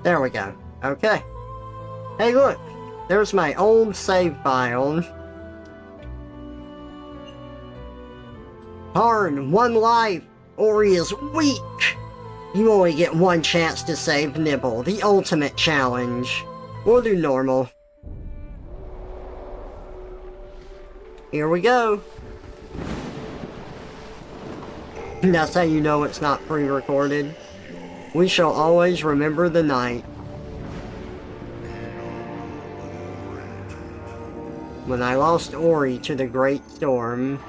There we go. Okay. Hey look, there's my old save file. Hard, 1 life. Ori is weak. You only get 1 chance to save Nibble, the ultimate challenge. We'll do normal. Here we go. That's how you know it's not pre-recorded. We shall always remember the night when I lost Ori to the Great Storm.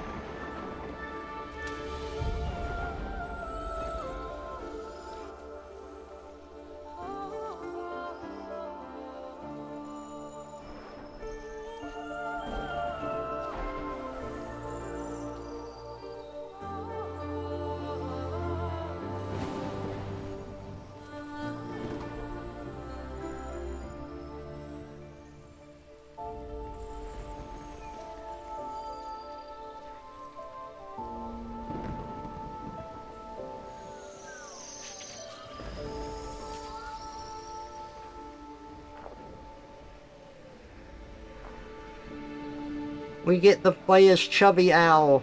We get to play as Chubby Owl.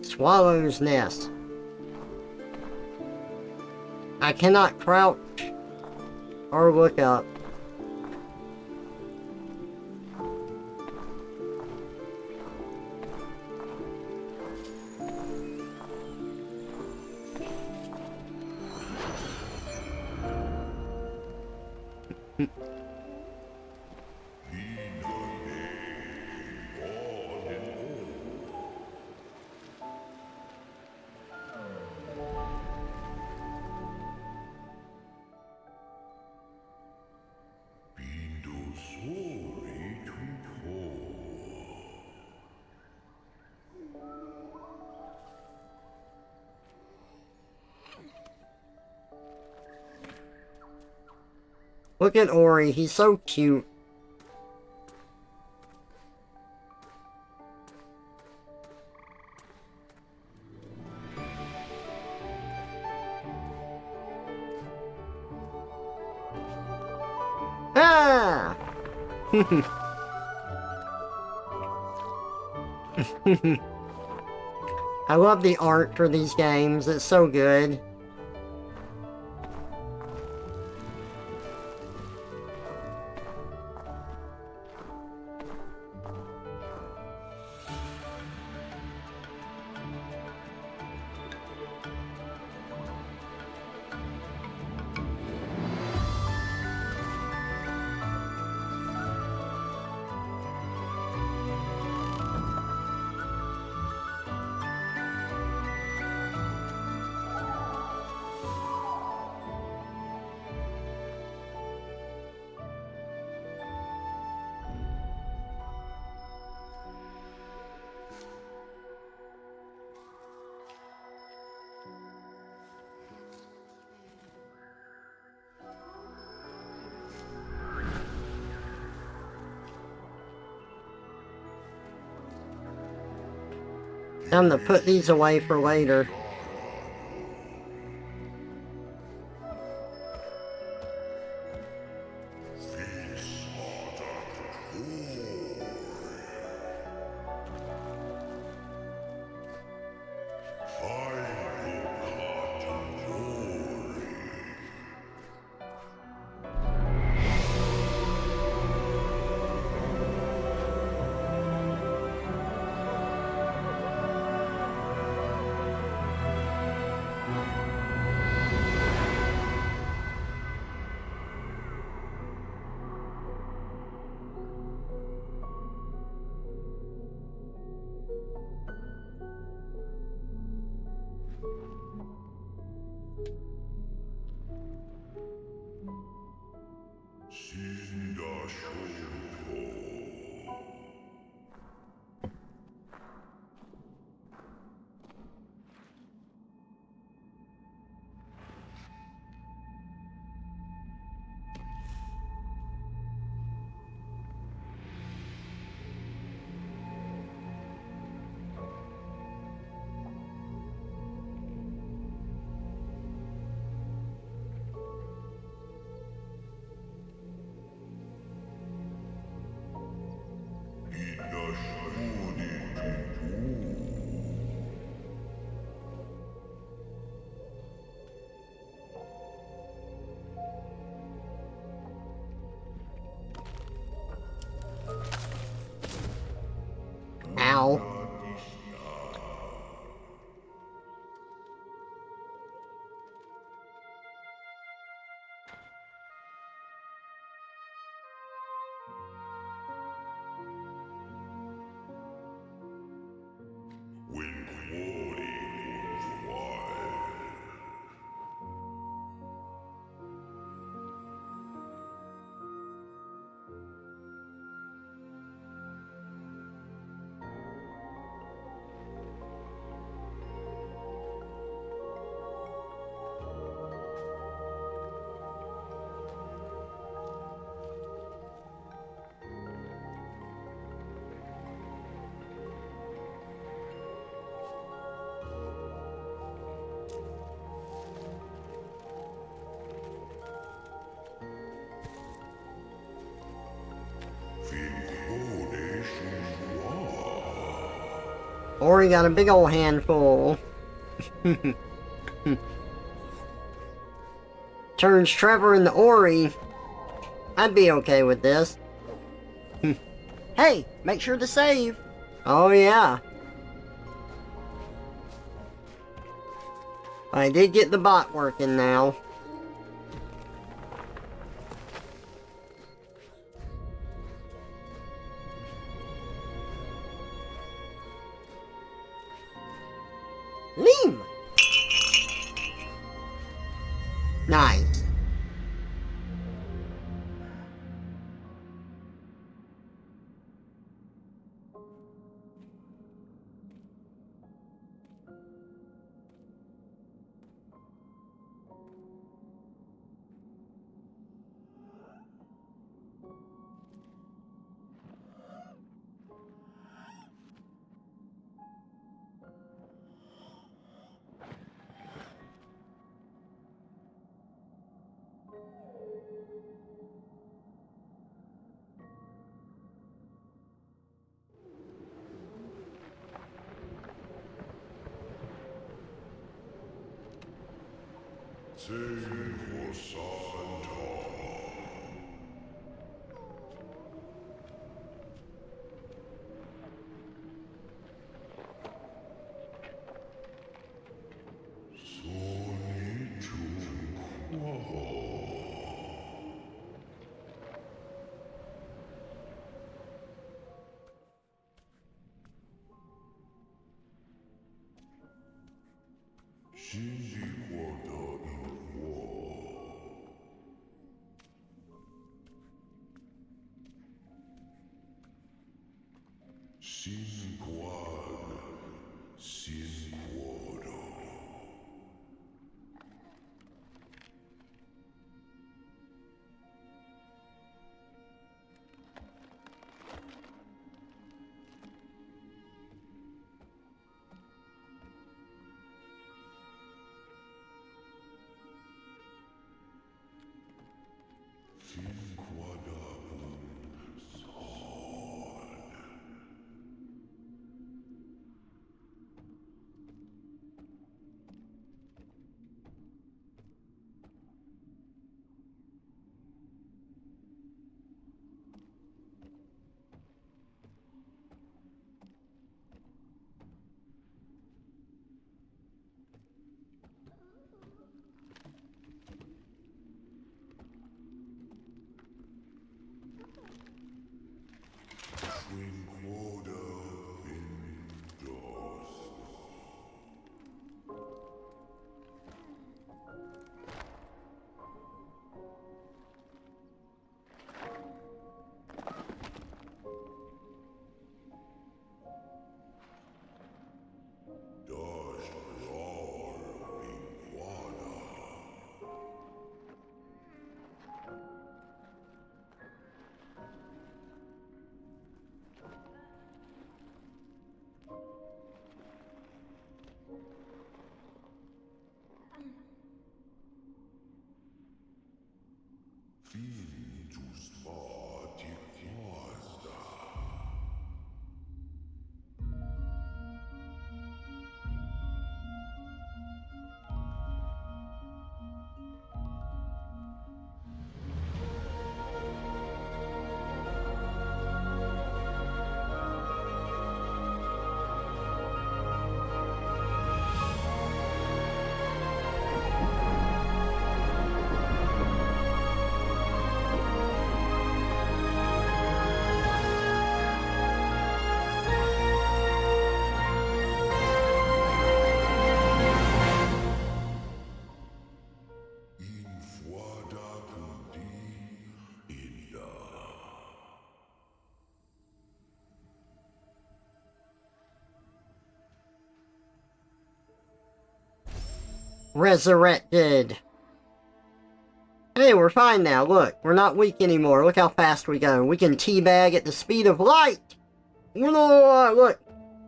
Swallow's Nest. I cannot crouch or look up. Look at Ori, he's so cute. Ah! I love the art for these games, it's so good. Time to put these away for later. Ori got a big ol' handful. Turns Trevor into Ori. I'd be okay with this. Hey, make sure to save. Oh yeah. I did get the bot working now. Leam! Nice. Resurrected. Hey, we're fine now. Look, we're not weak anymore. Look how fast we go. We can teabag at the speed of light. Look,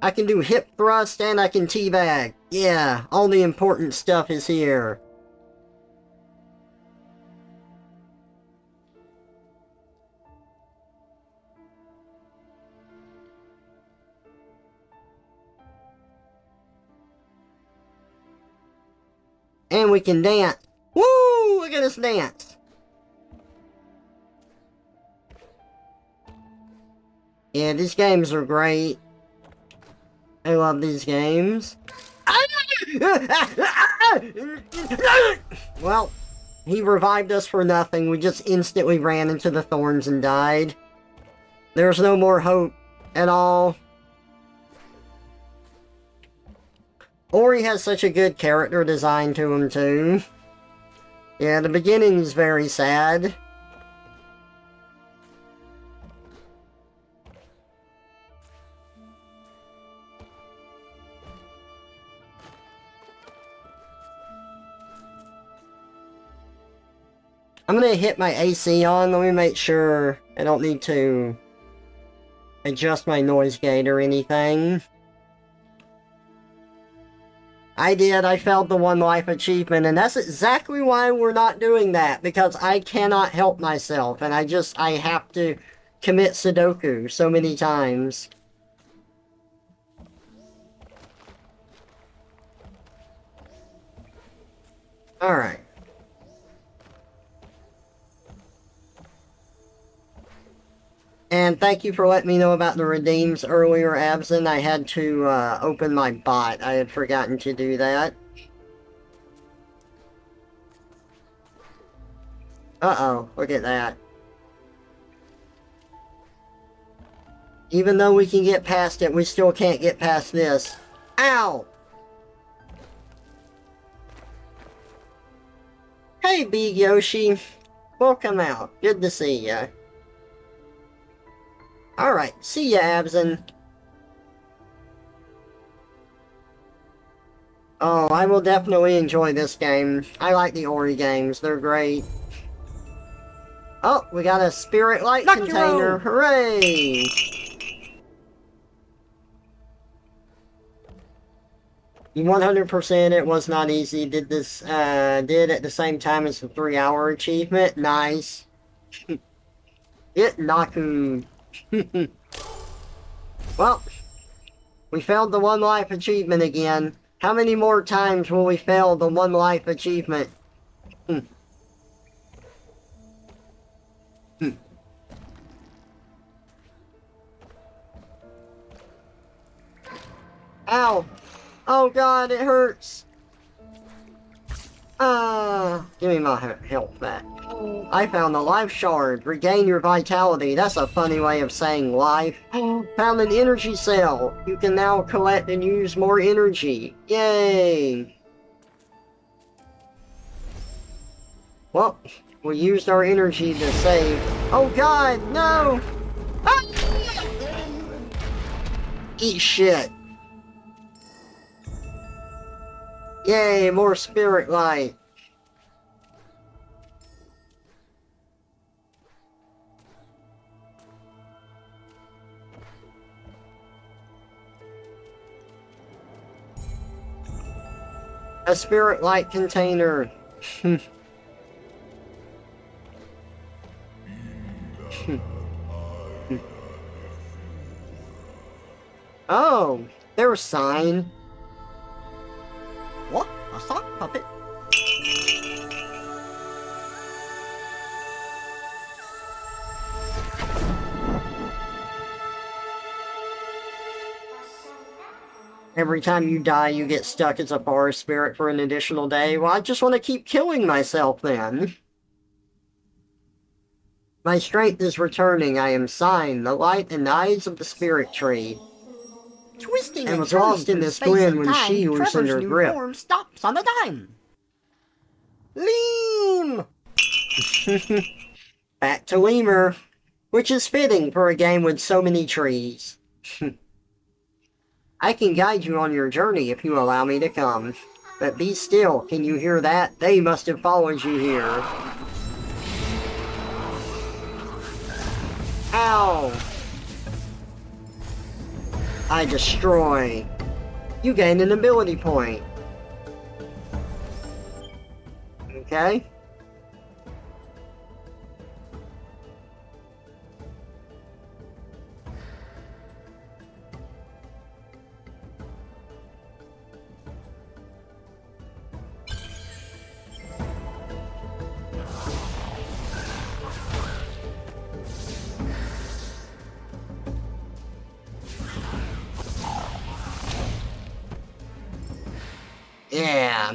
I can do hip thrust and I can teabag. Yeah, all the important stuff is here. And we can dance. Woo! Look at us dance. Yeah, these games are great. I love these games. Well, he revived us for nothing. We just instantly ran into the thorns and died. There's no more hope at all. Ori has such a good character design to him, too. Yeah, the beginning is very sad. I'm gonna hit my AC on. Let me make sure I don't need to adjust my noise gate or anything. I did. I failed the one life achievement, and that's exactly why we're not doing that, because I cannot help myself, and I have to commit Sudoku so many times. Alright. And thank you for letting me know about the redeems earlier, Absent. I had to open my bot. I had forgotten to do that. Uh-oh, look at that. Even though we can get past it, we still can't get past this. Ow! Hey, Big Yoshi. Welcome out. Good to see ya. Alright, see ya, Absen. Oh, I will definitely enjoy this game. I like the Ori games, they're great. Oh, we got a spirit light container. Hooray! You 100% it was not easy. Did at the same time as the 3-hour achievement. Nice. It Naku. Well, we failed the one life achievement again. How many more times will we fail the one life achievement? Ow! Oh god, it hurts! Give me my health back. I found a life shard. Regain your vitality. That's a funny way of saying life. Found an energy cell. You can now collect and use more energy. Yay! Well, we used our energy to save. Oh god, no! Ah! Eat shit. Yay, more spirit light. A spirit light container. Oh, there's a sign. What? A sock puppet? Every time you die, you get stuck as a forest spirit for an additional day. Well, I just want to keep killing myself then. My strength is returning. I am Sign, the light and eyes of the spirit tree. Twisting and was lost in this glen when she loosened her grip. Form stops on a dime. Leem! Back to Lemur, which is fitting for a game with so many trees. I can guide you on your journey if you allow me to come. But be still, can you hear that? They must have followed you here. Ow! I destroy. You gain an ability point. Okay.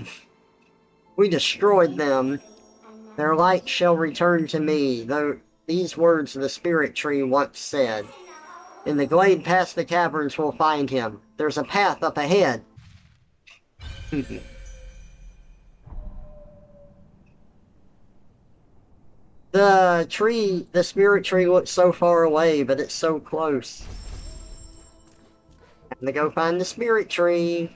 Yeah. We destroyed them. Their light shall return to me, though these words the spirit tree once said. In the glade past the caverns we'll find him. There's a path up ahead. The spirit tree looks so far away, but it's so close. Time to go find the spirit tree.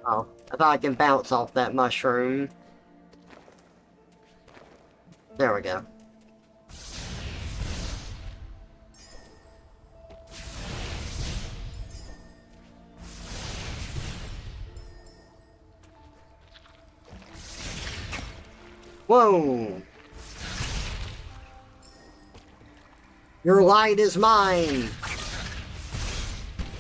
Oh, I thought I could bounce off that mushroom. There we go. Whoa! Your light is mine!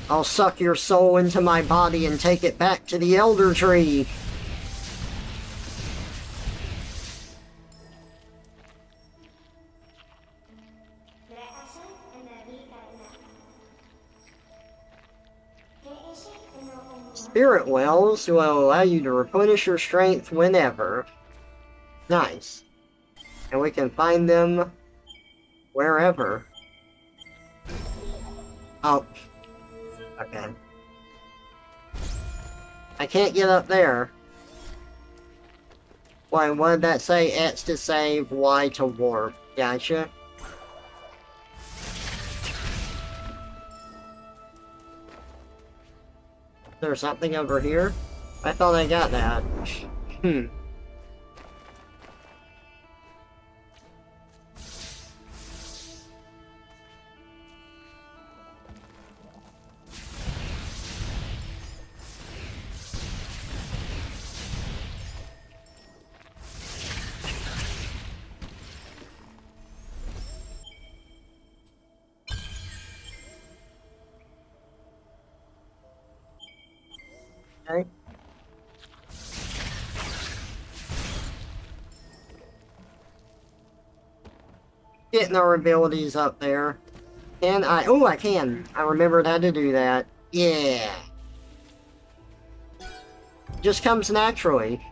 I'll suck your soul into my body and take it back to the Elder Tree! Spirit wells will allow you to replenish your strength whenever. Nice. And we can find them wherever. Oh. Okay. I can't get up there. Wait, what did that say? X to save, Y to warp. Gotcha. There's something over here? I thought I got that. Okay. Getting our abilities up there. Can I? Oh, I can. I remembered how to do that. Yeah. Just comes naturally.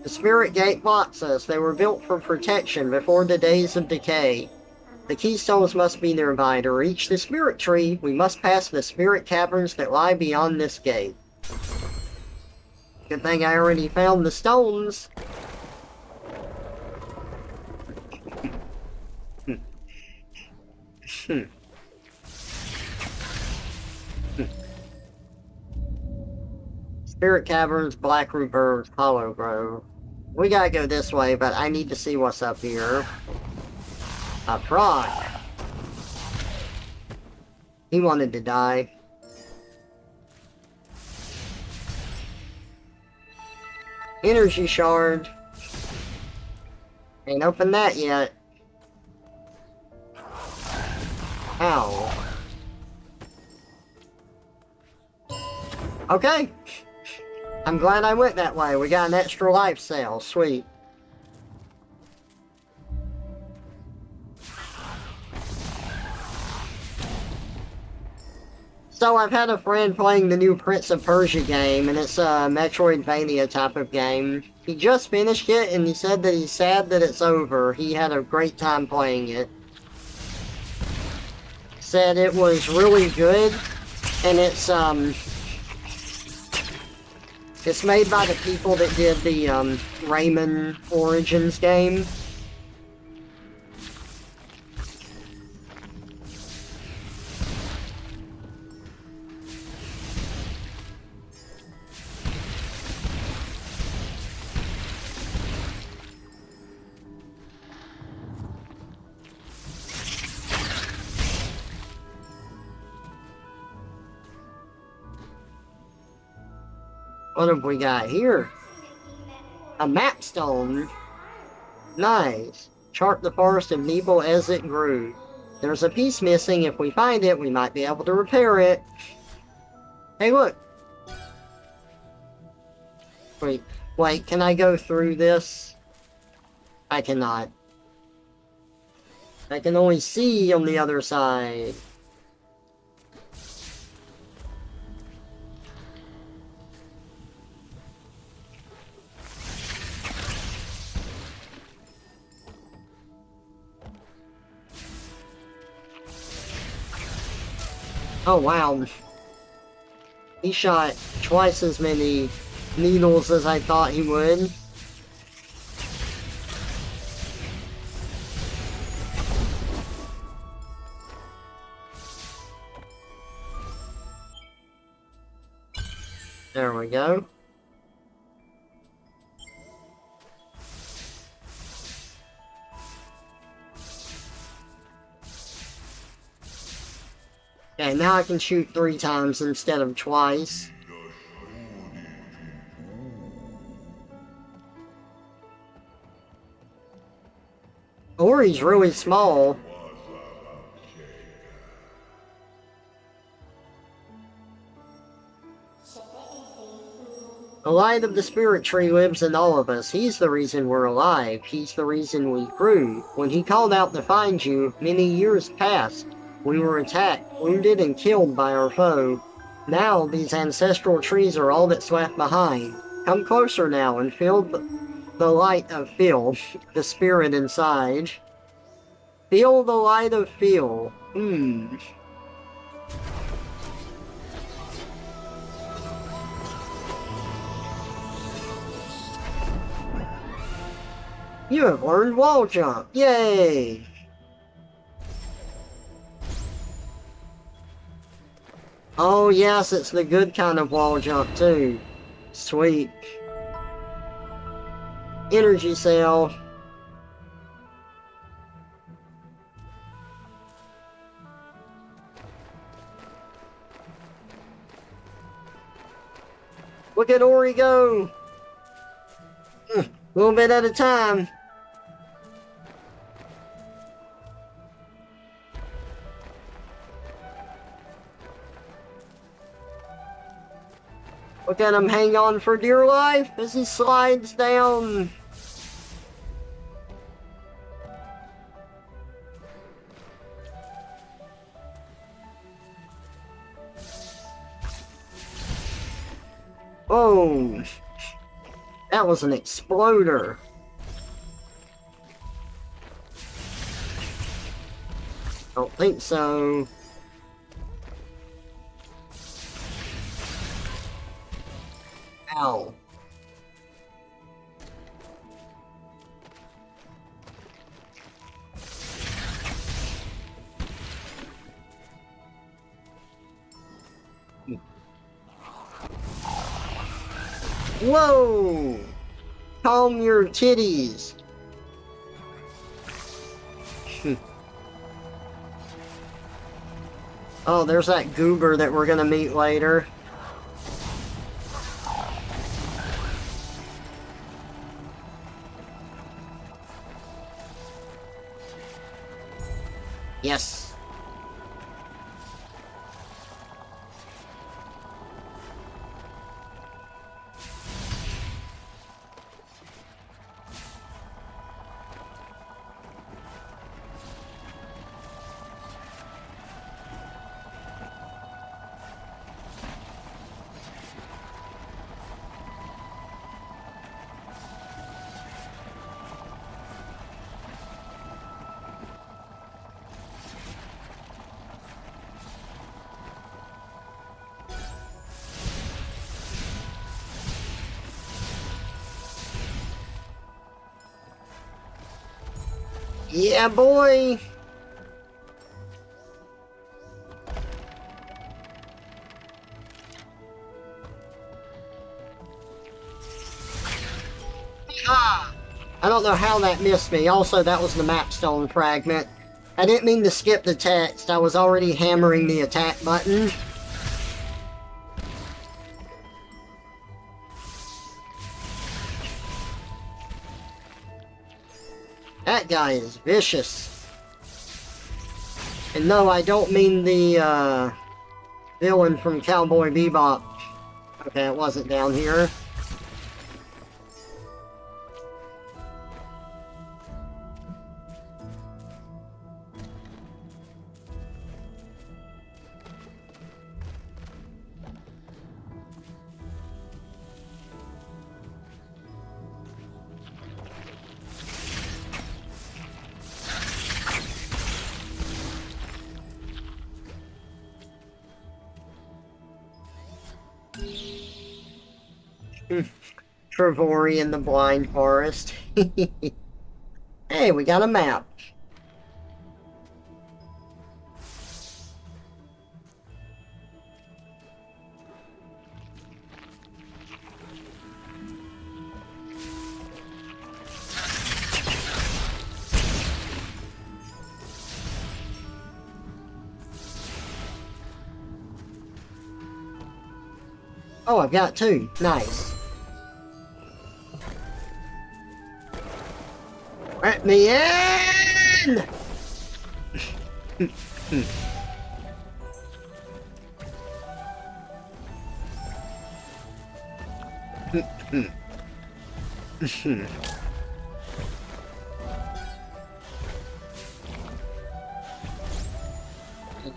The Spirit Gate blocks us. They were built for protection before the days of decay. The keystones must be nearby. To reach the Spirit Tree, we must pass the Spirit Caverns that lie beyond this gate. Good thing I already found the stones. Spirit Caverns, Black Rebirth, Hollow Grove. We gotta go this way, but I need to see what's up here. A frog. He wanted to die. Energy shard. Ain't opened that yet. Ow. Okay. I'm glad I went that way. We got an extra life cell. Sweet. So I've had a friend playing the new Prince of Persia game, and it's a Metroidvania type of game. He just finished it, and he said that he's sad that it's over. He had a great time playing it. Said it was really good, and it's made by the people that did the Rayman Origins game. What have we got here? A map stone. Nice. Chart the forest of Nebel as it grew. There's a piece missing. If we find it, we might be able to repair it. Hey, look. Wait, can I go through this? I cannot. I can only see on the other side. Oh, wow. He shot twice as many needles as I thought he would. There we go. Okay, now I can shoot 3 times instead of twice. Or he's really small. The light of the spirit tree lives in all of us. He's the reason we're alive. He's the reason we grew. When he called out to find you, many years passed. We were attacked, wounded, and killed by our foe. Now, these ancestral trees are all that's left behind. Come closer now and feel the light of Phil, the spirit inside. Feel the light of Phil. You have learned wall jump. Yay! Oh yes, it's the good kind of wall jump too. Sweet. Energy cell. Look at Ori go! A little bit at a time. Look at him hang on for dear life as he slides down. Oh, that was an exploder. Don't think so. Ow. Whoa! Calm your titties. Oh, there's that goober that we're gonna meet later. Yes. Yeah, boy! Ah! I don't know how that missed me. Also, that was the mapstone fragment. I didn't mean to skip the text. I was already hammering the attack button. That guy is vicious. And no, I don't mean the, villain from Cowboy Bebop. Okay, it wasn't down here. Trevori in the Blind Forest. Hey, we got a map. Oh, I've got two. Nice. Let me in!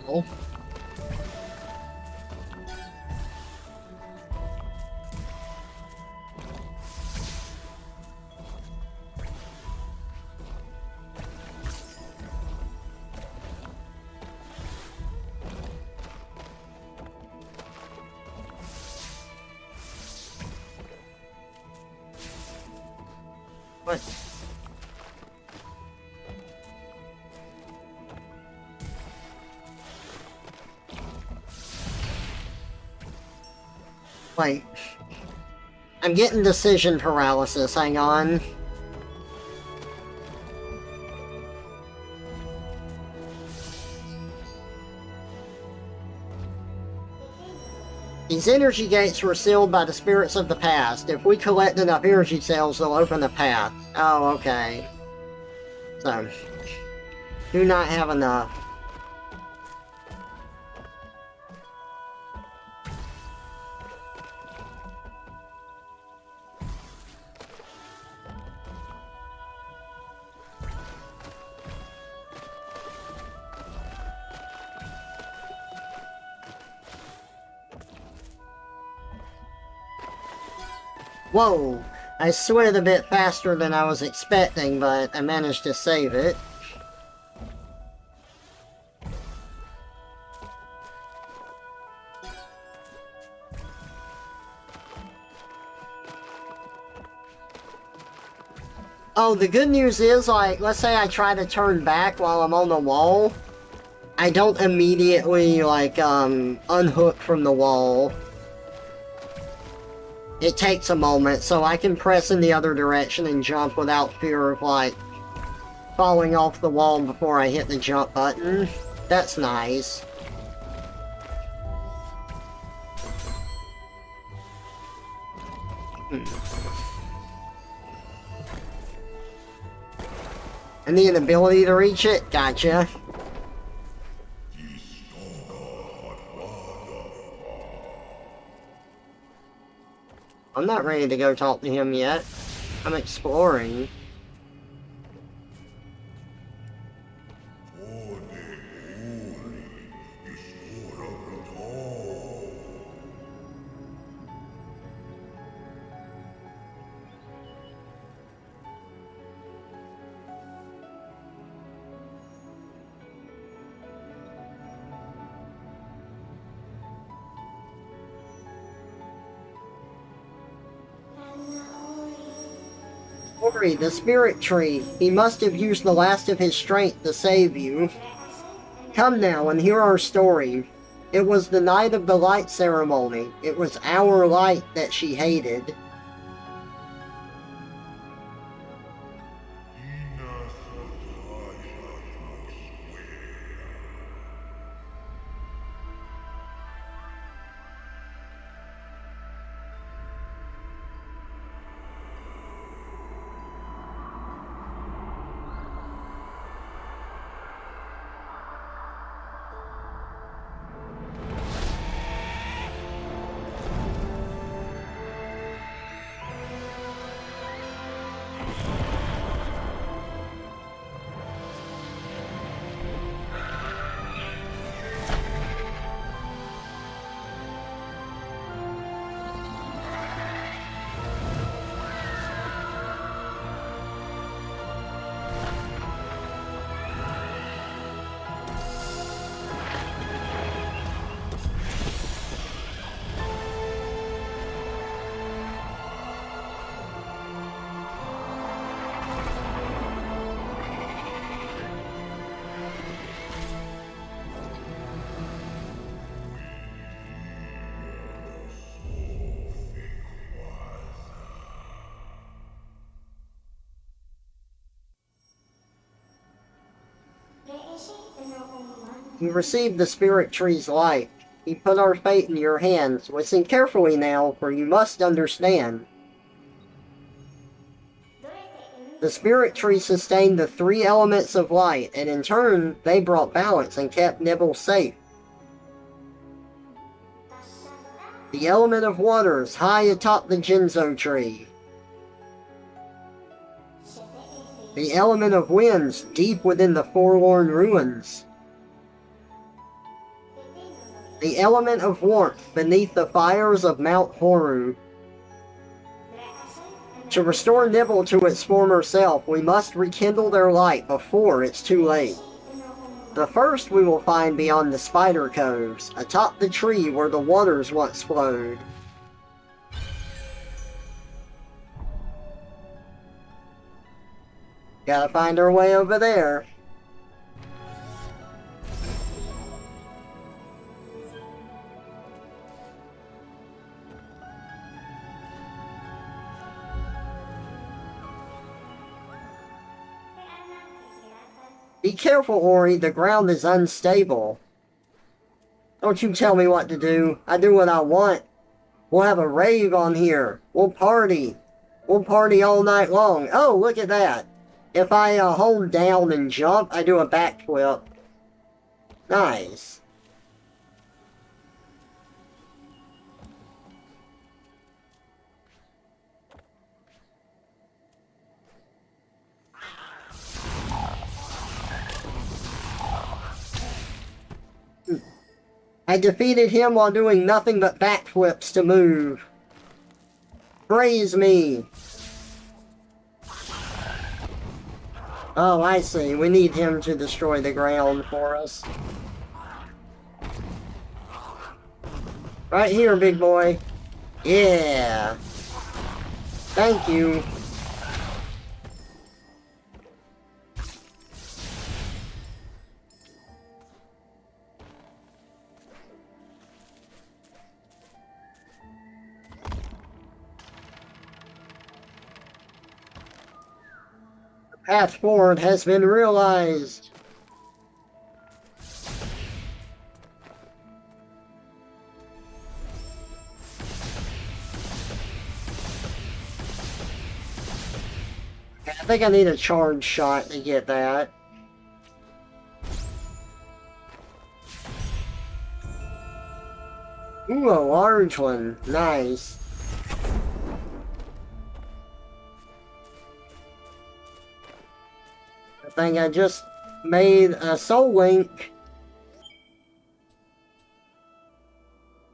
Oh. What? Wait. I'm getting decision paralysis. Hang on. These energy gates were sealed by the spirits of the past. If we collect enough energy cells, they'll open the path. Oh, okay. So, do not have enough. Whoa! I slid a bit faster than I was expecting, but I managed to save it. Oh, the good news is, like, let's say I try to turn back while I'm on the wall. I don't immediately, like, unhook from the wall. It takes a moment, so I can press in the other direction and jump without fear of, like, falling off the wall before I hit the jump button. That's nice. And the inability to reach it? Gotcha. I'm not ready to go talk to him yet. I'm exploring. Ori, the spirit tree. He must have used the last of his strength to save you. Come now and hear our story. It was the night of the light ceremony. It was our light that she hated. You received the spirit tree's light. He put our fate in your hands. Listen carefully now, for you must understand. The spirit tree sustained the three elements of light, and in turn, they brought balance and kept Nibble safe. The element of water is high atop the Jinzo tree. The element of winds deep within the forlorn ruins. The element of warmth beneath the fires of Mount Horu. To restore Nibble to its former self, we must rekindle their light before it's too late. The first we will find beyond the spider coves, atop the tree where the waters once flowed. Gotta find our way over there. Be careful, Ori, the ground is unstable. Don't you tell me what to do. I do what I want. We'll have a rave on here. We'll party. We'll party all night long. Oh, look at that. If I hold down and jump, I do a backflip. Nice. I defeated him while doing nothing but backflips to move. Praise me. Oh, I see. We need him to destroy the ground for us. Right here, big boy. Yeah. Thank you. The path forward has been realized. I think I need a charge shot to get that. Ooh, a large one. Nice. I think I just made a soul link.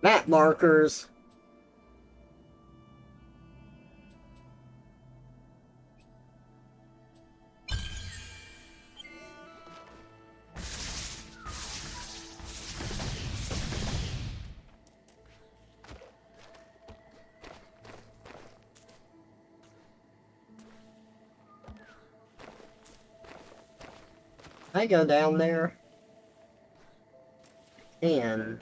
Map markers. I go down there. And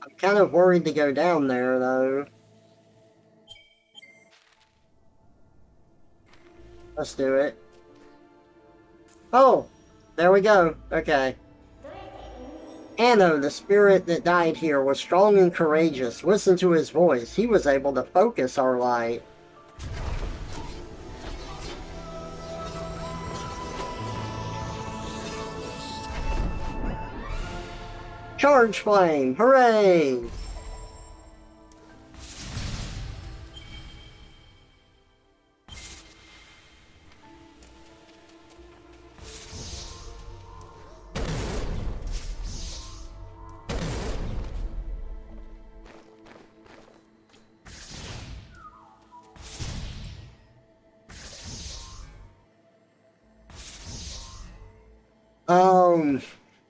I'm kind of worried to go down there, though. Let's do it. Oh! There we go. Okay. Anno, the spirit that died here, was strong and courageous. Listen to his voice. He was able to focus our light. Charge flame! Hooray!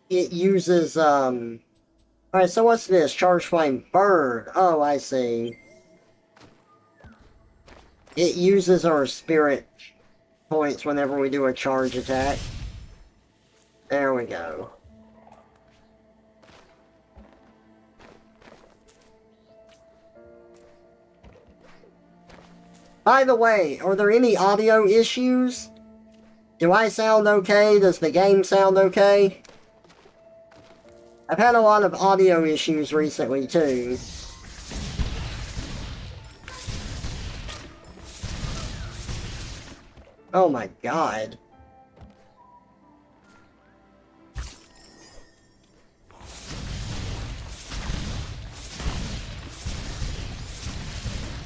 It uses, Alright, so what's this? Charge flame burn. Oh, I see. It uses our spirit points whenever we do a charge attack. There we go. By the way, are there any audio issues? Do I sound okay? Does the game sound okay? I've had a lot of audio issues recently, too. Oh my god.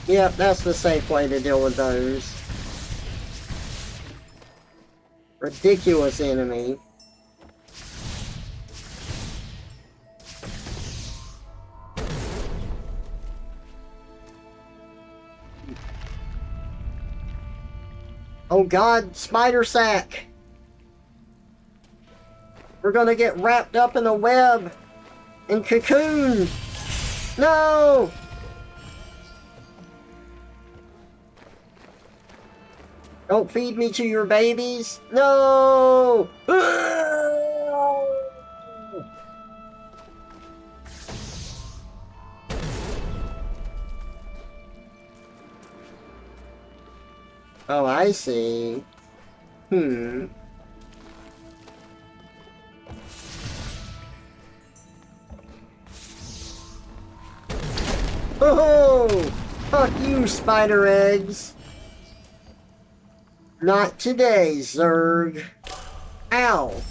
Yep, that's the safe way to deal with those. Ridiculous enemy. Oh god, spider sack! We're gonna get wrapped up in a web and cocoon! No! Don't feed me to your babies! No! Oh, I see. Oh! Fuck you, spider eggs! Not today, Zerg. Ow!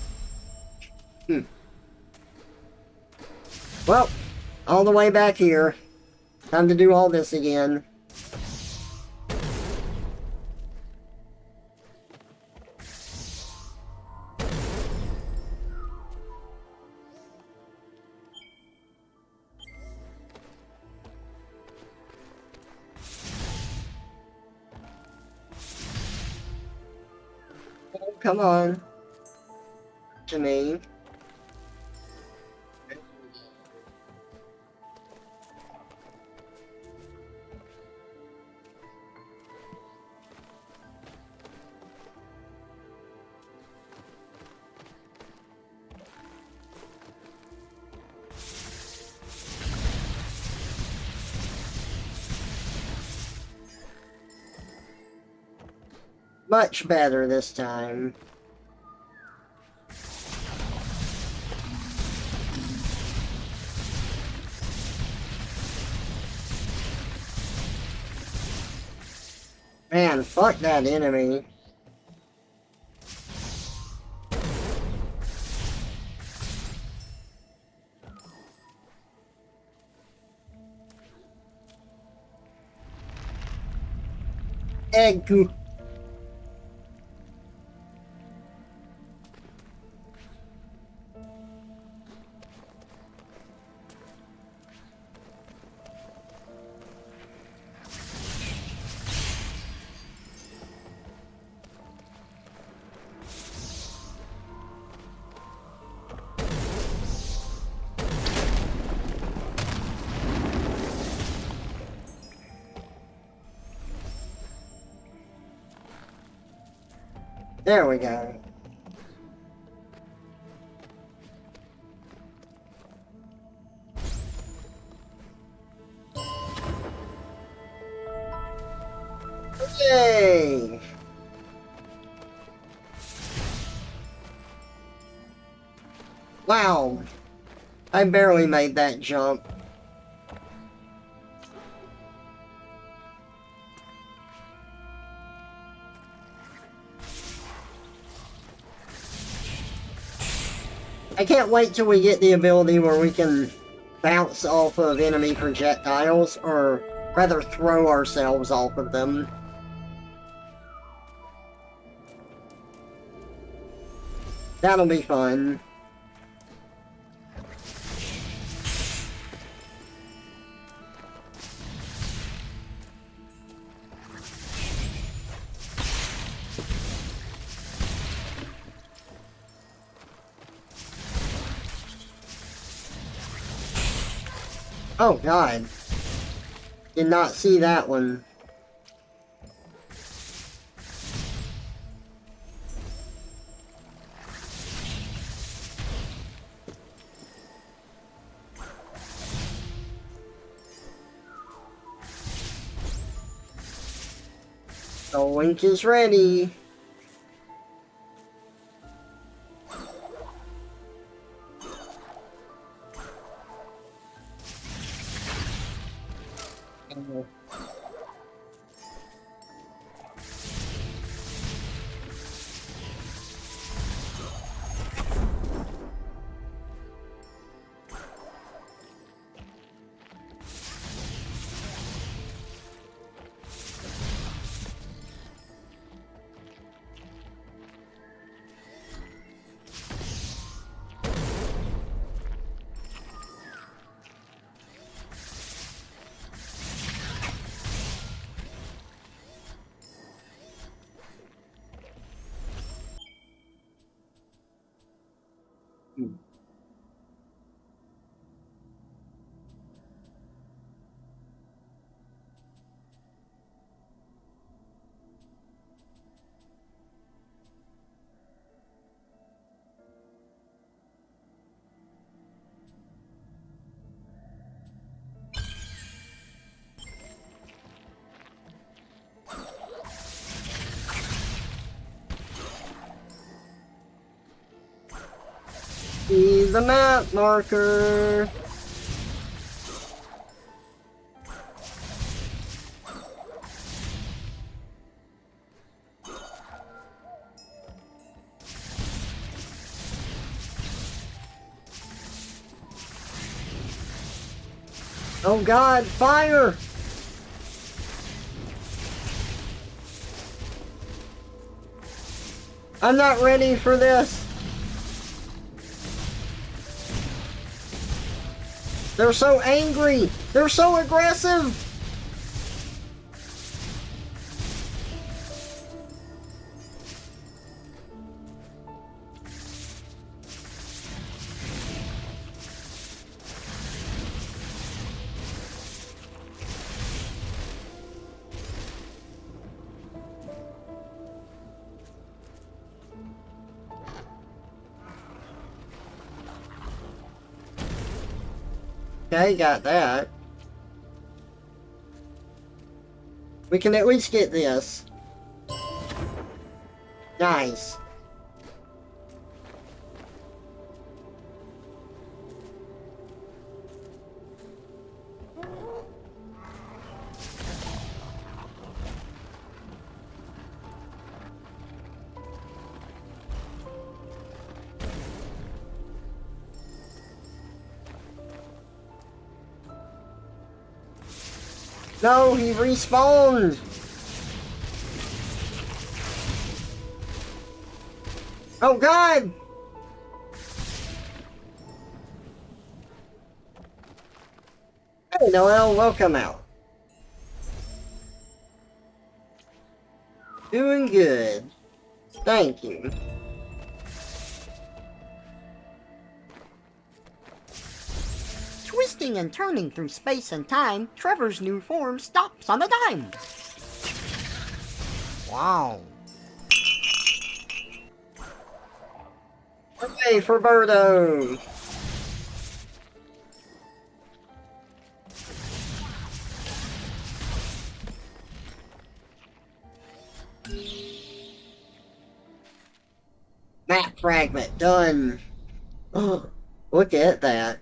Well, all the way back here. Time to do all this again. Oh, come on. To me. Much better this time. Man, fuck that enemy. Egg. There we go. Yay! Wow. I barely made that jump. I can't wait till we get the ability where we can bounce off of enemy projectiles, or rather throw ourselves off of them. That'll be fun. Oh god. Did not see that one. The link is ready. See the map marker. Oh God, fire! I'm not ready for this. They're so angry. They're so aggressive. Okay, got that. We can at least get this. Nice. No, he respawned! Oh God! Hey Noel, welcome out. Doing good. Thank you. Twisting and turning through space and time, Trevor's new form stops on a dime. Wow. Hooray for Birdo! Map fragment done. Oh, look at that.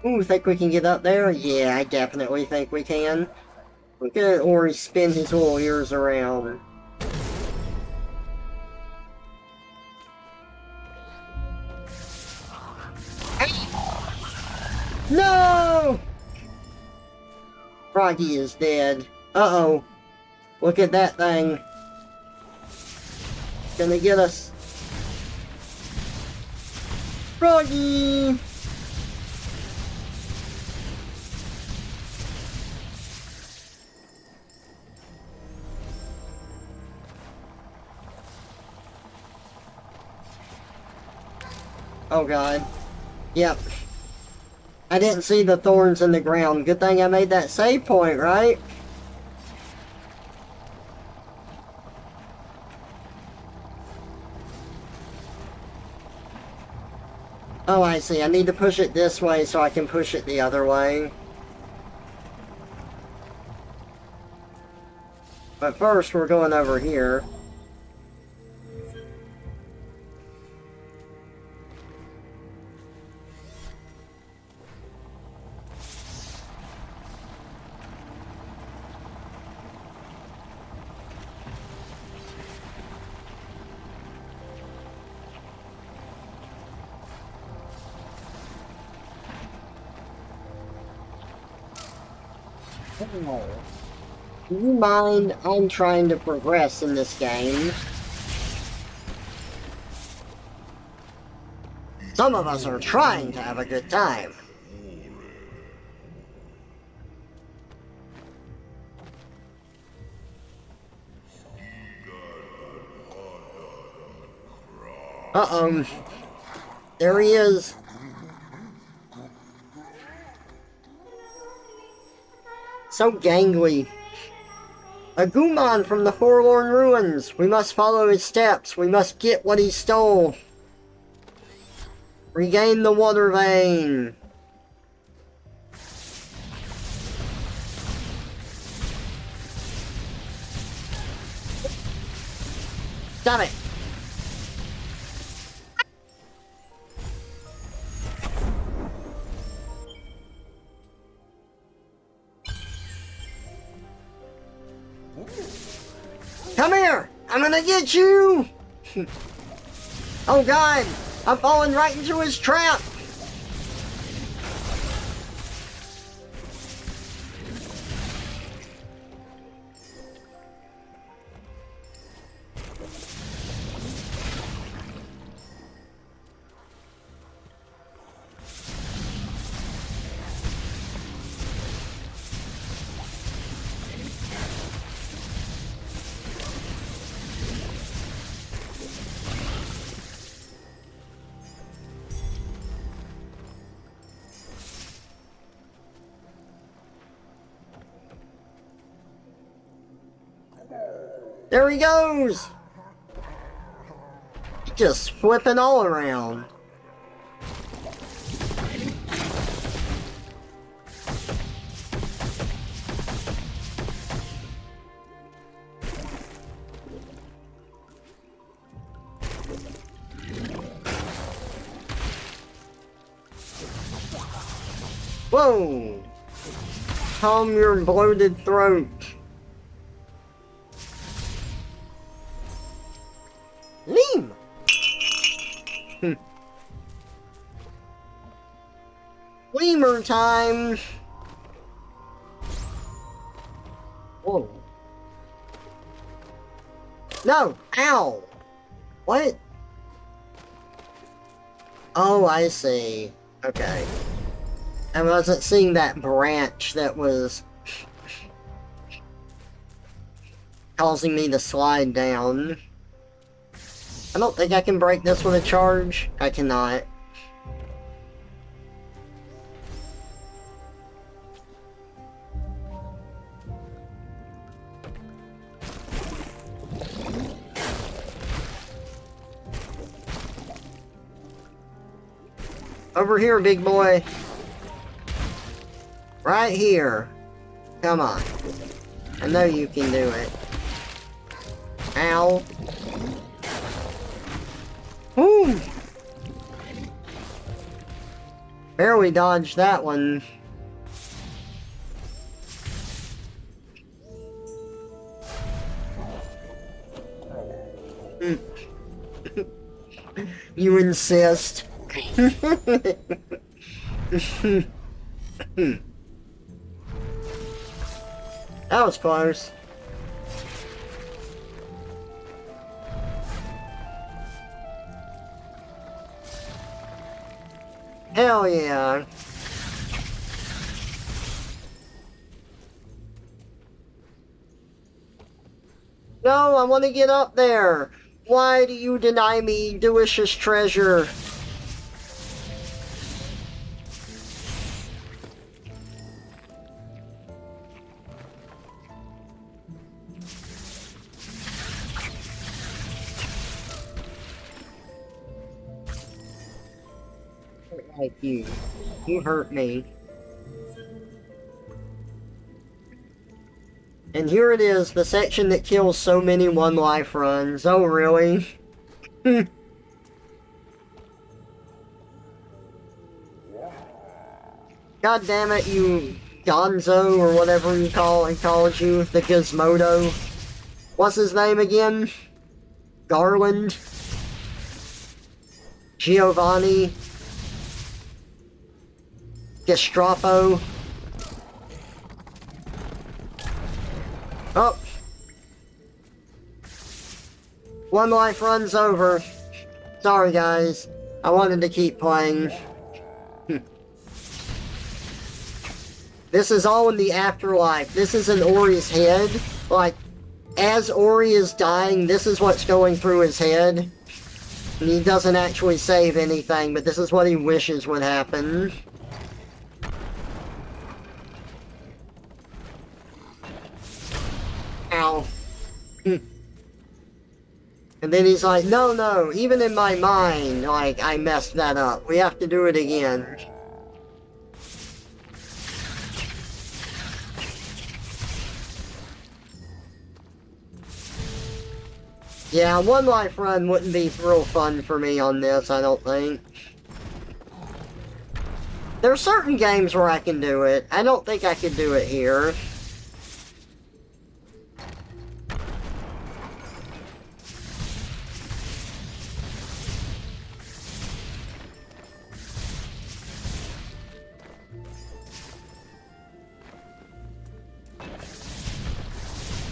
Ooh, think we can get up there? Yeah, I definitely think we can. Look at Ori spin his little ears around. No! Froggy is dead. Uh-oh. Look at that thing. Gonna get us. Froggy! Oh God. Yep. I didn't see the thorns in the ground. Good thing I made that save point, right? Oh, I see. I need to push it this way so I can push it the other way. But first, we're going over here. Oh. Do you mind? I'm trying to progress in this game. Some of us are trying to have a good time. Uh-oh. There he is. So gangly. A Guman from the Forlorn Ruins. We must follow his steps. We must get what he stole. Regain the water vein. Stop it. Come here! I'm gonna get you! Oh god! I'm falling right into his trap! There he goes! Just flipping all around. Whoa! Calm your bloated throat. Leave! Lemur time! Whoa. No! Ow! What? Oh, I see. Okay. I wasn't seeing that branch that was causing me to slide down. I don't think I can break this with a charge. I cannot. Over here, big boy. Right here. Come on. I know you can do it. Ow. Woo! Barely dodged that one. You insist. That was close. Hell yeah. No, I want to get up there. Why do you deny me delicious treasure? Like you. You hurt me. And here it is, the section that kills so many one-life runs. Oh, really? God damn it, you Gonzo, or whatever he called you, the Gizmodo. What's his name again? Garland? Giovanni? Gestapo? Oh. One life runs over. Sorry guys. I wanted to keep playing. This is all in the afterlife. This is in Ori's head. Like, as Ori is dying, this is what's going through his head. He doesn't actually save anything, but this is what he wishes would happen. Ow. And then he's like, no, even in my mind, like, I messed that up. We have to do it again. Yeah, one life run wouldn't be real fun for me on this, I don't think. There are certain games where I can do it. I don't think I could do it here.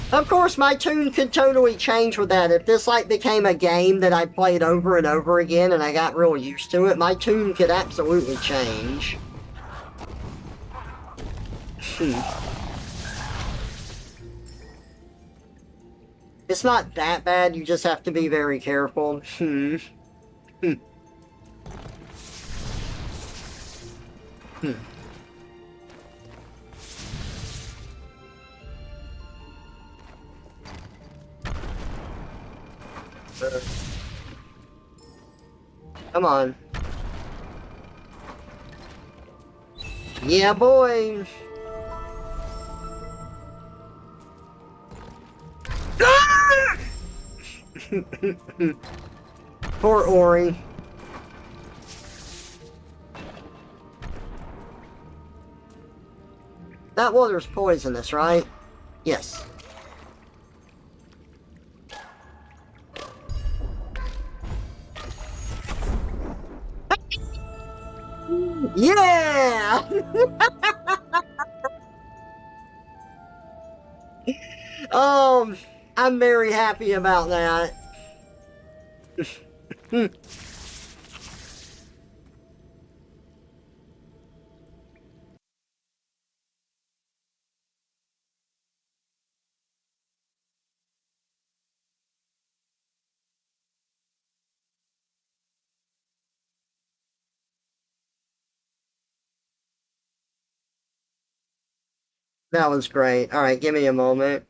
Of course, my tune could totally change with that. If this, like, became a game that I played over and over again and I got real used to it, my tune could absolutely change. It's not that bad, you just have to be very careful. Come on. Yeah, boy! Poor Ori. That water's poisonous, right? Yes. Yeah! I'm very happy about that. That was great. Alright, give me a moment.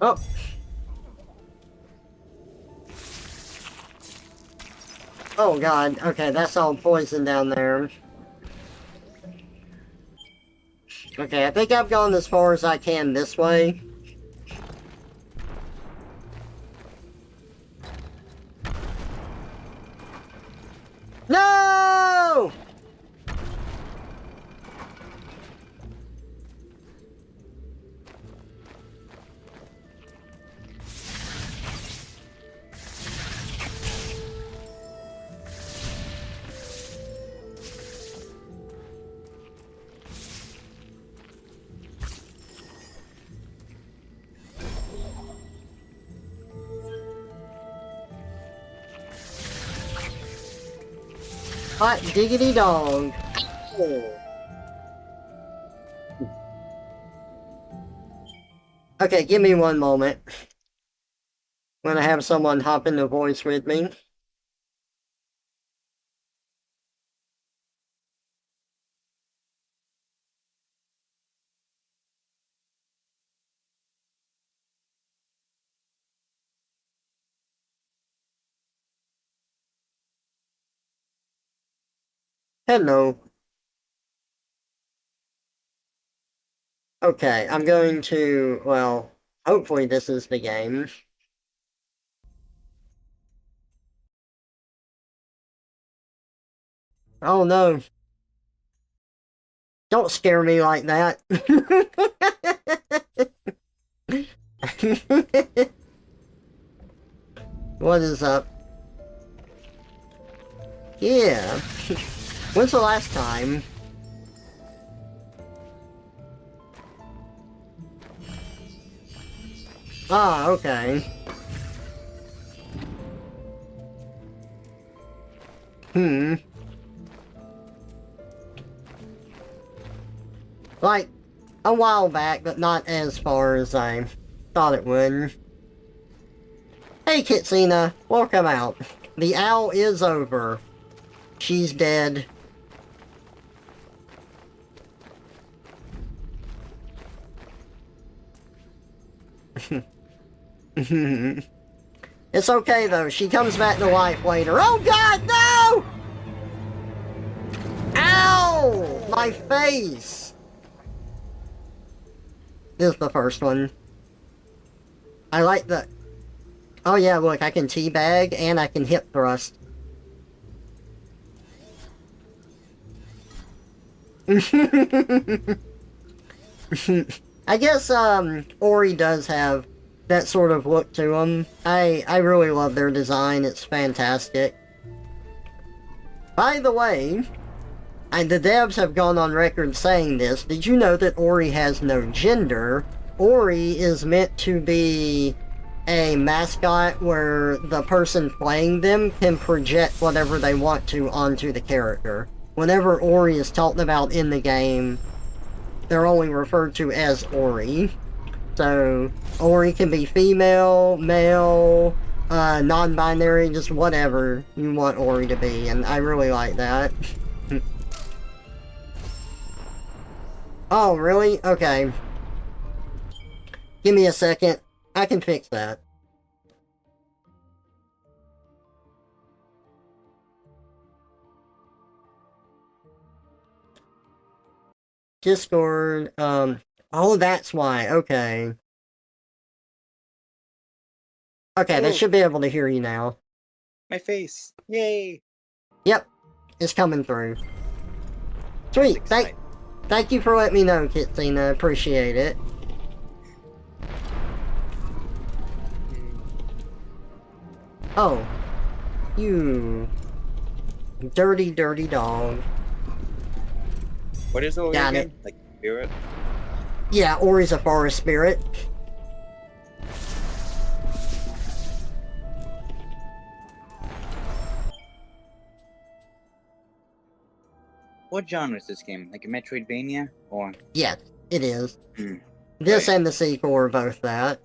Oh. Oh god, okay, that's all poison down there. Okay, I think I've gone as far as I can this way. No! Hot diggity dog. Oh. Okay, give me one moment. I'm gonna have someone hop in the voice with me. Hello. Okay, I'm going to, well, hopefully this is the game. Oh no. Don't scare me like that. What is up? Yeah. When's the last time? Ah, okay. Like, a while back, but not as far as I thought it would. Hey, Kitsina, welcome out. The owl is over. She's dead. It's okay, though. She comes back to life later. Oh, God, no! Ow! My face! This is the first one. I like the... Oh, yeah, look, I can teabag and I can hip thrust. I guess, Ori does have that sort of look to them. I really love their design. It's fantastic. By the way, the devs have gone on record saying this. Did you know that Ori has no gender? Ori is meant to be a mascot where the person playing them can project whatever they want to onto the character. Whenever Ori is talked about in the game, they're only referred to as Ori. So, Ori can be female, male, non-binary, just whatever you want Ori to be, and I really like that. Oh, really? Okay. Give me a second. I can fix that. Discord, oh, that's why, okay. Okay, they should be able to hear you now. My face. Yay! Yep, it's coming through. Sweet, thank you for letting me know, Kitsina, appreciate it. Oh. You... dirty, dirty dog. What is Ori Got again? it. Like, spirit? Yeah, Ori's a forest spirit. What genre is this game? Like a Metroidvania? Or... Yes, it is. This and the sequel are both that.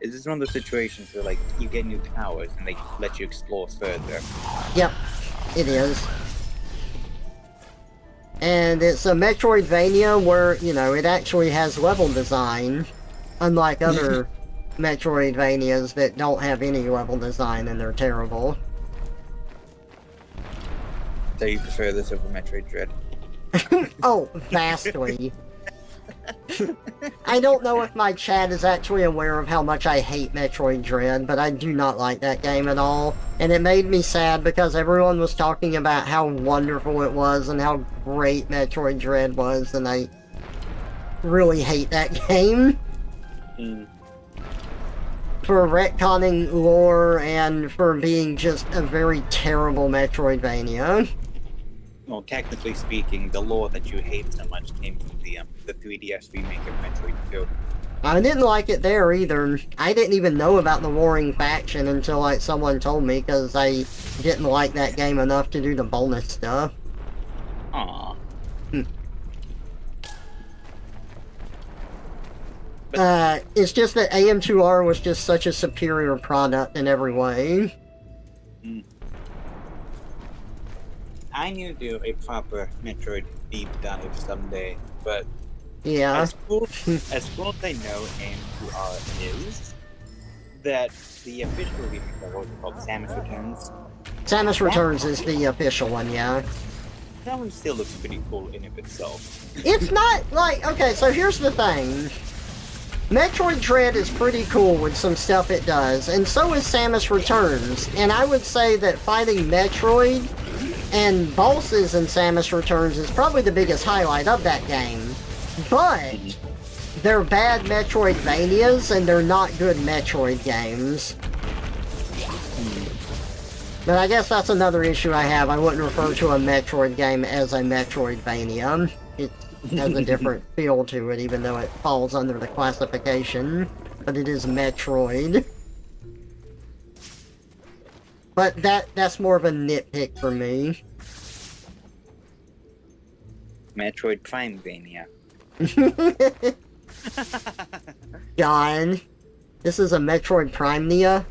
Is this one of those situations where, like, you get new powers and they let you explore further? Yep, it is. And it's a Metroidvania where, you know, it actually has level design, unlike other Metroidvanias that don't have any level design and they're terrible. So you prefer this over Metroid Dread? Oh, vastly. I don't know if my chat is actually aware of how much I hate Metroid Dread, but I do not like that game at all. And it made me sad because everyone was talking about how wonderful it was and how great Metroid Dread was, and I really hate that game. For retconning lore and for being just a very terrible Metroidvania. Well, technically speaking, the lore that you hate so much came from the 3DS remake of Metroid 2. I didn't like it there either. I didn't even know about the warring faction until like someone told me because I didn't like that game enough to do the bonus stuff. Aw. It's just that AM2R was just such a superior product in every way. I need to do a proper Metroid deep dive someday, but Yeah. as cool as I know AM2R is, that the official remake of what was it called, Samus Returns, Samus Returns is the official one, yeah. that one still looks pretty cool in of itself. It's not like, okay, so here's the thing. Metroid Dread is pretty cool with some stuff it does, and so is Samus Returns. And I would say that fighting Metroid and bosses in Samus Returns is probably the biggest highlight of that game. But they're bad Metroidvanias, and they're not good Metroid games. But I guess that's another issue I have. I wouldn't refer to a Metroid game as a Metroidvania. It has a different feel to it, even though it falls under the classification. But it is Metroid. But that's more of a nitpick for me. Metroid Primevania. God. This is a Metroid Primenia?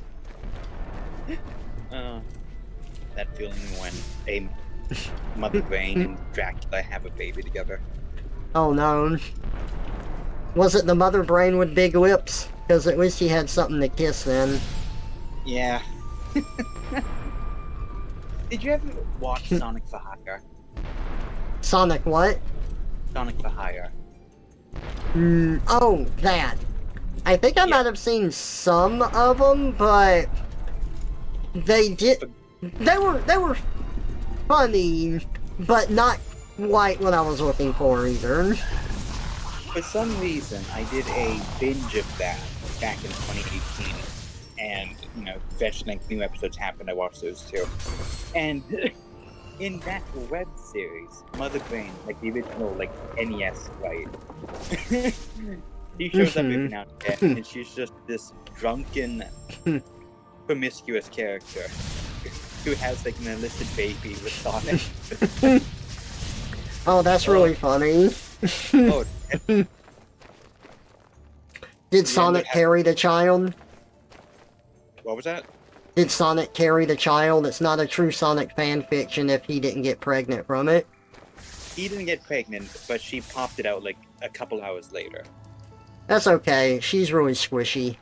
That feeling when a Mother Brain and Dracula have a baby together. Oh no. Was it the mother brain with big lips? Because at least he had something to kiss then. Yeah. Did you ever watch Sonic for Hire? Sonic what? Sonic for Hire. Oh, that. I think I might have seen some of them, but they were funny, but not quite what I was looking for either. For some reason, I did a binge of that back in 2018, and eventually new episodes happened. I watched those too, and in that web series, Mother Brain, like the original NES, right? She shows up every now and then, and she's just this drunken, promiscuous character who has an illicit baby with Sonic. Oh, that's really funny. Oh, Did Sonic carry the child? What was that? Did Sonic carry the child? It's not a true Sonic fan fiction if he didn't get pregnant from it. He didn't get pregnant, but she popped it out a couple hours later. That's okay. She's really squishy.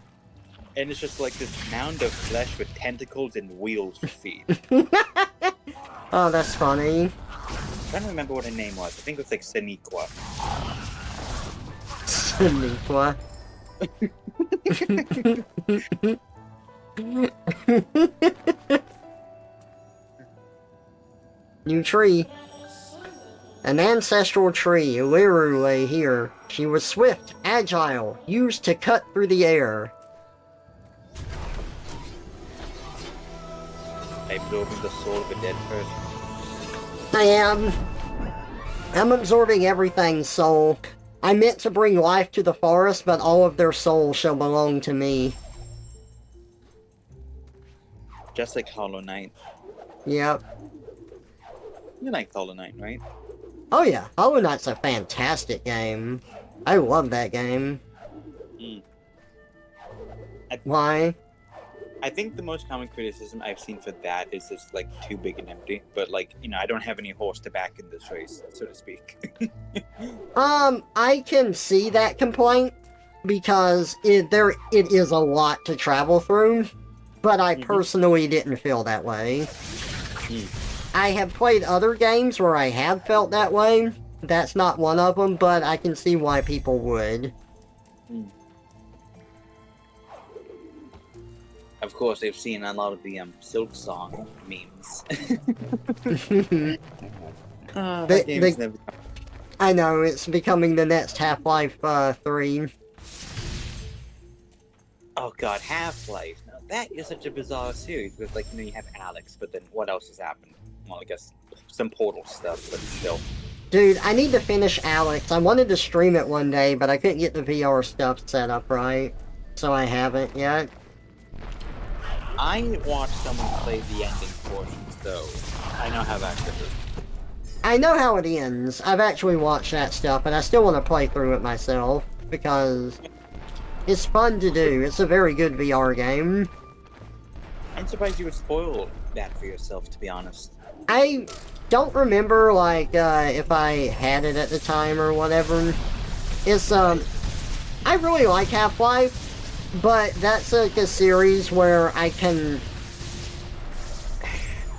And it's just this mound of flesh with tentacles and wheels for feet. Oh, that's funny. I'm trying to remember what her name was. I think it was Saniqua. Saniqua. New tree. An ancestral tree, Liru lay here. She was swift, agile, used to cut through the air. Absorbing the soul of a dead person. I am. I'm absorbing everything's soul. I meant to bring life to the forest, but all of their soul shall belong to me. Just like Hollow Knight. Yep. You like Hollow Knight, right? Oh yeah, Hollow Knight's a fantastic game. I love that game. Why? I think the most common criticism I've seen for that is it's too big and empty. But I don't have any horse to back in this race, so to speak. I can see that complaint because it is a lot to travel through, but I personally didn't feel that way. I have played other games where I have felt that way. That's not one of them, but I can see why people would. Of course, I've seen a lot of the Silk Song memes. That game's never... I know, it's becoming the next Half-Life 3. Oh god, Half-Life. Now, that is such a bizarre series, because, you have Alex, but then what else has happened? Well, I guess some Portal stuff, but still. Dude, I need to finish Alex. I wanted to stream it one day, but I couldn't get the VR stuff set up right. So I haven't yet. I watched someone play the ending portion, so I know how that goes. I know how it ends. I've actually watched that stuff, and I still want to play through it myself, because it's fun to do. It's a very good VR game. I'm surprised you would spoil that for yourself, to be honest. I don't remember, like, if I had it at the time or whatever. It's, I really like Half-Life, but that's, like, a series where I can...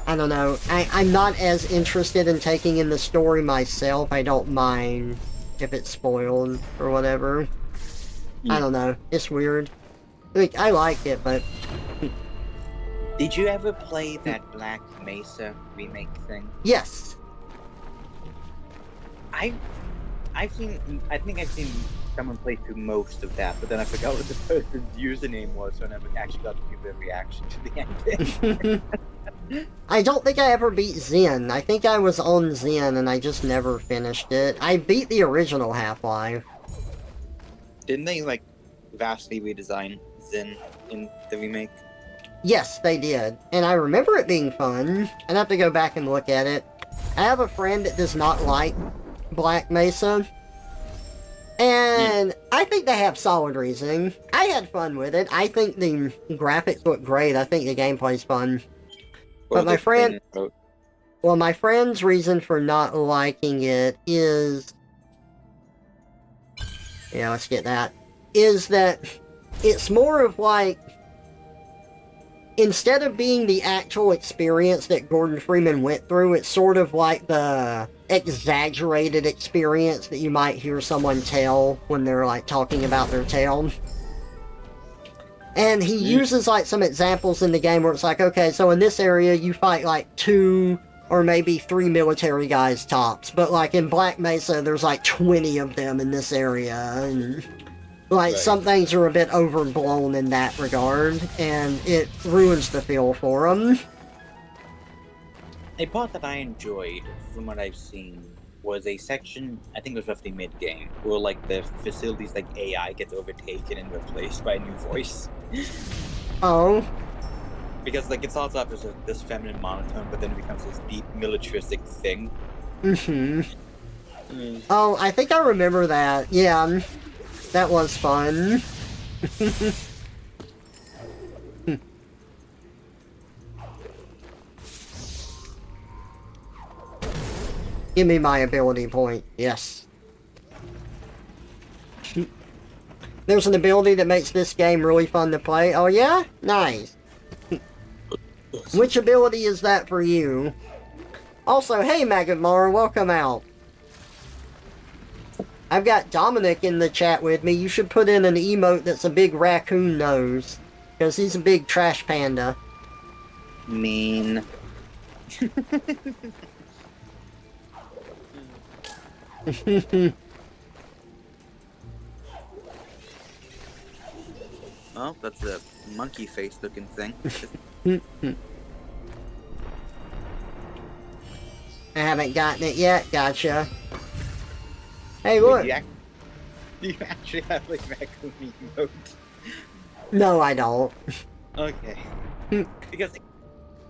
I don't know. I'm not as interested in taking in the story myself. I don't mind if it's spoiled or whatever. I don't know. It's weird. Like, I like it, but... Did you ever play that Black Mesa remake thing? Yes. I think I've seen someone play through most of that, but then I forgot what the person's username was, so I never actually got to give a reaction to the ending. I don't think I ever beat Zen. I think I was on Zen and I just never finished it. I beat the original Half-Life. Didn't they, like, vastly redesign Zen in the remake? Yes, they did. And I remember it being fun. I'd have to go back and look at it. I have a friend that does not like Black Mesa. And I think they have solid reasoning. I had fun with it. I think the graphics look great. I think the gameplay's fun. But my friend... Well, my friend's reason for not liking it is... Yeah, let's get that. Is that it's more of like... Instead of being the actual experience that Gordon Freeman went through, it's sort of like the exaggerated experience that you might hear someone tell when they're, like, talking about their tale. And he uses, like, some examples in the game where it's like, okay, so in this area you fight, like, 2 or maybe 3 military guys tops. But, like, in Black Mesa, there's, like, 20 of them in this area. And, like, Right. some things are a bit overblown in that regard. And it ruins the feel for them. A part that I enjoyed, from what I've seen, was a section, I think it was roughly mid-game, where, like, the facilities, like, AI gets overtaken and replaced by a new voice. Oh. Because, like, it starts off as this feminine monotone, but then it becomes this deep militaristic thing. Oh, I think I remember that. Yeah. That was fun. Give me my ability point. Yes. There's an ability that makes this game really fun to play. Oh yeah? Nice. Which ability is that for you? Also, hey Magmar, welcome out. I've got Dominic in the chat with me. You should put in an emote that's a big raccoon nose. Because he's a big trash panda. Mean. Well, that's a monkey face looking thing. I haven't gotten it yet. Gotcha. Hey, look. Do you actually have, like, raccoon emote? No, I don't. Okay. Because like,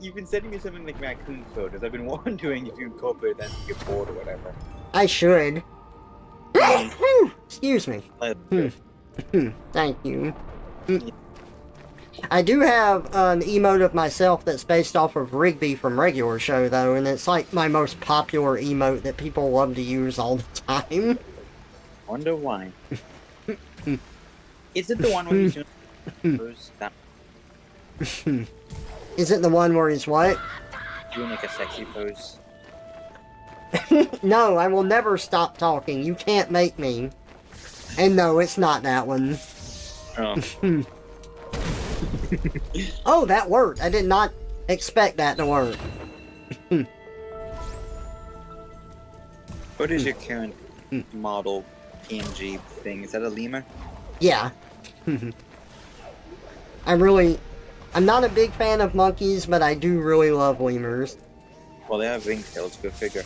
you've been sending me something like raccoon photos. I've been wondering if you incorporate that into your board or whatever. I should. Excuse me. Thank you. I do have an emote of myself that's based off of Rigby from Regular Show, though, and it's like my most popular emote that people love to use all the time. Wonder why. Is it the one where you pose that Is it the one where he's what? doing like a sexy pose? No, I will never stop talking. You can't make me. And no, it's not that one. Oh. Oh, that worked. I did not expect that to work. What is your current model PNG thing? Is that a lemur? Yeah. I'm not a big fan of monkeys, but I do really love lemurs. Well, they have ringtails, go figure.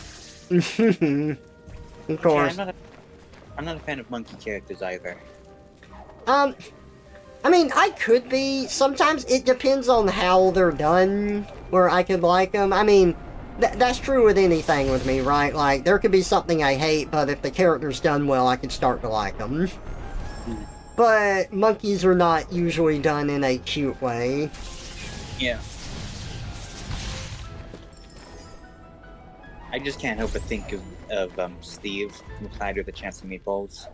Of Yeah, course. I'm not a fan of monkey characters either. I mean, I could be. Sometimes it depends on how they're done, where I could like them. I mean, that's true with anything with me, right? Like, there could be something I hate, but if the character's done well, I could start to like them. Mhm. But monkeys are not usually done in a cute way. Yeah. I just can't help but think of Steve from Clyde with a Chance of Meatballs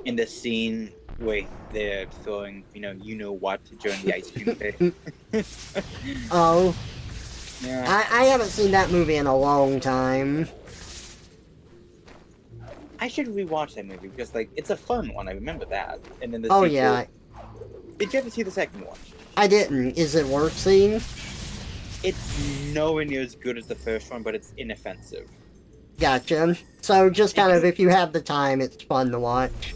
in the scene where they're throwing, you know what, during the ice cream pit. Oh, Yeah. I haven't seen that movie in a long time. I should rewatch that movie because, like, it's a fun one. I remember that. And then the Oh, sequel. yeah, Did you ever see the second one? I didn't. Is it worth seeing? It's nowhere near as good as the first one, but it's inoffensive. Gotcha. So, just If kind of, you if you have the time, it's fun to watch.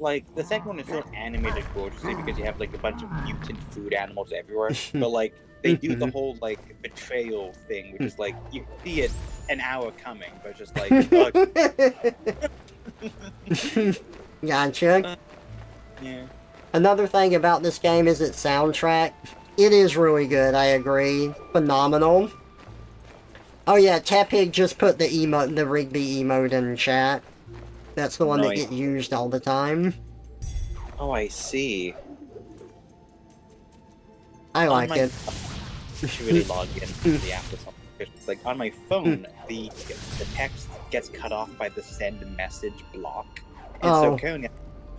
like, the second one is still animated gorgeously because you have like a bunch of mutant food animals everywhere. But like they do the whole like betrayal thing, which is like you see it an hour coming, but it's just like Gotcha. yeah. Another thing about this game is its soundtrack. It is really good, I agree. Phenomenal. Oh yeah, Tapig just put the Rigby emote in chat. That's the one that Nice. gets used all the time. Oh, I see. I On like my it. I should really log in the app or something. It's like on my phone, the text gets cut off by the send message block, and so Oh. currently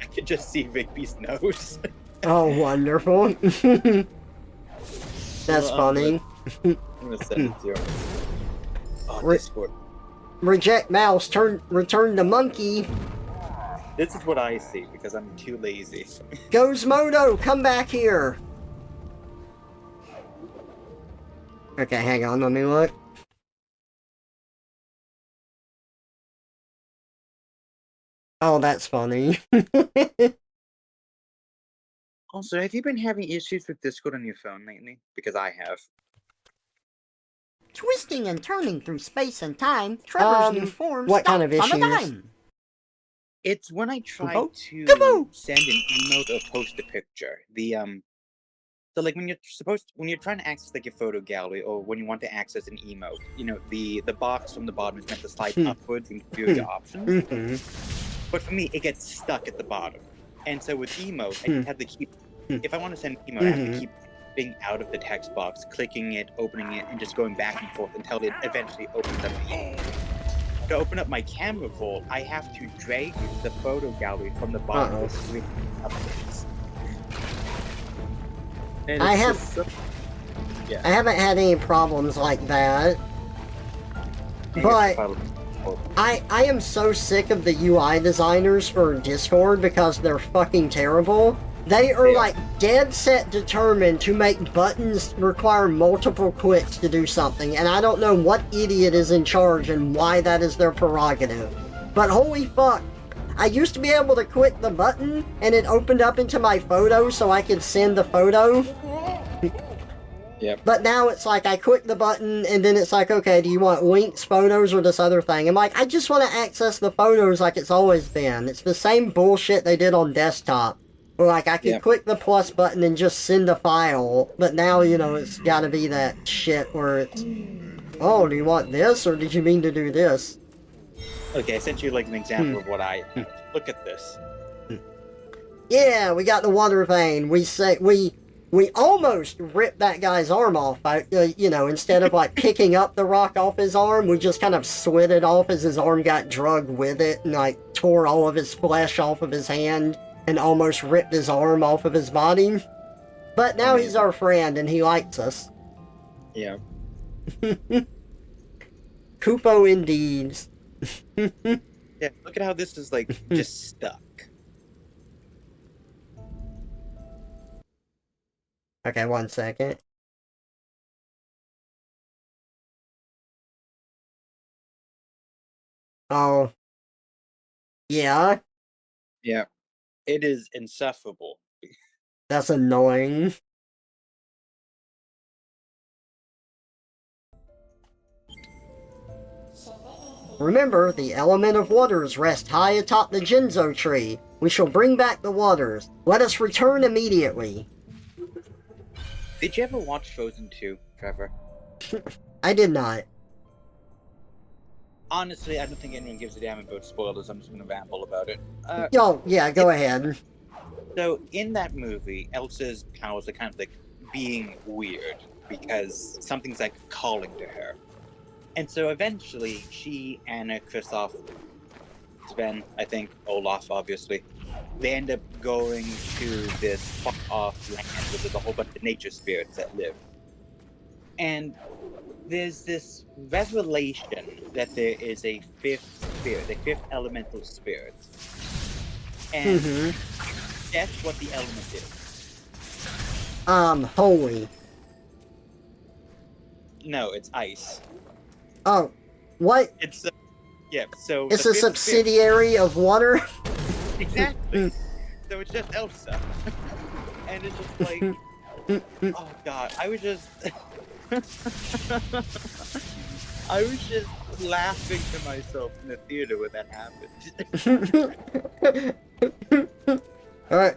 I could just see Rigby's nose. Oh, wonderful. That's Well, funny. I'm gonna send it to you. Oh, Re- Discord. Reject mouse, return to monkey. This is what I see because I'm too lazy. Gozmodo, come back here. Okay, hang on, let me look. Oh, that's funny. Also, have you been having issues with Discord on your phone lately? Because I have. Twisting and turning through space and time, Trevor's new form what kind stops of on a issues? dime. It's when I try Kubo? to Kubo! send an emote or post a picture. So like when you're trying to access like your photo gallery or when you want to access an emote, the box from the bottom is meant to slide upwards and give you your options. But for me, it gets stuck at the bottom. And so with emote, I just have to keep. If I want to send an emote, I have to keep being out of the text box, clicking it, opening it, and just going back and forth until it eventually opens up the emote. To open up my camera vault, I have to drag the photo gallery from the bottom of the screen upwards. And I it's have- just so, yeah. I haven't had any problems like that. But I am so sick of the UI designers for Discord because they're fucking terrible. They are Yeah. like dead set determined to make buttons require multiple clicks to do something, and I don't know what idiot is in charge and why that is their prerogative. But holy fuck, I used to be able to click the button and it opened up into my photo so I could send the photo. Yep. But now it's like I click the button and then it's like, okay, do you want links, photos, or this other thing? I'm like, I just want to access the photos like it's always been. It's the same bullshit they did on desktop. Where like I could Yep. click the plus button and just send a file, but now, it's gotta be that shit where it's, oh, do you want this or did you mean to do this? Okay, I sent you like an example of what I have. Look at this. Yeah, we got the water vein. We almost ripped that guy's arm off. Instead of like picking up the rock off his arm, we just kind of slid it off as his arm got drugged with it, and like tore all of his flesh off of his hand, and almost ripped his arm off of his body. But now he's Amazing. our friend, and he likes us. Yeah. Kupo indeed. Yeah, look at how this is like just stuck. Okay, 1 second. Oh. Yeah, Yeah. It is insufferable. that's annoying. Remember, the element of waters rests high atop the Jinzo tree. We shall bring back the waters. Let us return immediately. Did you ever watch Frozen 2, Trevor? I did not. Honestly, I don't think anyone gives a damn about spoilers. I'm just going to ramble about it. Oh, yeah, go ahead. So, in that movie, Elsa's powers are kind of like being weird because something's like calling to her. And so eventually, she, Anna, Kristoff, Sven, I think, Olaf, obviously, they end up going to this far-off land where there's a whole bunch of nature spirits that live. And there's this revelation that there is a fifth spirit, a fifth elemental spirit. And that's what the element is. Holy. No, it's ice. Oh, what? It's yeah. So It's the a fifth subsidiary of water? spirit, exactly. So it's just Elsa, and it's just like, oh god, I was just laughing to myself in the theater when that happened.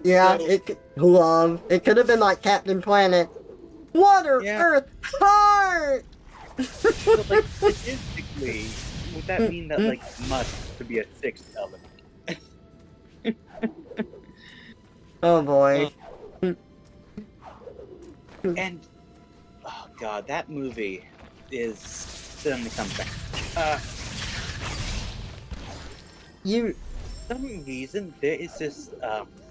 Yeah, So- it could have been like Captain Planet. Water, Yeah. Earth, Heart! So, like, statistically, would that mean that like must could be a sixth element? Oh boy. And oh god, that movie is suddenly comes back. You. For some reason there is this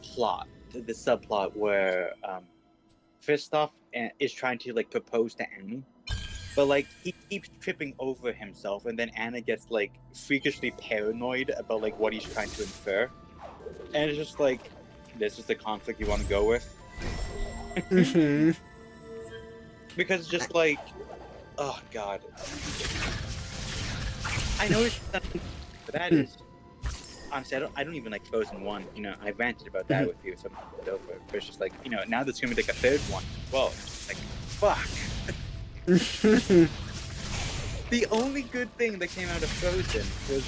plot, this subplot where Kristoff is trying to like propose to Annie, but like he keeps tripping over himself, and then Anna gets like freakishly paranoid about like what he's trying to infer, and it's just like, this is the conflict you want to go with. Because it's just like, oh god, I know it's something, but that is honestly, I don't even like Frozen 1. You know, I ranted about that with you, so it's over. But it's just like, you know, now there's gonna be like a third one. Well, it's like, fuck. The only good thing that came out of Frozen was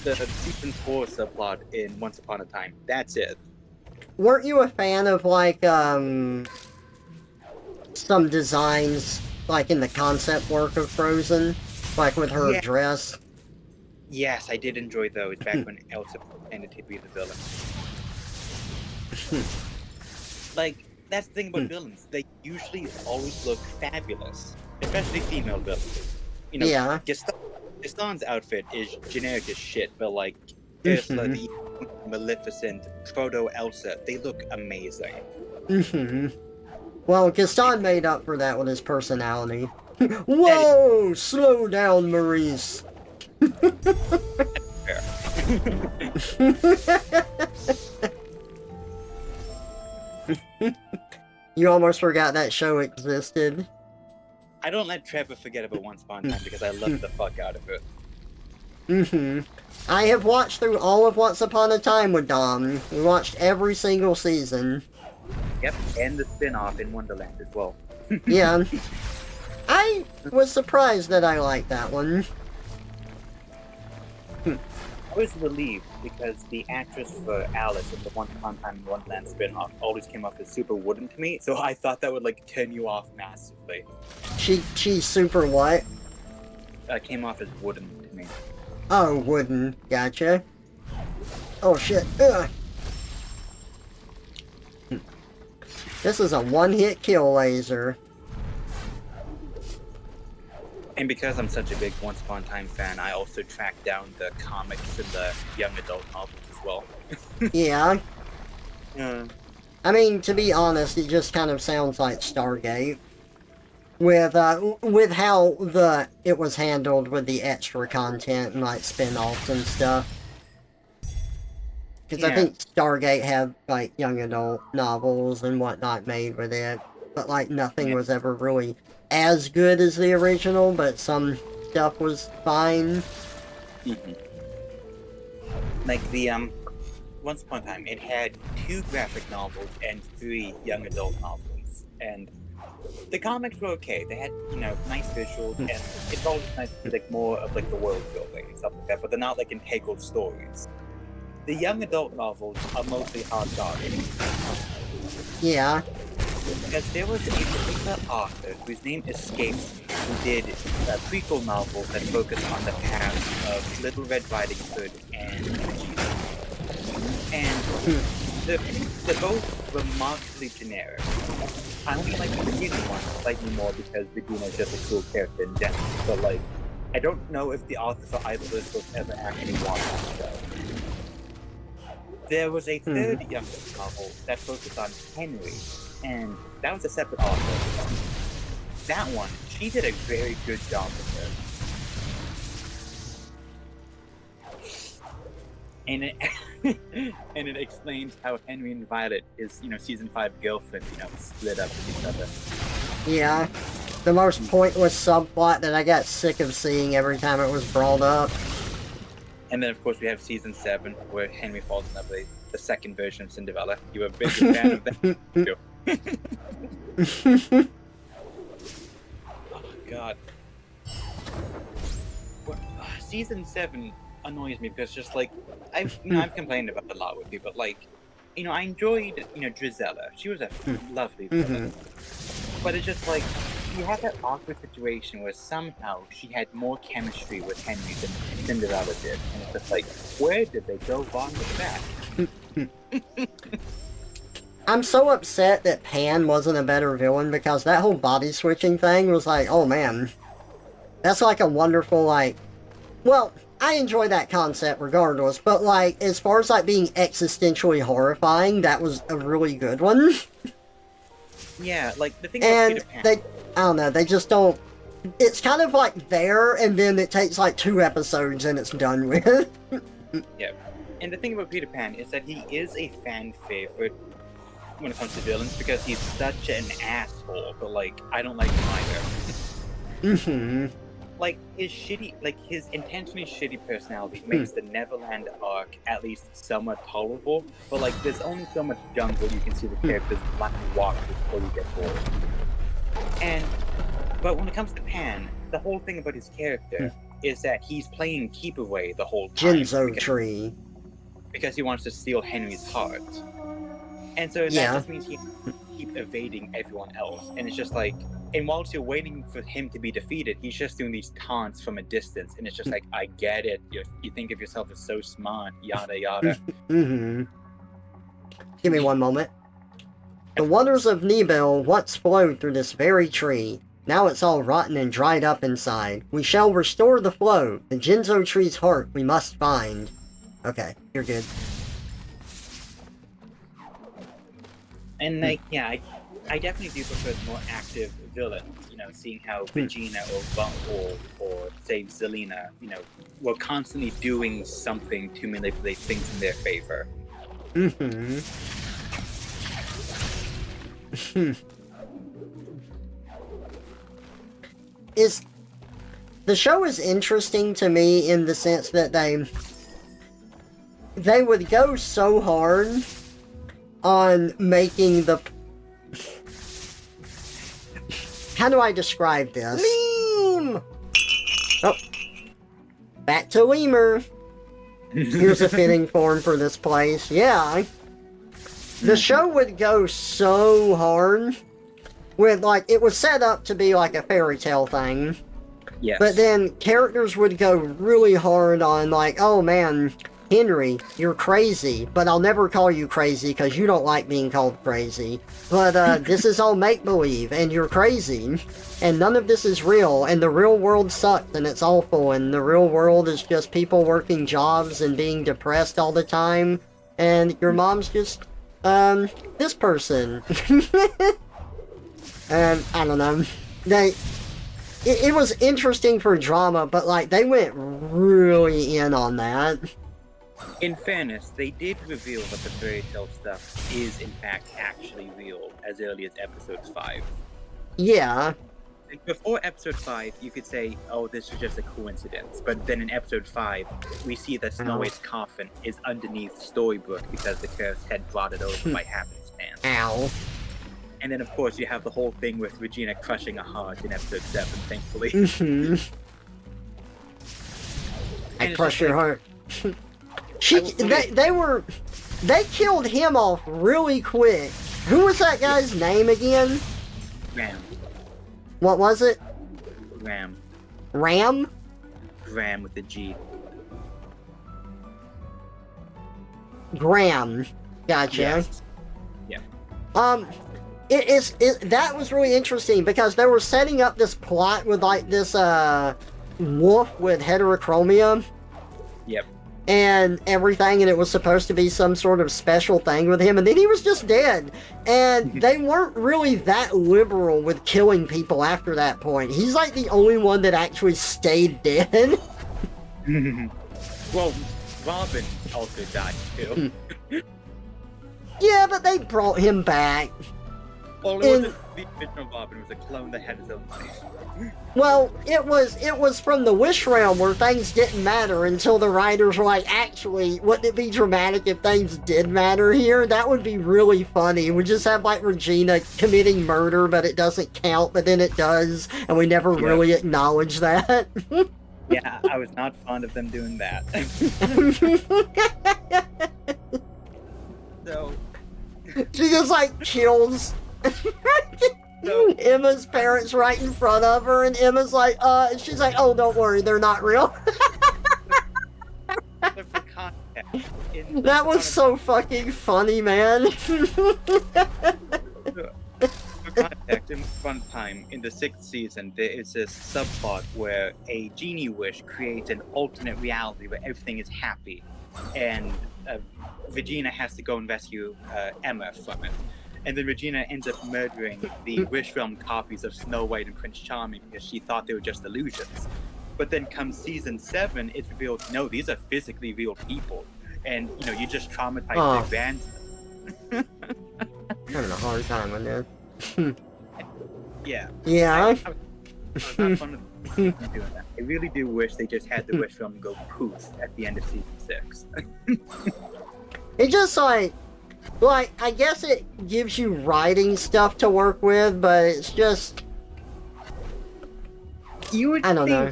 the season 4 subplot in Once Upon a Time. That's it. Weren't you a fan of, like, some designs, like, in the concept work of Frozen? Like, with her Yeah. dress? Yes, I did enjoy those back when Elsa pretended to be the villain. Like, that's the thing about villains. They usually always look fabulous. Especially female villains. You know, Yeah. Gaston's outfit is generic as shit, but like, Ursula, the Maleficent, Proto Elsa, they look amazing. Well, Gaston made up for that with his personality. Whoa! Slow down, Maurice! Fair. You almost forgot that show existed. I don't let Trevor forget about Once Upon a Time because I love the fuck out of it. I have watched through all of Once Upon a Time with Dom. We watched every single season. Yep, and the spin-off in Wonderland as well. Yeah. I was surprised that I liked that one. I was relieved because the actress for Alice in the Once Upon a Time in Wonderland spin-off always came off as super wooden to me, so I thought that would like turn you off massively. She's super what? Came off as wooden to me. Oh, wooden. Gotcha. Oh shit. Ugh. This is a one-hit kill laser. And because I'm such a big Once Upon a Time fan, I also tracked down the comics and the young adult novels as well. Yeah. Yeah. I mean, to be honest, it just kind of sounds like Stargate. With how it was handled with the extra content and, like, spin-offs and stuff. Because I think Stargate had, like, young adult novels and whatnot made with it. But, like, nothing was ever really as good as the original, but some stuff was fine. Like the Once Upon a Time, it had 2 graphic novels and 3 young adult novels, and The comics were okay. They had, nice visuals, and it's always nice to see, like, more of, like, the world building and stuff like that, but they're not, like, integral stories. The young adult novels are mostly hard garbage. Yeah. Because there was a particular author whose name escapes me, who did prequel novels that focus on the past of Little Red Riding Hood and Vegeta. And they're both remarkably generic. I only like the Vegeta one slightly more because Vegeta is just a cool character in general. But, like, I don't know if the author for either of those books ever actually watched the show. There was a third young adult novel that focused on Henry, and that was a separate author. That one, she did a very good job with it. And it explains how Henry and Violet, his season 5 girlfriend, split up with each other. Yeah. The most pointless subplot that I got sick of seeing every time it was brought up. And then, of course, we have season 7, where Henry falls in love with the second version of Cinderella. You were a big fan of that, too. Oh, God. Season 7 annoys me because just, like, I've complained about it a lot with you, but, like, I enjoyed, Drizella. She was a lovely villain. But it's just, like, you have that awkward situation where somehow she had more chemistry with Henry than Cinderella did. And it's just like, where did they go wrong with that? I'm so upset that Pan wasn't a better villain because that whole body switching thing was like, oh man. That's like a wonderful, like... Well, I enjoy that concept regardless, but like, as far as like being existentially horrifying, that was a really good one. Yeah, like, the thing about Peter Pan... I don't know, they just don't... It's kind of like there, and then it takes like 2 episodes and it's done with. Yeah. And the thing about Peter Pan is that he is a fan favorite when it comes to villains because he's such an asshole, but, like, I don't like him either. Like, his intentionally shitty personality makes the Neverland arc at least somewhat tolerable, but, like, there's only so much jungle you can see the characters blindly walk before you get bored. But when it comes to Pan, the whole thing about his character is that he's playing keep away the whole time. Jinzo Tree. Because he wants to steal Henry's heart. And so that just means he keep evading everyone else. And it's just like, and whilst you're waiting for him to be defeated, he's just doing these taunts from a distance. And it's just like, I get it. You think of yourself as so smart, yada yada. Give me one moment. The waters of Nibel once flowed through this very tree. Now it's all rotten and dried up inside. We shall restore the flow. The Jinzo tree's heart we must find. Okay, you're good. And, like, yeah, I definitely do prefer the more active villain. Seeing how Vegeta or say Zelina, were constantly doing something to manipulate things in their favor. The show is interesting to me in the sense that they would go so hard on making the... How do I describe this? Meme! Oh. Back to Lemur. Here's a fitting form for this place. Yeah. The show would go so hard with, like, it was set up to be like a fairy tale thing. Yes. But then characters would go really hard on, like, oh man, Henry, you're crazy, but I'll never call you crazy because you don't like being called crazy. But this is all make-believe, and you're crazy, and none of this is real, and the real world sucks, and it's awful, and the real world is just people working jobs and being depressed all the time, and your mom's just, this person. And, I don't know, it was interesting for drama, but, like, they went really in on that. In fairness, they did reveal that the fairy tale stuff is, in fact, actually real as early as episode 5. Yeah. Before episode 5, you could say, oh, this was just a coincidence. But then in episode 5, we see that Snow White's coffin is underneath Storybrooke because the curse had brought it over by happenstance. Ow. And then, of course, you have the whole thing with Regina crushing a heart in episode 7, thankfully. Mm-hmm. I crush your heart. They killed him off really quick. Who was that guy's name again? Ram. What was it? Ram. Ram? Ram with a G. Graham. Gotcha. Yes. Yeah. That was really interesting because they were setting up this plot with like this wolf with heterochromia. Yep. And everything, and it was supposed to be some sort of special thing with him, and then he was just dead. And they weren't really that liberal with killing people after that point. He's like the only one that actually stayed dead. Well, Robin also died too. Yeah, but they brought him back. Well, it wasn't the original Robin, it was a clone that had his own life. Well, it was from the Wish Realm where things didn't matter until the writers were like, actually, wouldn't it be dramatic if things did matter here? That would be really funny. We just have like Regina committing murder, but it doesn't count, but then it does, and we never really acknowledge that. Yeah, I was not fond of them doing that. So... She just like kills Emma's parents right in front of her, and Emma's like, she's like, oh, don't worry, they're not real. For context, That was so fucking funny, man. For context, in Fun Time, in the 6th season, there is this subplot where a genie wish creates an alternate reality where everything is happy, and Regina has to go and rescue Emma from it. And then Regina ends up murdering the Wish Realm copies of Snow White and Prince Charming because she thought they were just illusions. But then comes season 7, it's revealed, no, these are physically real people. And, you know, you just traumatized their grandson. Having a hard time on this. Yeah. Yeah. I was not fond of doing that. I really do wish they just had the Wish Realm go poof at the end of season 6. It just like, I guess it gives you writing stuff to work with, but it's just... I don't know.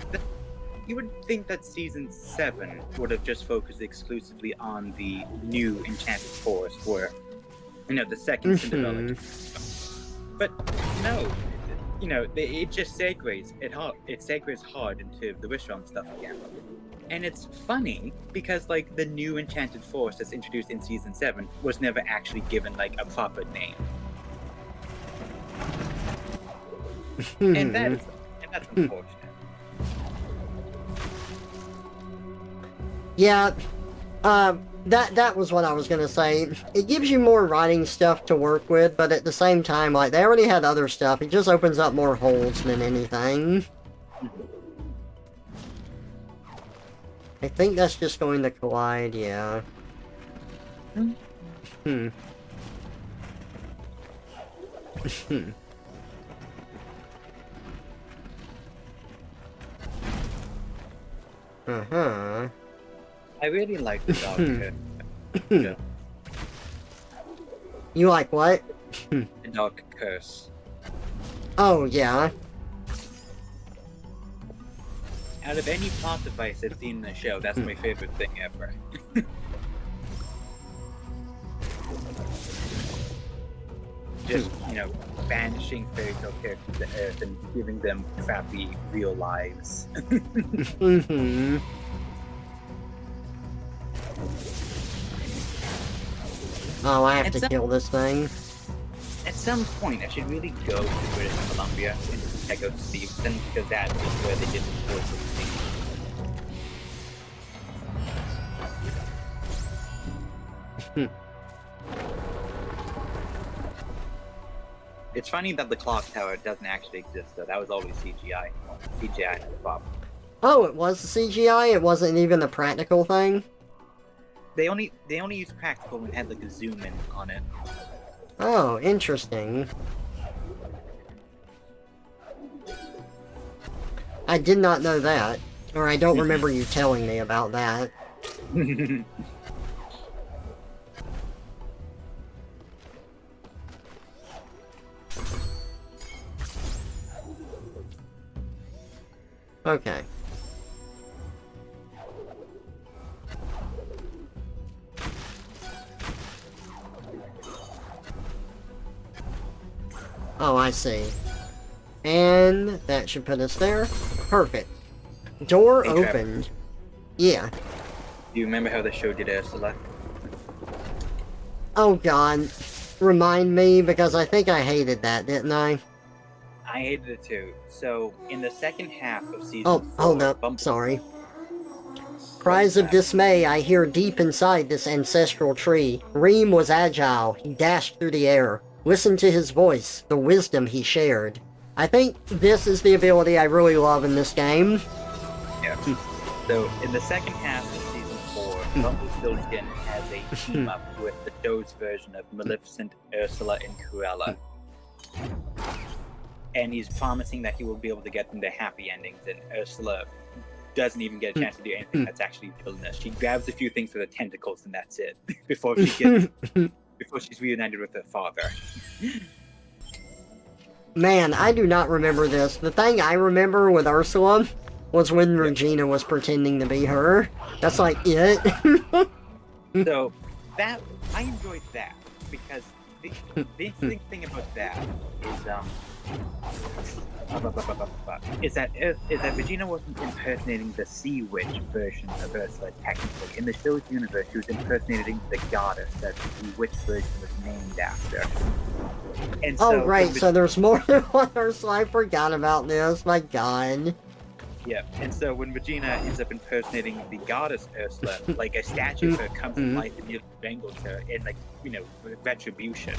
You would think that season 7 would have just focused exclusively on the new Enchanted Forest, where, you know, the second Cinderella. But no, you know, it just segues. It segues hard into the Wish Realm stuff again. And it's funny because, like, the new Enchanted Forest that's introduced in season 7 was never actually given, like, a proper name. and that's unfortunate. Yeah, that was what I was gonna say. It gives you more writing stuff to work with, but at the same time, like, they already had other stuff. It just opens up more holes than anything. I think that's just going to collide, yeah. Uh-huh. I really like the dog curse. You like what? The dog curse. Oh, yeah. Out of any plot device I've seen in the show, that's my favorite thing ever. Just, you know, banishing fairy tale characters to Earth and giving them crappy real lives. Oh, I have to kill this thing. At some point, I should really go to British Columbia and check out Stevenston, because that is where they did the voice of the It's funny that the clock tower doesn't actually exist, though. That was always CGI. CGI had a problem. Oh, it was CGI? It wasn't even a practical thing? They only used practical and had like a zoom in on it. Oh, interesting. I did not know that. Or I don't remember you telling me about that. Okay. Oh, I see. And that should put us there. Perfect. Door Hey, Trevor. opened. Yeah. Do you remember how the show did Ursula? Oh god. Remind me, because I think I hated that, didn't I? I hated it too. So, in the second half of season Oh, 4... hold up. Sorry. Cries of dismay I hear deep inside this ancestral tree. Reem was agile. He dashed through the air. Listen to his voice, the wisdom he shared. I think this is the ability I really love in this game. Yeah. So, in the second half of season 4, Rumpelstiltskin has a team-up with the show's version of Maleficent, Ursula, and Cruella. And he's promising that he will be able to get them their happy endings, and Ursula doesn't even get a chance to do anything that's actually villainous. She grabs a few things with her tentacles, and that's it. before she's reunited with her father. Man, I do not remember this. The thing I remember with Ursula was when Regina was pretending to be her. That's like it. So, that, I enjoyed that, because the interesting thing about that is that Regina wasn't impersonating the Sea Witch version of Ursula technically. In the show's universe, she was impersonating the goddess that the witch version was named after. And so, oh, right, so there's more than one Ursula. I forgot about this. My god. Yeah, and so when Regina ends up impersonating the goddess Ursula, like a statue of her comes to life and nearly strangles her in, like, retribution.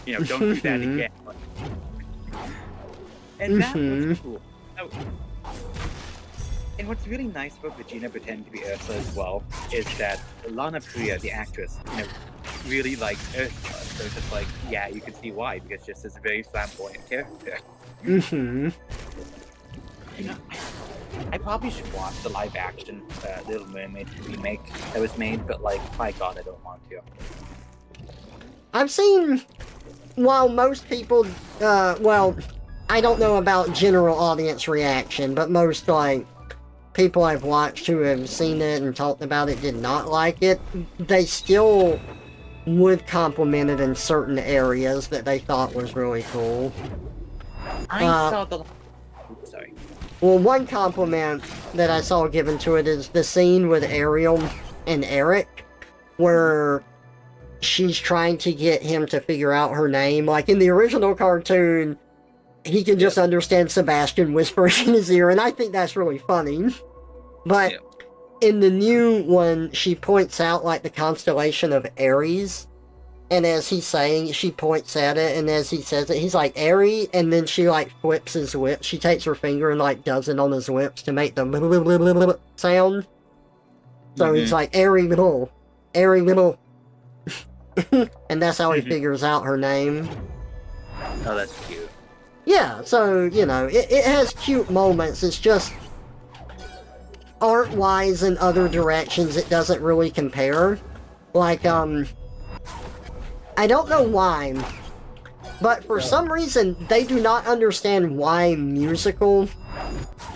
Don't do that again. And that was cool. Oh. And what's really nice about Regina pretending to be Ursula as well is that Lana Priya, the actress, really likes Ursula. So it's just like, yeah, you can see why, because just as a very flamboyant character. I probably should watch the live-action Little Mermaid remake that was made, but, like, by God, I don't want to. I've seen, while most people, well, I don't know about general audience reaction, but most, like, people I've watched who have seen it and talked about it did not like it, they still would compliment it in certain areas that they thought was really cool. I saw the... Oops, sorry. Well, one compliment that I saw given to it is the scene with Ariel and Eric, where she's trying to get him to figure out her name. Like, in the original cartoon, he can just understand Sebastian whispering in his ear, and I think that's really funny. But in the new one, she points out, like, the constellation of Aries, and as he's saying, she points at it, and as he says it, he's like, Aries, and then she, like, flips his lips. She takes her finger and, like, does it on his lips to make the sound. So he's like, Aries little, Aries little. And that's how he figures out her name. Oh, that's cute. Yeah, so, it has cute moments. It's just, art-wise in other directions, it doesn't really compare. Like, I don't know why, but for some reason, they do not understand why musical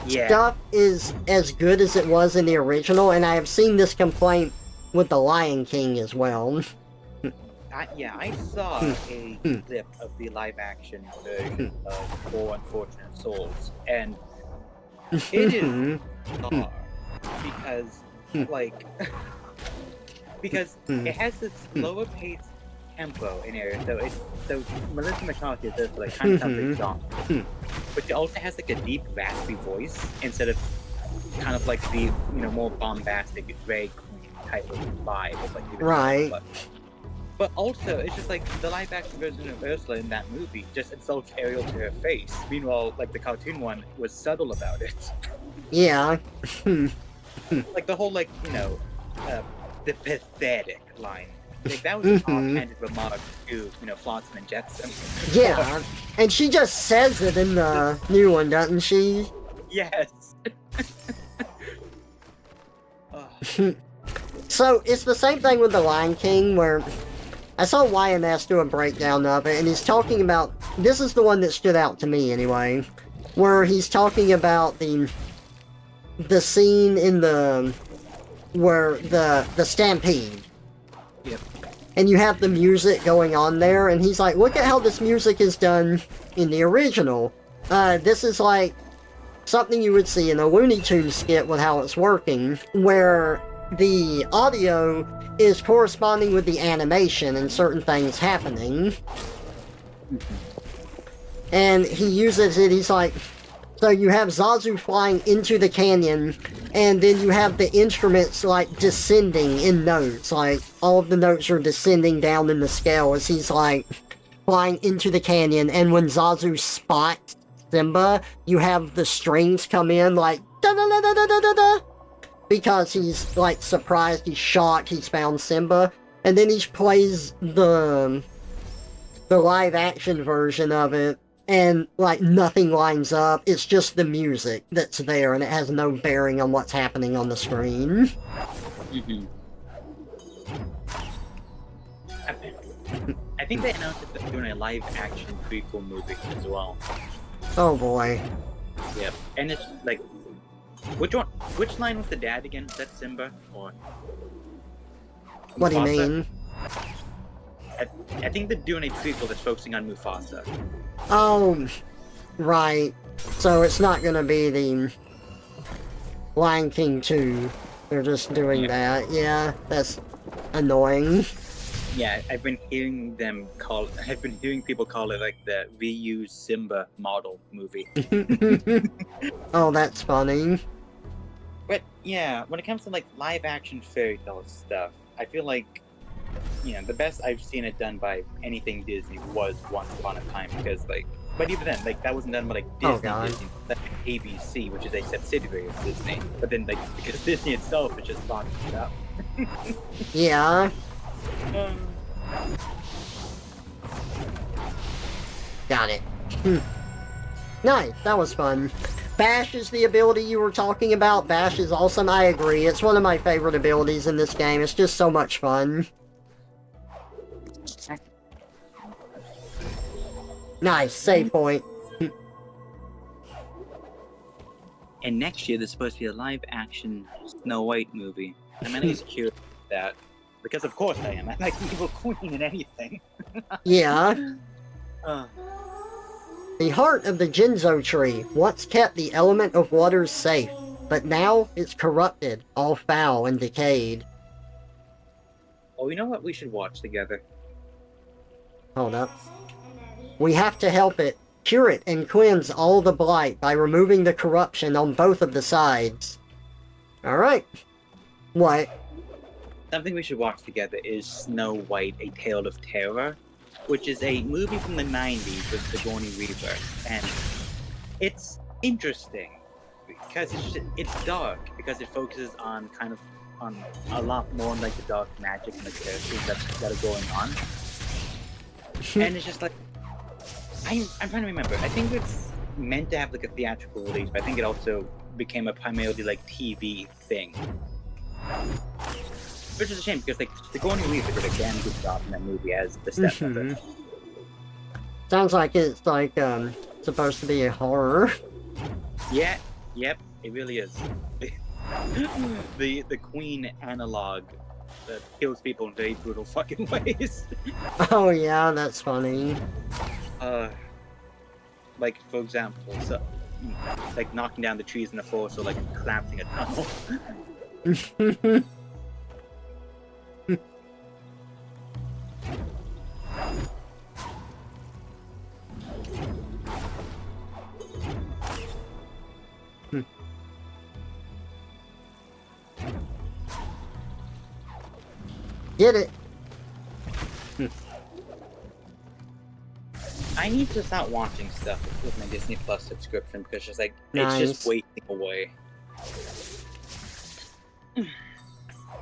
stuff is as good as it was in the original, and I have seen this complaint with The Lion King as well. I saw a clip of the live-action version of Four Unfortunate Souls, and it is bizarre, because, like, because it has this slower pace tempo in area, so Melissa McCarthy does, like, kind of sounds exhausted, but she also has, like, a deep, raspy voice, instead of kind of like the, more bombastic, drag queen type of vibe of, like, right. But also, it's just like the live-action version of Ursula in that movie just insults Ariel to her face. Meanwhile, like, the cartoon one was subtle about it. Yeah. Like, the whole, like, the pathetic line. Like, that was an offhanded remark to, Flotsam and Jetsam. Yeah, and she just says it in the new one, doesn't she? Yes. So, it's the same thing with The Lion King, where I saw YMS do a breakdown of it, and he's talking about, this is the one that stood out to me anyway, where he's talking about the the scene in where the stampede. Yep. And you have the music going on there, and he's like, look at how this music is done in the original. This is like something you would see in a Looney Tunes skit with how it's working, where the audio is corresponding with the animation and certain things happening. And he uses it, he's like, so you have Zazu flying into the canyon, and then you have the instruments, like, descending in notes. Like, all of the notes are descending down in the scale as he's, like, flying into the canyon. And when Zazu spots Simba, you have the strings come in, like, da-da-da-da-da-da-da, because he's, like, surprised, he's shocked, he's found Simba. And then he plays the live-action version of it, and, like, nothing lines up. It's just the music that's there, and it has no bearing on what's happening on the screen. I think they announced that they're doing a live-action prequel movie as well. Oh boy. Yep. And it's, like... Which line was the dad again? Is that Simba? Or... What do you Mufasa? mean? I think they're doing a prequel that's focusing on Mufasa. Oh, right. So it's not gonna be the Lion King 2. They're just doing that. Yeah, that's annoying. Yeah, I've been hearing people call it like the reused Simba model movie. Oh, that's funny. But yeah, when it comes to like live action fairy tale stuff, I feel like, you know, the best I've seen it done by anything Disney was Once Upon a Time, because like, but even then, like that wasn't done by like Disney. Oh, God. Disney, like ABC, which is a subsidiary of Disney. But then like because Disney itself is just bottoming it up. Yeah. Got it. Nice, that was fun. Bash is the ability you were talking about. Bash is awesome, I agree. It's one of my favorite abilities in this game. It's just so much fun. Nice, save point. And next year there's supposed to be a live action Snow White movie. I'm really curious about that. Because of course I am. I like Evil Queen and anything. Yeah. The heart of the Jinzo tree once kept the element of waters safe, but now it's corrupted, all foul and decayed. Oh, you know what we should watch together? Hold up. We have to help it, cure it, and cleanse all the blight by removing the corruption on both of the sides. Alright. What? Something we should watch together is Snow White, A Tale of Terror, which is a movie from the 90s with Sigourney Weaver. And it's interesting because it's dark, because it focuses on on a lot more like the dark magic and the characters that are going on. And it's just like, I'm trying to remember. I think it's meant to have like a theatrical release, but I think it also became a primarily like TV thing. Which is a shame, because like Sigourney Weaver did a damn good job in that movie as the stepmother. Sounds like it's like supposed to be a horror. Yeah, yep, it really is. the queen analog that kills people in very brutal fucking ways. Oh yeah, that's funny. Like for example, so like knocking down the trees in the forest, or like collapsing a tunnel. Get it. I need to start watching stuff with my Disney Plus subscription, because it's like Nice. it's just wasting away.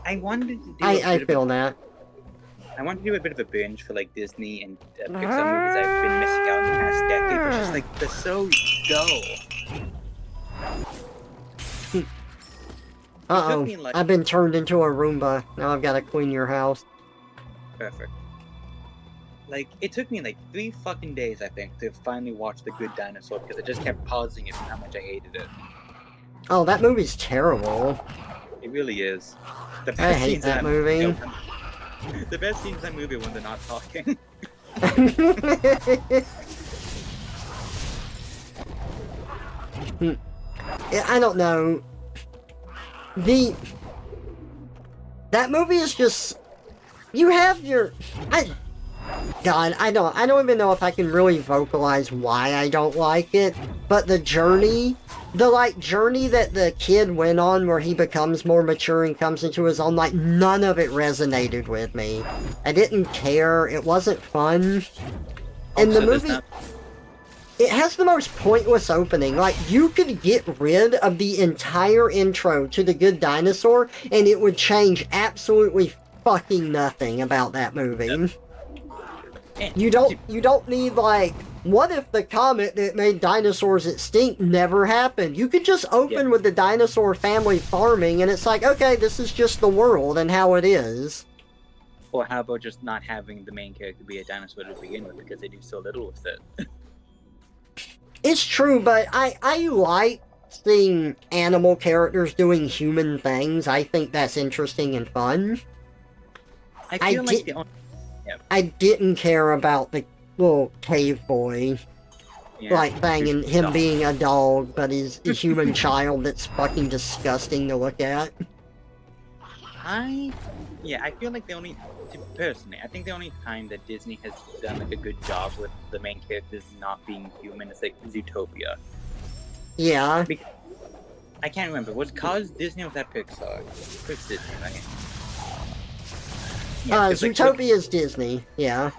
I wanted to do. I feel that. I want to do a bit of a binge for like Disney and Pixar movies I've been missing out in the past decade, but it's just like they're so dull. Uh-oh, me, like- I've been turned into a Roomba. Now I've got to clean your house. Perfect. Like, it took me like 3 fucking days, I think, to finally watch The Good Dinosaur, because I just kept pausing it and how much I hated it. Oh, that movie's terrible. It really is. The I best hate scenes in that movie. The best scenes in that movie are when they're not talking. I don't know. That movie is just... You have your... God, I don't even know if I can really vocalize why I don't like it, but the journey that the kid went on where he becomes more mature and comes into his own, like, none of it resonated with me. I didn't care, it wasn't fun. And the movie... It has the most pointless opening. Like, you could get rid of the entire intro to The Good Dinosaur, and it would change absolutely fucking nothing about that movie. You don't need, like, what if the comet that made dinosaurs extinct never happened? You could just open with the dinosaur family farming, and it's like, okay, this is just the world and how it is. Or how about just not having the main character be a dinosaur to begin with, because they do so little with it. It's true, but I like seeing animal characters doing human things. I think that's interesting and fun. I didn't care about the little cave boy, like, thing, and him being a dog, but he's a human child that's fucking disgusting to look at. I feel like personally, I think the only time that Disney has done, like, a good job with the main characters not being human is, like, Zootopia. Yeah. I can't remember. Was Cars Disney or was that Pixar? It's Disney, right? Yeah, Zootopia is Disney, yeah.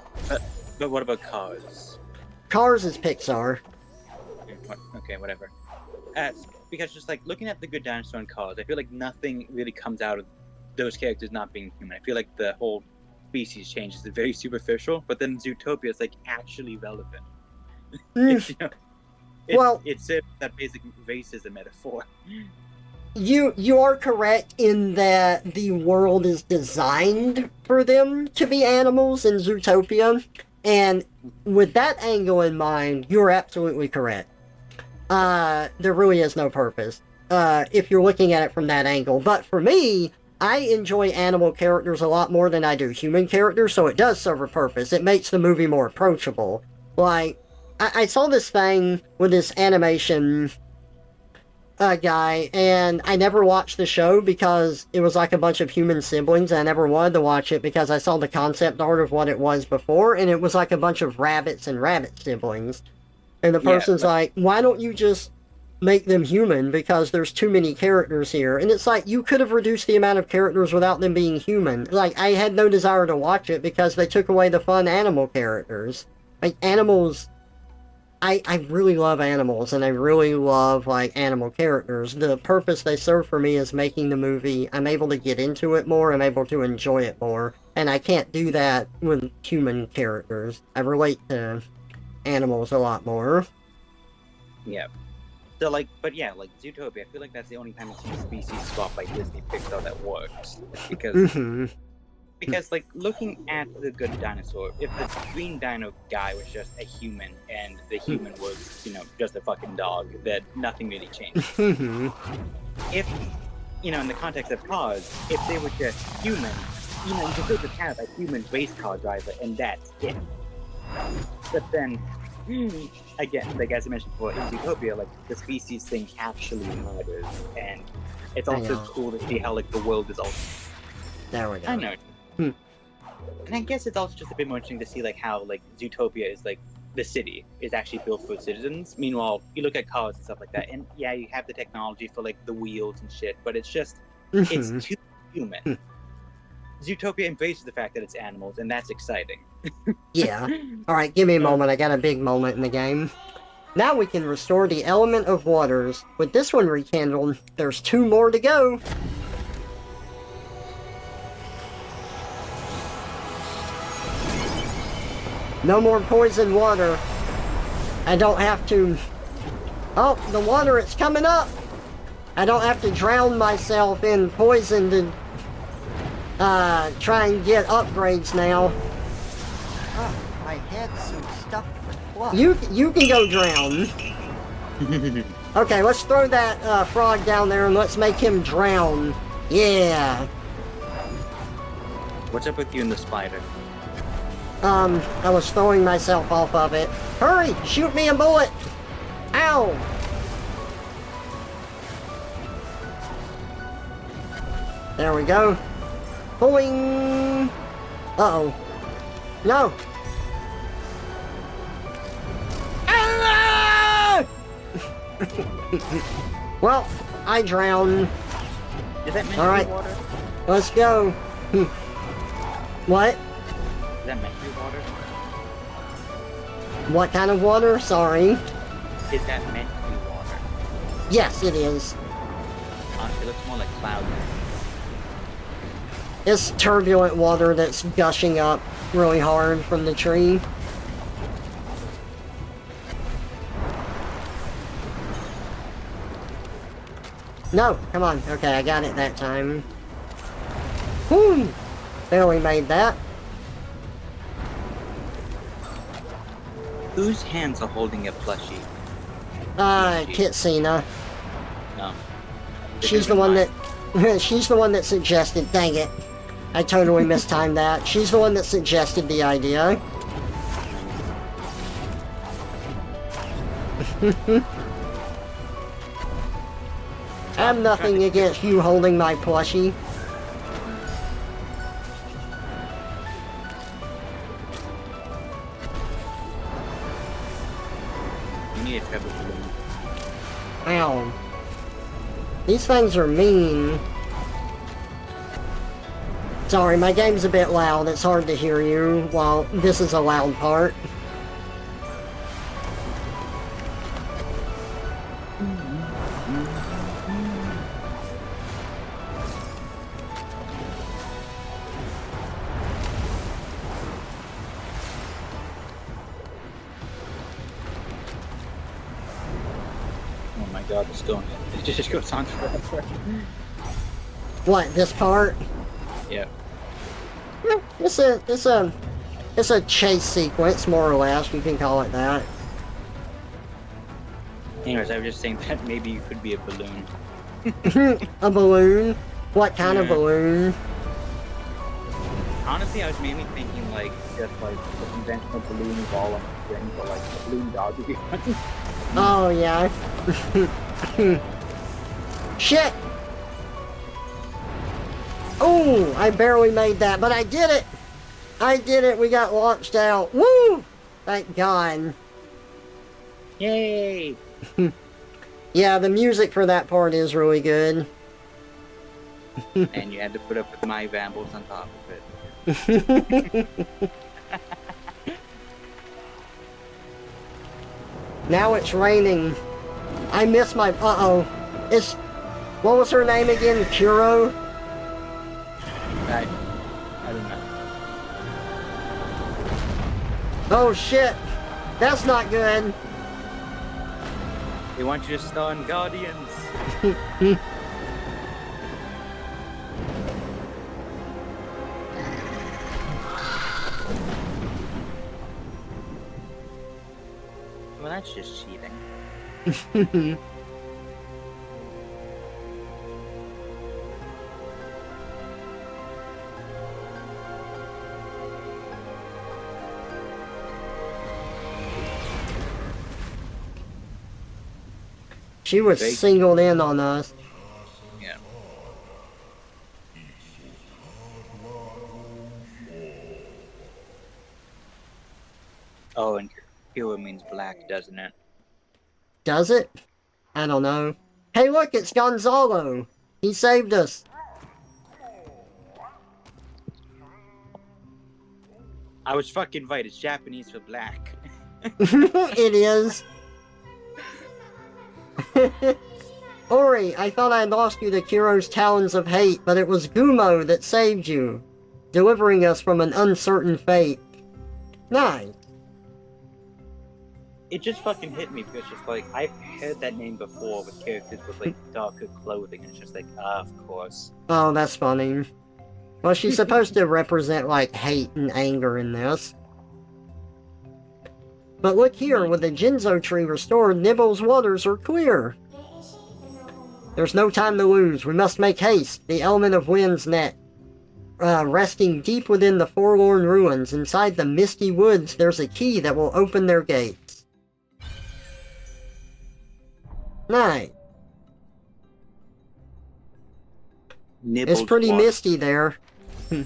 But what about Cars? Cars is Pixar. Okay, whatever. Because just, like, looking at The Good Dinosaur and Cars, I feel like nothing really comes out of those characters not being human. I feel like the whole species change is very superficial, but then Zootopia is, like, actually relevant. It's, it's that basic race is a metaphor. You are correct in that the world is designed for them to be animals in Zootopia, and with that angle in mind, you're absolutely correct. There really is no purpose, if you're looking at it from that angle. But for me, I enjoy animal characters a lot more than I do human characters, so it does serve a purpose. It makes the movie more approachable. Like, I saw this thing with this animation guy, and I never watched the show because it was like a bunch of human siblings, and I never wanted to watch it because I saw the concept art of what it was before, and it was like a bunch of rabbits and rabbit siblings. And the person's like, why don't you just make them human, because there's too many characters here? And it's like, you could have reduced the amount of characters without them being human. Like, I had no desire to watch it because they took away the fun animal characters. Like, animals... I really love animals, and I really love, like, animal characters. The purpose they serve for me is making the movie, I'm able to get into it more, I'm able to enjoy it more, and I can't do that with human characters. I relate to animals a lot more. Yeah. So, like, but yeah, like, Zootopia, I feel like that's the only time I've seen a species swap by Disney Pixar that works. Because... Because, like, looking at The Good Dinosaur, if the green dino guy was just a human, and the human was, you know, just a fucking dog, that nothing really changed. If, you know, in the context of Cars, if they were just human, you know, you could still just have a human race car driver, and that's it. But then, again, like, as I mentioned before, in Zootopia, like, the species thing actually matters, and it's also cool to see how, like, the world is also... There we go. I know. And I guess it's also just a bit more interesting to see, like, how, like, Zootopia is, like, the city is actually built for citizens. Meanwhile, you look at cars and stuff like that, and yeah, you have the technology for, like, the wheels and shit, but it's just, it's too human. Zootopia embraces the fact that it's animals, and that's exciting. Yeah. Alright, give me a moment. I got a big moment in the game. Now we can restore the element of waters. With this one rekindled, there's 2 more to go. No more poison water. I don't have to... Oh, the water, it's coming up! I don't have to drown myself in poison to try and get upgrades now. Oh, my head's so stuffed with fluff. You can go drown. Okay, let's throw that frog down there and let's make him drown. Yeah. What's up with you and the spider? I was throwing myself off of it. Hurry! Shoot me a bullet! Ow! There we go. Boing! Uh-oh. No! Ah! Well, I drowned. Is that meant to Alright. be water? Let's go. What? Is that meant to be water? What kind of water? Sorry. Is that meant to be water? Yes, it is. Honestly, it looks more like clouds. It's turbulent water that's gushing up really hard from the tree. No, come on. Okay, I got it that time. Whew! Barely made that. Whose hands are holding a plushie? Kitsina. No. She's the one that... she's the one that suggested... Dang it. I totally mistimed that. She's the one that suggested the idea. I have nothing against you holding my plushie. You need a Trevor balloon. Ow. These things are mean. Sorry, my game's a bit loud. It's hard to hear you while this is a loud part. Oh my god, it's going. It just goes on forever. What, this part? Yeah. It's a chase sequence, more or less. You can call it that. Anyways, I was just saying that maybe you could be a balloon. A balloon? What kind of Yeah. balloon? Honestly, I was mainly thinking like just like the conventional balloon ball on the string, but like a balloon dog would be fun. Oh, yeah. Shit! Oh, I barely made that, but I did it! I did it, we got launched out. Woo! Thank God. Yay! Yeah, the music for that part is really good. And you had to put up with my rambles on top of it. Now it's raining. I miss my... Uh-oh. It's... What was her name again? Kuro? I don't know. Oh, shit. That's not good. They want you to stun Guardians. Well, that's just cheating. She was They- singled in on us. Yeah. Oh, and Kira means black, doesn't it? Does it? I don't know. Hey, look, it's Gonzalo. He saved us. I was fucking right. It's Japanese for black. It is. Ori, I thought I lost you to Kiro's talons of hate, but it was Gumo that saved you, delivering us from an uncertain fate. Nice. It just fucking hit me because just like I've heard that name before with characters with like darker clothing, and it's just like, of course. Oh, that's funny. Well, she's supposed to represent, like, hate and anger in this. But look here, with the Jinzo tree restored, Nibble's waters are clear. There's no time to lose. We must make haste. The element of wind's net. Resting deep within the forlorn ruins, inside the misty woods, there's a key that will open their gates. Nice. Nibbled It's pretty water. misty there. I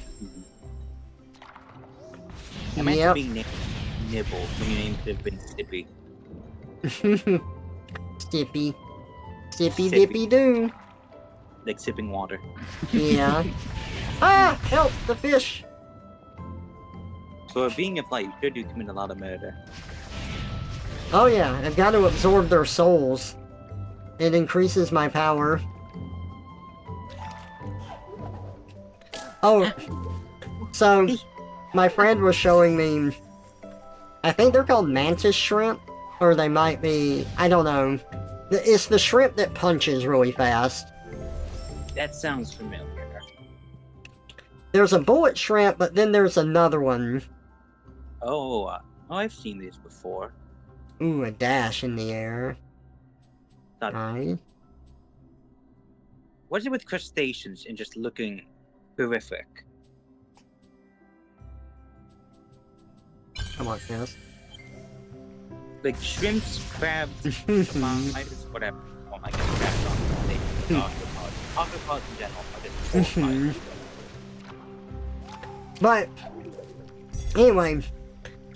meant Yep. to be named Nibble when your name could have been Stippy. Stippy. Stippy Sippy. dippy doo. Like sipping water. Yeah. Ah! Help! The fish! So being a flight, you sure do commit a lot of murder. Oh yeah, I've got to absorb their souls. It increases my power. Oh, so my friend was showing me, I think they're called mantis shrimp, or they might be, I don't know. It's the shrimp that punches really fast. That sounds familiar. There's a bullet shrimp, but then there's another one. Oh, I've seen these before. Ooh, a dash in the air. Not- Nice. What is it with crustaceans and just looking horrific? I want this. Like shrimps, crabs, spiders, whatever. Oh my god, crabs on they octopods. Octopods in general are just horrifying. But, anyway,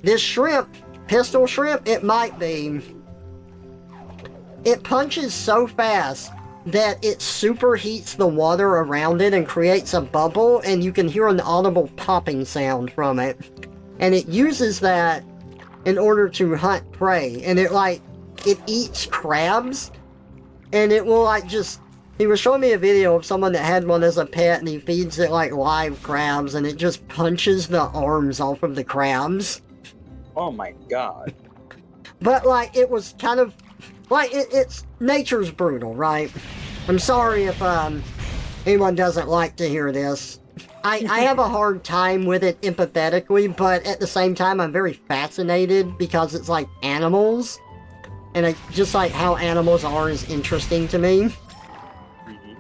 this shrimp, pistol shrimp, it might be, it punches so fast that it superheats the water around it and creates a bubble, and you can hear an audible popping sound from it. And it uses that in order to hunt prey, and it eats crabs, and it will he was showing me a video of someone that had one as a pet, and he feeds it live crabs, and it just punches the arms off of the crabs. Oh my god. But it was kind of it's nature's brutal, right? I'm sorry if anyone doesn't like to hear this. I have a hard time with it empathetically, but at the same time I'm very fascinated because it's like animals, and just like how animals are is interesting to me.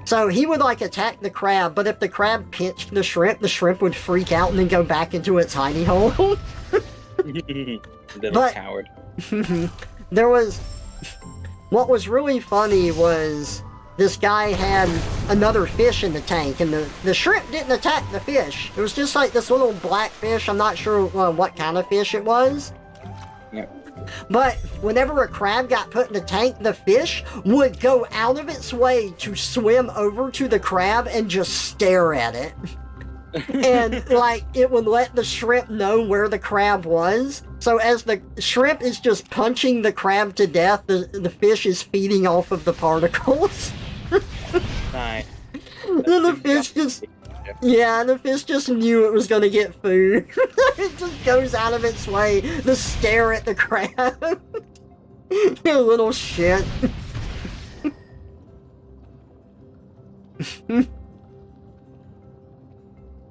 So he would attack the crab, but if the crab pinched the shrimp would freak out and then go back into its hidey hole. Little coward. What was really funny was this guy had another fish in the tank, and the shrimp didn't attack the fish. It was just this little black fish. I'm not sure what kind of fish it was. Yep. But whenever a crab got put in the tank, the fish would go out of its way to swim over to the crab and just stare at it. And it would let the shrimp know where the crab was. So as the shrimp is just punching the crab to death, the fish is feeding off of the particles. Nice. Then the fish the fish just knew it was gonna get food. It just goes out of its way to stare at the crab. You little shit.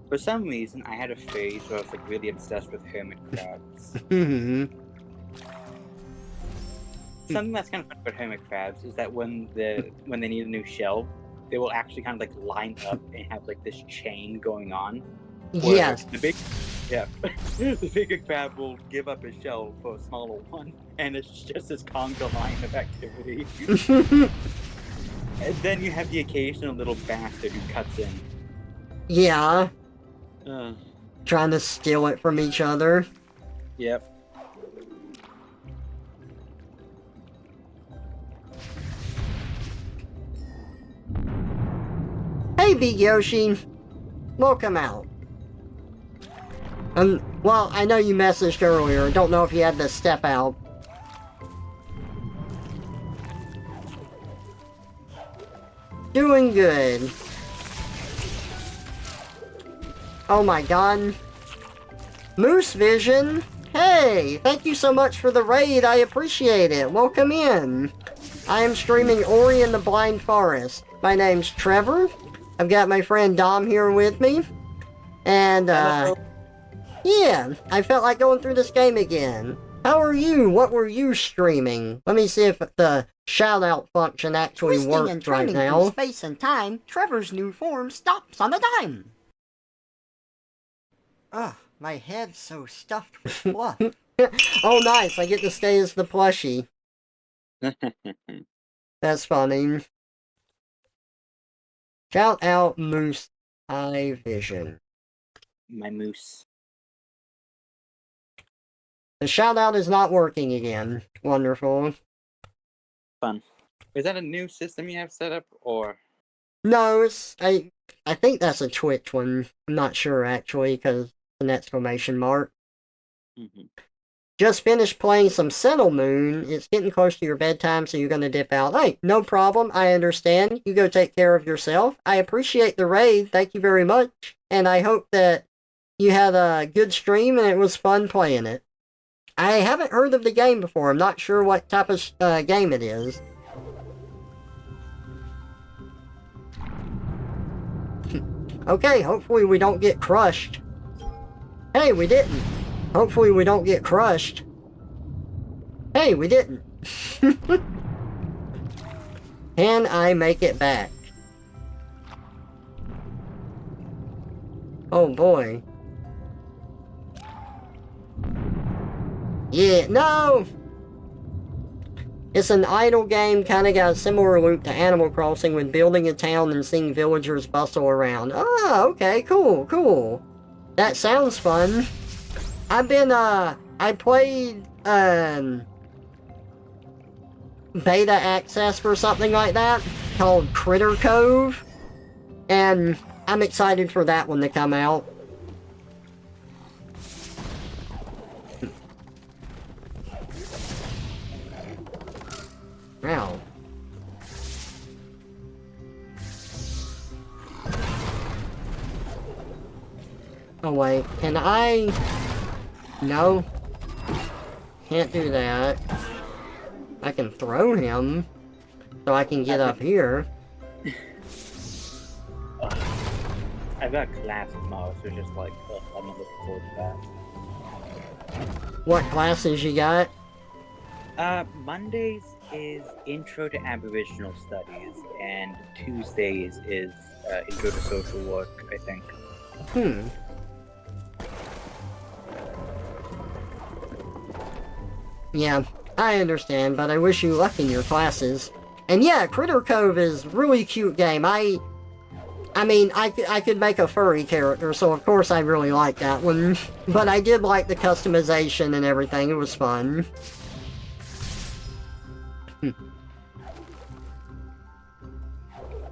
For some reason, I had a phase where I was really obsessed with hermit crabs. Something that's kind of fun about hermit crabs is that when they need a new shell, they will actually kind of line up and have this chain going on. Yes. The bigger crab will give up his shell for a smaller one, and it's just this conga line of activity. And then you have the occasional little bastard who cuts in. Yeah. Trying to steal it from each other. Yep. Hey, Big Yoshi. Welcome out. Well, I know you messaged earlier. Don't know if you had to step out. Doing good. Oh my god. Moose Vision. Hey, thank you so much for the raid. I appreciate it. Welcome in. I am streaming Ori and the Blind Forest. My name's Trevor. I've got my friend Dom here with me. And, yeah, I felt like going through this game again. How are you? What were you streaming? Let me see if the shout-out function actually Twisting and works right turning through now. space and time, Trevor's new form stops on a dime. Ugh, my head's so stuffed with fluff. Oh, nice. I get to stay as the plushie. That's funny. Shout out Moose Eye Vision. My moose. The shout out is not working again. Wonderful. Fun. Is that a new system you have set up, or? No, I think that's a Twitch one. I'm not sure actually, because an exclamation mark. Mm-hmm. Just finished playing some Sentinel Moon. It's getting close to your bedtime, so you're gonna dip out. Hey, no problem. I understand. You go take care of yourself. I appreciate the raid. Thank you very much. And I hope that you had a good stream and it was fun playing it. I haven't heard of the game before. I'm not sure what type of game it is. Okay, hopefully we don't get crushed. Hey, we didn't. Hopefully we don't get crushed. Hey, we didn't. Can I make it back? Oh boy. Yeah, no! It's an idle game, kinda got a similar loop to Animal Crossing when building a town and seeing villagers bustle around. Oh, okay, cool, cool. That sounds fun. I've been, I played, beta access for something like that, called Critter Cove, and I'm excited for that one to come out. Wow. Oh wait, can I... No. Can't do that. I can throw him, so I can get up here. I've got class tomorrow, so it's just like, ugh, I'm not looking forward to that. What classes you got? Mondays is Intro to Aboriginal Studies, and Tuesdays is Intro to Social Work, I think. Yeah, I understand, but I wish you luck in your classes. And yeah, Critter Cove is a really cute game. I mean, I could make a furry character, so of course I really like that one. But I did like the customization and everything, it was fun.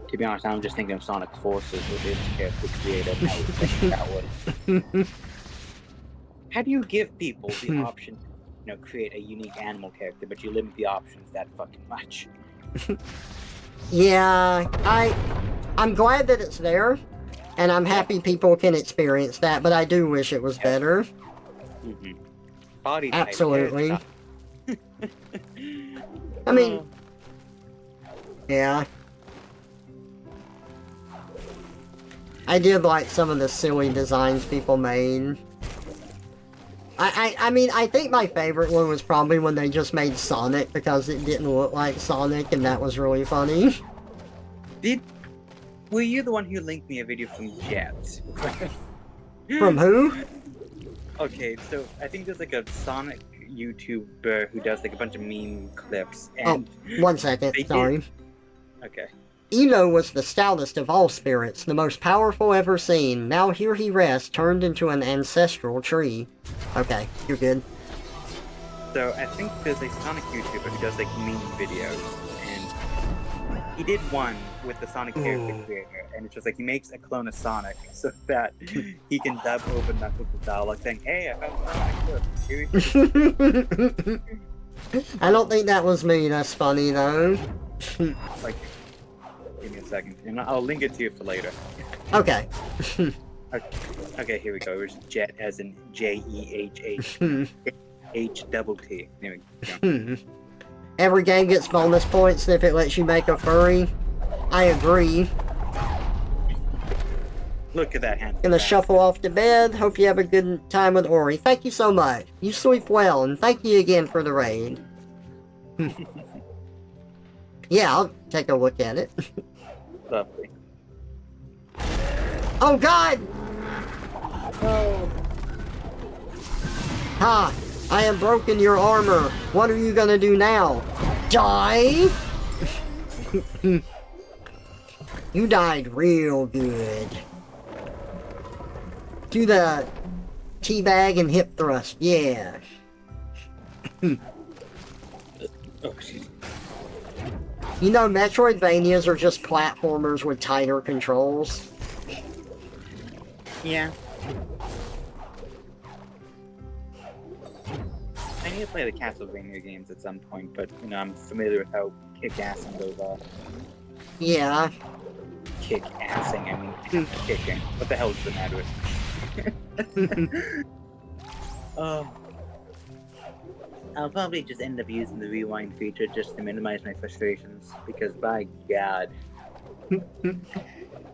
To be honest, I'm just thinking of Sonic Forces with its character creator. I would think that would. How do you give people the option to, create a unique animal character, but you limit the options that fucking much? Yeah, I'm glad that it's there, and I'm happy people can experience that, but I do wish it was better. Mm-hmm. Body type, absolutely. I mean, yeah. I did like some of the silly designs people made. I mean, I think my favorite one was probably when they just made Sonic because it didn't look like Sonic, and that was really funny. Were you the one who linked me a video from Jet? From who? Okay, so I think there's like a Sonic YouTuber who does like a bunch of meme clips, and... Oh, 1 second, sorry. Okay. Elo was the stoutest of all spirits, the most powerful ever seen. Now here he rests, turned into an ancestral tree. Okay, you're good. So I think there's a Sonic YouTuber who does like meme videos, and he did one with the Sonic character creator, and it's just like he makes a clone of Sonic so that he can dub over Knuckles' dialogue saying, "Hey, I found Sonic, look." I don't think that was me, that's funny though. Like, give me a second, and I'll link it to you for later. Okay. Okay, here we go. It's Jet as in Jehh. H-double-T. There we go. Every game gets bonus points if it lets you make a furry. I agree. Look at that hand. Gonna shuffle off to bed. Hope you have a good time with Ori. Thank you so much. You sleep well, and thank you again for the raid. Yeah, I'll take a look at it. Lovely. Oh God! Oh. Ha! I have broken your armor. What are you gonna do now? Die? You died real good. Do the teabag and hip thrust, yeah. Oh, excuse me. You know, Metroidvanias are just platformers with tighter controls. Yeah. I need to play the Castlevania games at some point, but, you know, I'm familiar with how kick-assing those are. Yeah. Kick-assing, I mean, kicking. What the hell does the matter with? I'll probably just end up using the rewind feature just to minimize my frustrations, because by God.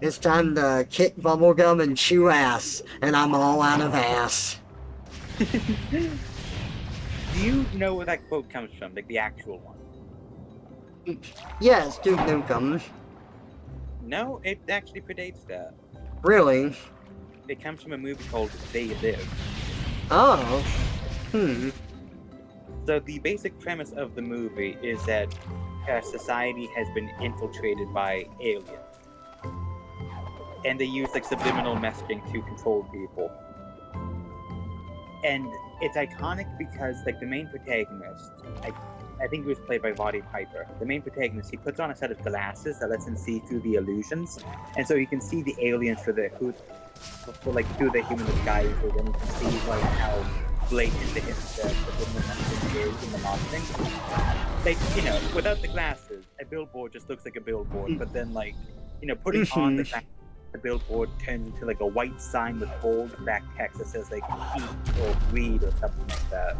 It's time to kick bubblegum and chew ass, and I'm all out of ass. Do you know where that quote comes from? Like, the actual one? Yes, Duke Nukem. No, it actually predates that. Really? It comes from a movie called They Live. Oh. So the basic premise of the movie is that society has been infiltrated by aliens. And they use like subliminal messaging to control people. And it's iconic because like the main protagonist, I think it was played by Roddy Piper. The main protagonist, he puts on a set of glasses that lets him see through the illusions, and so he can see the aliens through the human disguise, and you can see like how blatant the subliminal messaging is in the marketing. Like, you know, without the glasses, a billboard just looks like a billboard, but then like, you know, putting on the glasses, the billboard turns into like a white sign with bold black text that says like eat or read or something like that.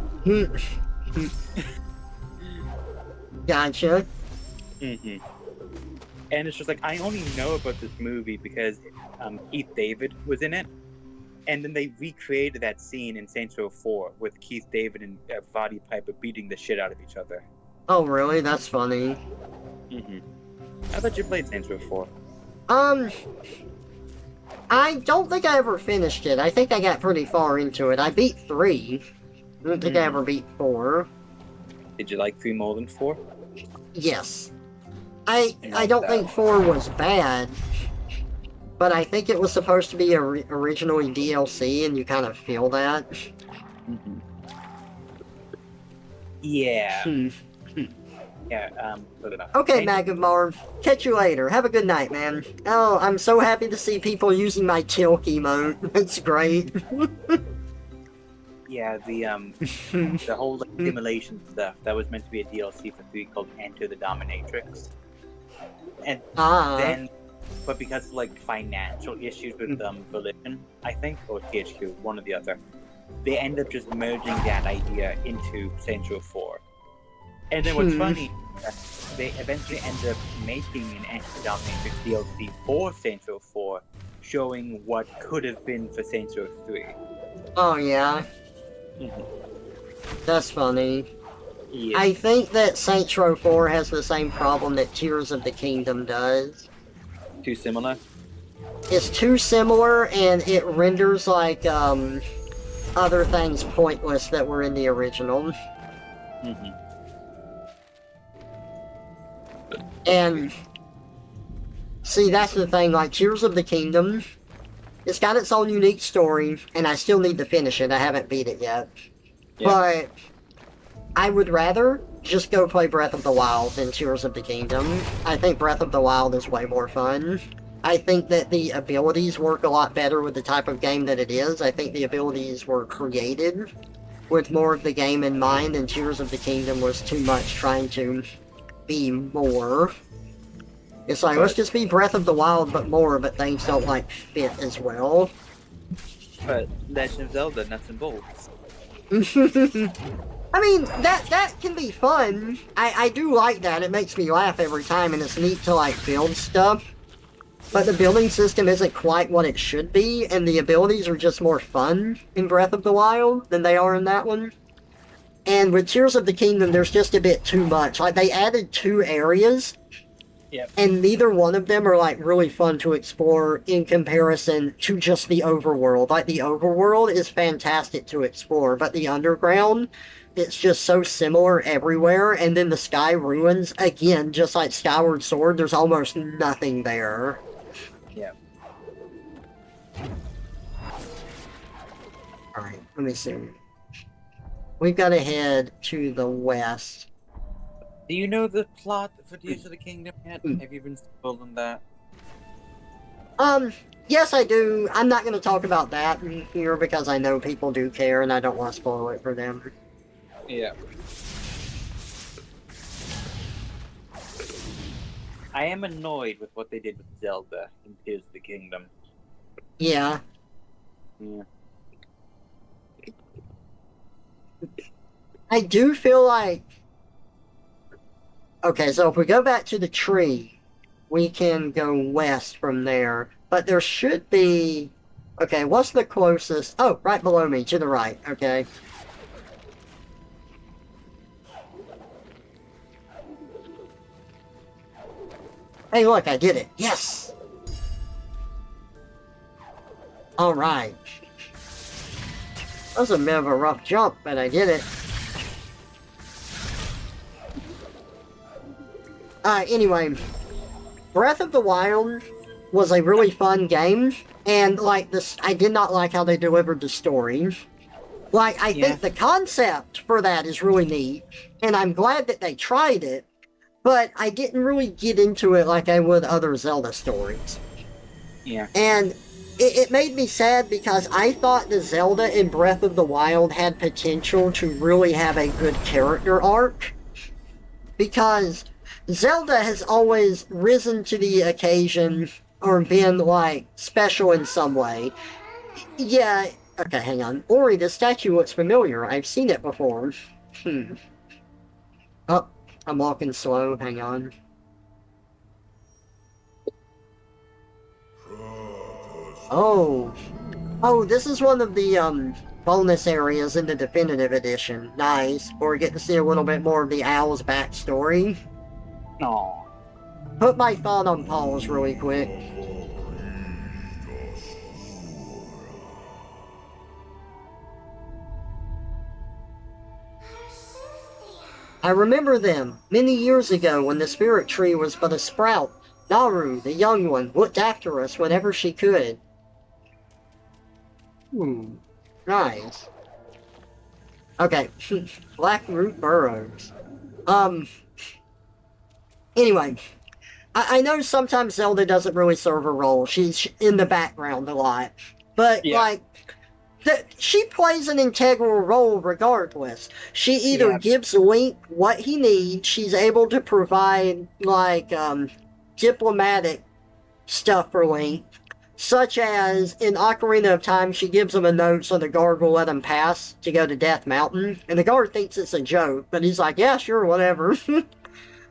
Gotcha. And it's just like, I only know about this movie because Keith David was in it, and then they recreated that scene in Saints Row 4 with Keith David and Roddy Piper beating the shit out of each other. Oh, really? That's funny. I thought you played Saints Row 4. I don't think I ever finished it. I think I got pretty far into it. I beat 3. I don't think I ever beat 4. Did you like 3 more than 4? Yes. I don't think 4 was bad, but I think it was supposed to be originally DLC, and you kind of feel that. Yeah. Okay, Magmar. Catch you later. Have a good night, man. Oh, I'm so happy to see people using my Tilk emote. It's great. Yeah, the whole like, simulation stuff, that was meant to be a DLC for 3 called Enter the Dominatrix. And then, but because of like financial issues with Volition, I think, or THQ, one or the other, they end up just merging that idea into Saints Row 4. And then what's funny, they eventually end up making an Enter the Dominatrix DLC for Saints Row 4, showing what could have been for Saints Row 3. Oh, yeah? That's funny. Yes. I think that Saints Row 4 has the same problem that Tears of the Kingdom does. Too similar? It's too similar, and it renders, like, other things pointless that were in the original. And, see, that's the thing, like, Tears of the Kingdom, it's got its own unique story, and I still need to finish it. I haven't beat it yet. Yeah. But I would rather just go play Breath of the Wild than Tears of the Kingdom. I think Breath of the Wild is way more fun. I think that the abilities work a lot better with the type of game that it is. I think the abilities were created with more of the game in mind, and Tears of the Kingdom was too much trying to be more. It's like, let's just be Breath of the Wild, but more, but things don't, like, fit as well. But Legend of Zelda, nuts and bolts. I mean, that can be fun. I do like that. It makes me laugh every time, and it's neat to, like, build stuff. But the building system isn't quite what it should be, and the abilities are just more fun in Breath of the Wild than they are in that one. And with Tears of the Kingdom, there's just a bit too much. Like, they added 2 areas, Yep. and neither one of them are, like, really fun to explore in comparison to just the overworld. Like, the overworld is fantastic to explore, but the underground, it's just so similar everywhere. And then the Sky Ruins, again, just like Skyward Sword, there's almost nothing there. Yep. Alright, let me see. We've got to head to the west. Do you know the plot for Tears of the Kingdom yet? Hmm. Have you been told on that? Yes, I do. I'm not going to talk about that here because I know people do care and I don't want to spoil it for them. Yeah. I am annoyed with what they did with Zelda in Tears of the Kingdom. Yeah. Yeah. I do feel like... Okay, so if we go back to the tree, we can go west from there. But there should be... Okay, what's the closest... Oh, right below me, to the right, okay. Hey, look, I did it. Yes! Alright. That was a bit of a rough jump, but I did it. Anyway, Breath of the Wild was a really fun game, and, like, this, I did not like how they delivered the story. Like, I think the concept for that is really neat, and I'm glad that they tried it, but I didn't really get into it like I would other Zelda stories. Yeah. And it made me sad because I thought the Zelda in Breath of the Wild had potential to really have a good character arc. Because Zelda has always risen to the occasion or been, like, special in some way. Yeah, okay, hang on. Ori, this statue looks familiar. I've seen it before. Oh, I'm walking slow. Hang on. Oh. Oh, this is one of the, bonus areas in the Definitive Edition. Nice. Or we get to see a little bit more of the owl's backstory. Aw. Put my phone on pause really quick. I remember them, many years ago when the spirit tree was but a sprout. Naru, the young one, looked after us whenever she could. Nice. Okay, Blackroot Burrows. Anyway, I know sometimes Zelda doesn't really serve a role. She's in the background a lot. But, like, she plays an integral role regardless. She either gives Link what he needs, she's able to provide, like, diplomatic stuff for Link, such as in Ocarina of Time, she gives him a note so the guard will let him pass to go to Death Mountain, and the guard thinks it's a joke, but he's like, yeah, sure, whatever.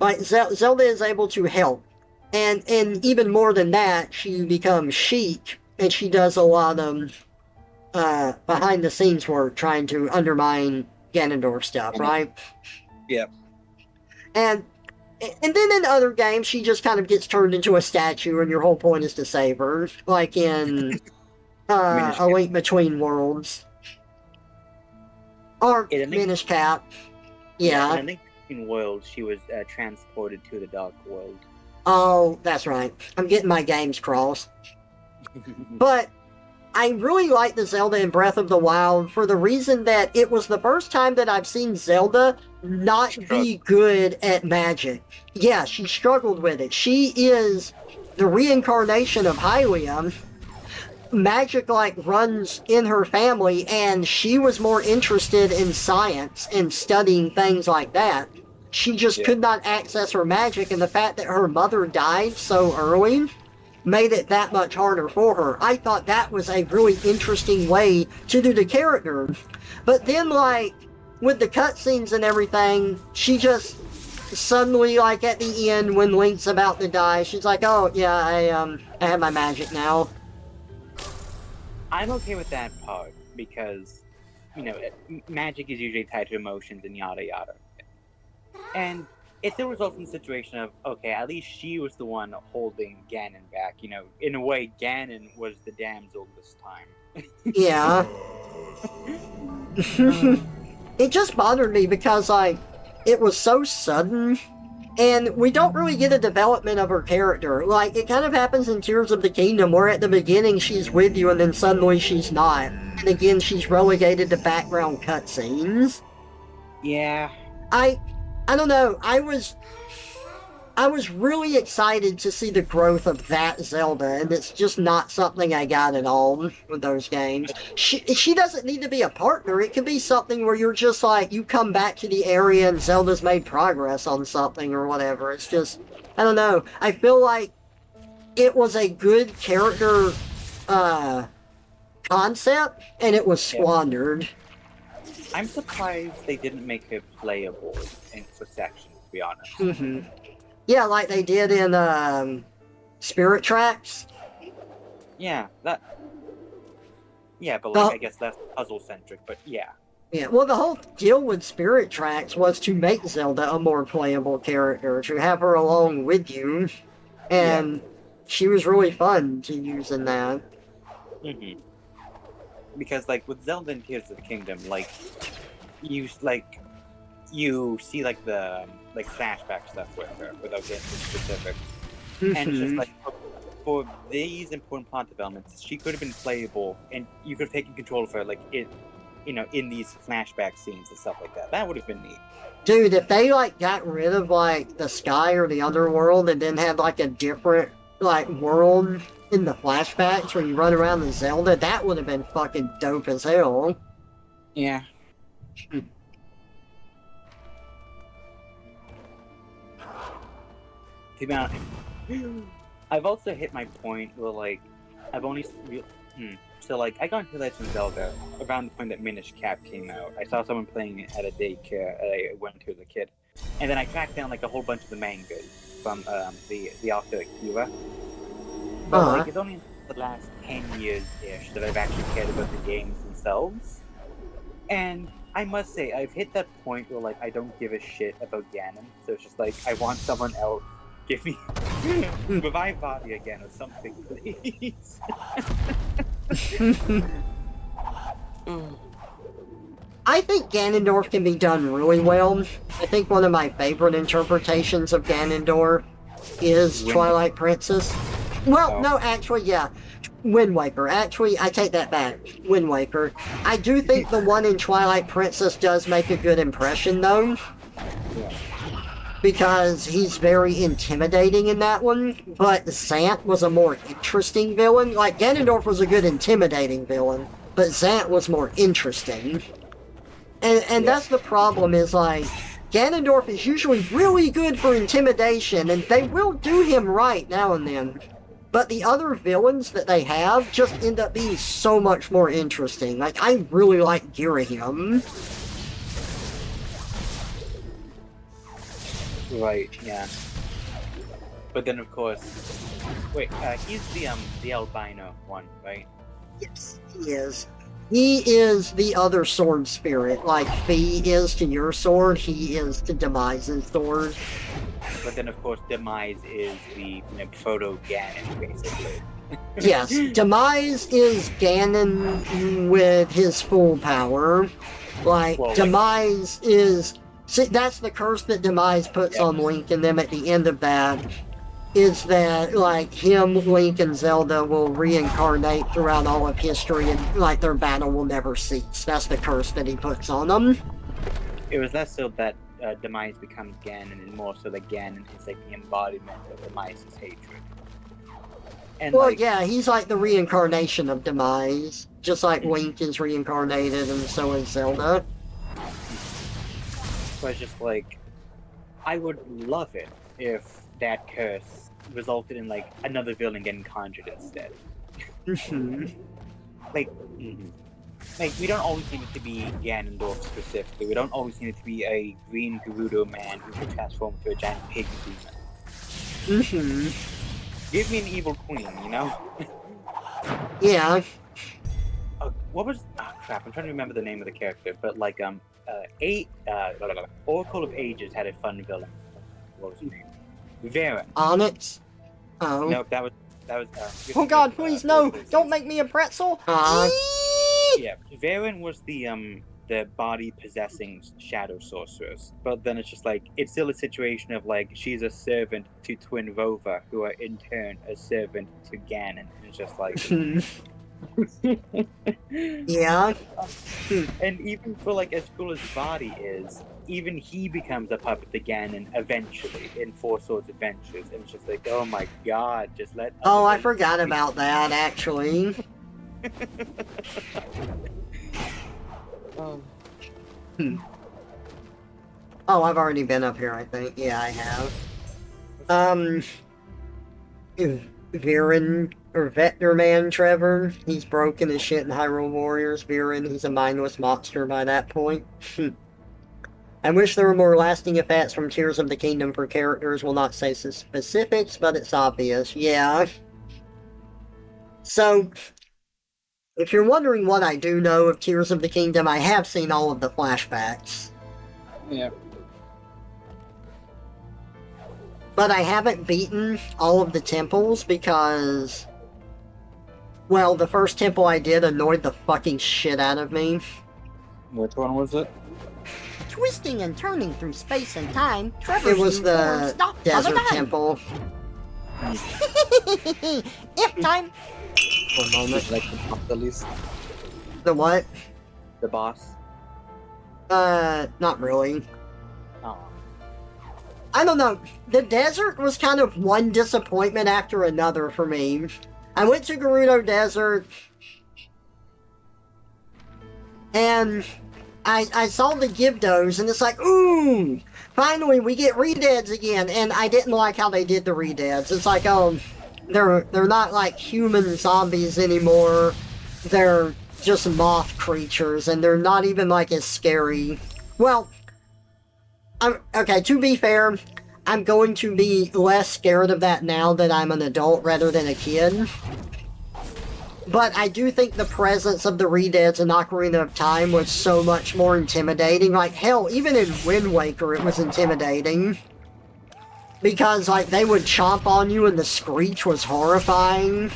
Like, Zelda is able to help, and even more than that, she becomes Sheik, and she does a lot of behind-the-scenes work trying to undermine Ganondorf stuff, right? Yep. And then in other games, she just kind of gets turned into a statue, and your whole point is to save her. Like in A Link Between Worlds. Or Minish Cap. Yeah. In A Link Between Worlds, she was transported to the Dark World. Oh, that's right. I'm getting my games crossed. But I really like the Zelda in Breath of the Wild for the reason that it was the first time that I've seen Zelda not be good at magic. Yeah, she struggled with it. She is the reincarnation of Hylian. Magic, like, runs in her family, and she was more interested in science and studying things like that. She just could not access her magic, and the fact that her mother died so early made it that much harder for her. I thought that was a really interesting way to do the character. But then, like, with the cutscenes and everything, she just suddenly, like, at the end, when Link's about to die, she's like, oh, yeah, I have my magic now. I'm okay with that part, because magic is usually tied to emotions and yada yada. And it still results in the situation of, okay, at least she was the one holding Ganon back. In a way, Ganon was the damsel this time. Yeah. It just bothered me because, like, it was so sudden, and we don't really get a development of her character. Like, it kind of happens in Tears of the Kingdom, where at the beginning she's with you, and then suddenly she's not. And again, she's relegated to background cutscenes. Yeah. I don't know, I was really excited to see the growth of that Zelda, and it's just not something I got at all with those games. She doesn't need to be a partner. It could be something where you're just like, you come back to the area and Zelda's made progress on something or whatever. It's just, I don't know. I feel like it was a good character concept, and it was squandered. I'm surprised they didn't make her playable for sections, to be honest. Mm-hmm. Yeah, like they did in Spirit Tracks. Yeah, but like, I guess that's puzzle-centric, but yeah. Yeah, well, the whole deal with Spirit Tracks was to make Zelda a more playable character, to have her along with you, and she was really fun to use in that. Mm-hmm. Because, like, with Zelda and Tears of the Kingdom, like, you see, like, the flashback stuff with her, without getting into specifics. And it's just, like, for these important plot developments, she could have been playable, and you could have taken control of her, like, in these flashback scenes and stuff like that. That would have been neat. Dude, if they, like, got rid of, like, the sky or the underworld and then had, like, a different, like, world in the flashbacks where you run around in Zelda, that would have been fucking dope as hell. Yeah. To be honest, I've also hit my point where, like, I've only... So, like, I got into Legend of Zelda around the point that Minish Cap came out. I saw someone playing it at a daycare I went to as a kid. And then I tracked down, like, a whole bunch of the mangas from the author Akira. But, like, it's only the last 10 years-ish that I've actually cared about the games themselves. And I must say, I've hit that point where, like, I don't give a shit about Ganon. So it's just like, I want someone else. Give me... Revive Bobby again or something, please. I think Ganondorf can be done really well. I think one of my favorite interpretations of Ganondorf is Twilight Princess. Well, no, actually, yeah. Wind Waker. Actually, I take that back. Wind Waker. I do think the one in Twilight Princess does make a good impression, though. Because he's very intimidating in that one, but Zant was a more interesting villain. Like, Ganondorf was a good intimidating villain, but Zant was more interesting. And that's the problem, is, like, Ganondorf is usually really good for intimidation, and they will do him right now and then. But the other villains that they have just end up being so much more interesting. Like, I really like Girahim. Right, yeah. But then, of course... Wait, he's the albino one, right? Yes, he is. He is the other sword spirit. Like Fee is to your sword, he is to Demise's sword. But then, of course, Demise is the proto-Ganon, basically. Yes, Demise is Ganon with his full power. Like, well, Demise is... See, that's the curse that Demise puts on Link and them at the end of that, is that, like, him, Link, and Zelda will reincarnate throughout all of history, and, like, their battle will never cease. That's the curse that he puts on them. It was less so that Demise becomes Ganon, and more so that Ganon is, like, the embodiment of Demise's hatred. And, well, like, yeah, he's like the reincarnation of Demise, just like Link is reincarnated, and so is Zelda. But it's just like, I would love it if that curse resulted in, like, another villain getting conjured instead. Like, we don't always need it to be Ganondorf specifically. We don't always need it to be a green Gerudo man who can transform into a giant pig demon. Give me an evil queen, you know? Yeah. What was... crap, I'm trying to remember the name of the character, but like Oracle of Ages had a fun villain. What was his name? Varen. Onyx? Oh. Nope, that was Oh god, please, no! Don't make me a pretzel! Yeah, Varen was the body possessing shadow sorceress, but then it's just like it's still a situation of like she's a servant to Twin Vova, who are in turn a servant to Ganon, and it's just like Yeah. And even for like as cool as body is, even he becomes a puppet to Ganon eventually in Four Swords Adventures, and it's just like, oh my god, just let. Oh, I forgot about that actually. Oh. Oh, I've already been up here, I think. Yeah, I have. Viren, or Vector Man Trevor, he's broken as shit in Hyrule Warriors. Viren, he's a mindless monster by that point. I wish there were more lasting effects from Tears of the Kingdom for characters. Will not say specifics, but it's obvious. Yeah. So, if you're wondering what I do know of Tears of the Kingdom, I have seen all of the flashbacks. Yeah. But I haven't beaten all of the temples because, well, the first temple I did annoyed the fucking shit out of me. Which one was it? Twisting and turning through space and time, Trevor's It was new the form stopped desert on a dime. temple. If time. For a moment. Like the least. The what? The boss. Not really. Oh. I don't know. The desert was kind of one disappointment after another for me. I went to Gerudo Desert, and I saw the Gibdos, and it's like, ooh, finally we get Redeads again, and I didn't like how they did the Redeads. It's like, they're not like human zombies anymore. They're just moth creatures, and they're not even like as scary. Well, okay, to be fair, I'm going to be less scared of that now that I'm an adult rather than a kid. But I do think the presence of the Redeads in Ocarina of Time was so much more intimidating. Like, hell, even in Wind Waker it was intimidating. Because, like, they would chomp on you and the screech was horrifying.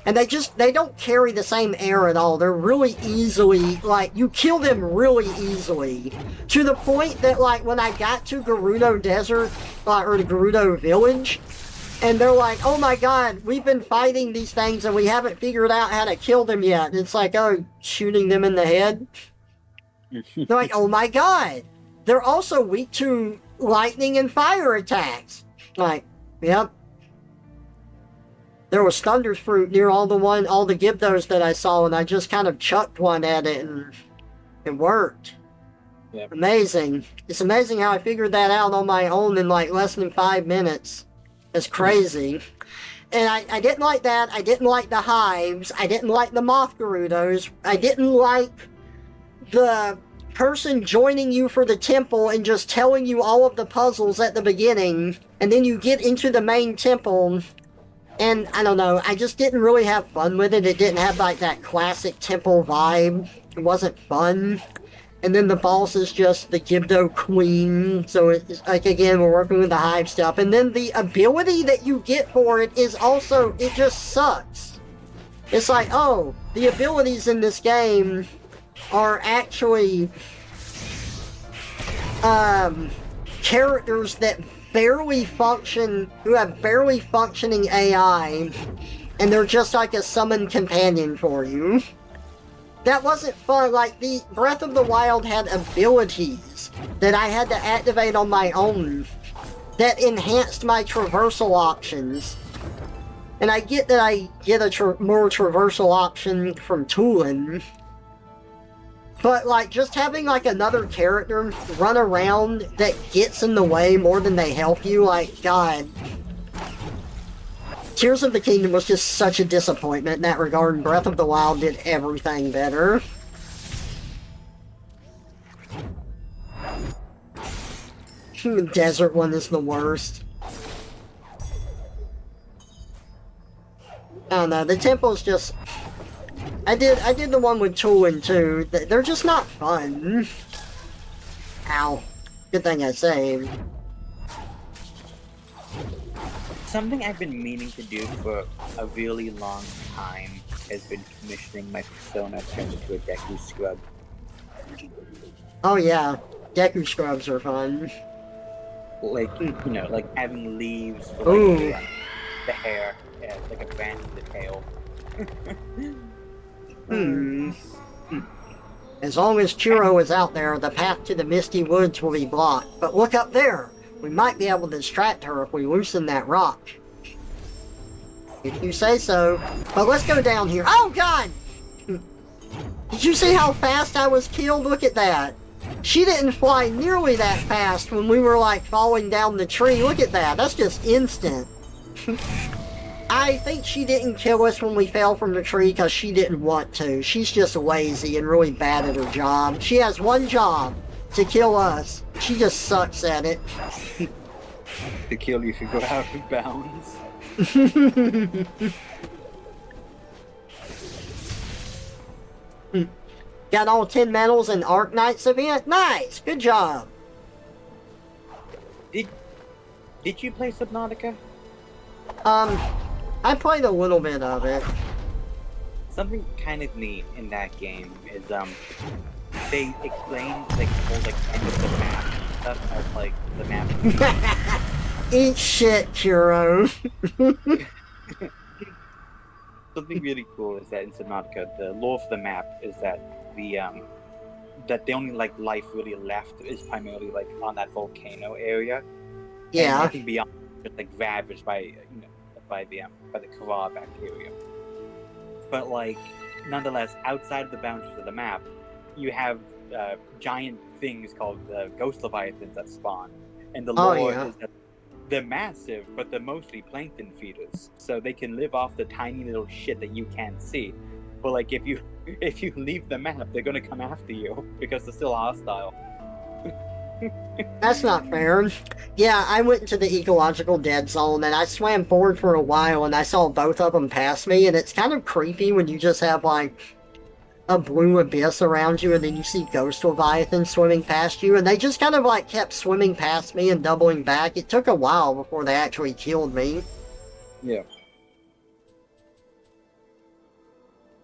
And they don't carry the same air at all. They're really easily, like, you kill them really easily. To the point that, like, when I got to Gerudo Desert, or the Gerudo Village, and they're like, oh my god, we've been fighting these things and we haven't figured out how to kill them yet. And it's like, oh, shooting them in the head? They're like, oh my god, they're also weak to lightning and fire attacks. Like, yep. There was Thunder's Fruit near all the Gibdos that I saw, and I just kind of chucked one at it, and it worked. Yep. Amazing. It's amazing how I figured that out on my own in like less than 5 minutes. It's crazy. And I didn't like that. I didn't like the hives. I didn't like the moth Gerudos. I didn't like the person joining you for the temple and just telling you all of the puzzles at the beginning, and then you get into the main temple. And, I don't know, I just didn't really have fun with it. It didn't have, like, that classic temple vibe. It wasn't fun. And then the boss is just the Gibdo Queen. So, it's like, again, we're working with the hive stuff. And then the ability that you get for it is also, it just sucks. It's like, oh, the abilities in this game are actually, characters that barely function, who have barely functioning AI, and they're just like a summoned companion for you. That wasn't fun. Like, the Breath of the Wild had abilities that I had to activate on my own that enhanced my traversal options. And I get that I get a more traversal option from Tulin, but, like, just having, like, another character run around that gets in the way more than they help you, like, God. Tears of the Kingdom was just such a disappointment in that regard, and Breath of the Wild did everything better. The desert one is the worst. I don't know, the temple's just... I did the one with Toolin too. They're just not fun. Ow. Good thing I saved. Something I've been meaning to do for a really long time has been commissioning my persona turned into a Deku scrub. Oh yeah, Deku scrubs are fun. Like, like having leaves for Ooh. like the hair, like a branch of the tail. As long as Churro is out there, the path to the Misty Woods will be blocked. But look up there! We might be able to distract her if we loosen that rock. If you say so. But let's go down here. Oh god! Did you see how fast I was killed? Look at that. She didn't fly nearly that fast when we were like falling down the tree. Look at that. That's just instant. I think she didn't kill us when we fell from the tree because she didn't want to. She's just lazy and really bad at her job. She has one job, to kill us. She just sucks at it. To kill you if you go out of bounds. Got all 10 medals in Arknight's event? Nice! Good job! Did you play Subnautica? I played a little bit of it. Something kind of neat in that game is they explain like the whole like end of the map and stuff as like the map. Eat shit, Churro. Something really cool is that in Subnautica, the lore of the map is that the only like life really left is primarily like on that volcano area. Yeah. And anything beyond just like ravaged by by the Kara bacteria. But like nonetheless, outside of the boundaries of the map, you have giant things called ghost leviathans that spawn, and the lore is that they're massive, but they're mostly plankton feeders, so they can live off the tiny little shit that you can't see. But like if you leave the map, they're gonna come after you because they're still hostile. That's not fair. Yeah, I went into the ecological dead zone and I swam forward for a while and I saw both of them pass me, and it's kind of creepy when you just have like a blue abyss around you and then you see ghost leviathans swimming past you, and they just kind of like kept swimming past me and doubling back. It took a while before they actually killed me. Yeah.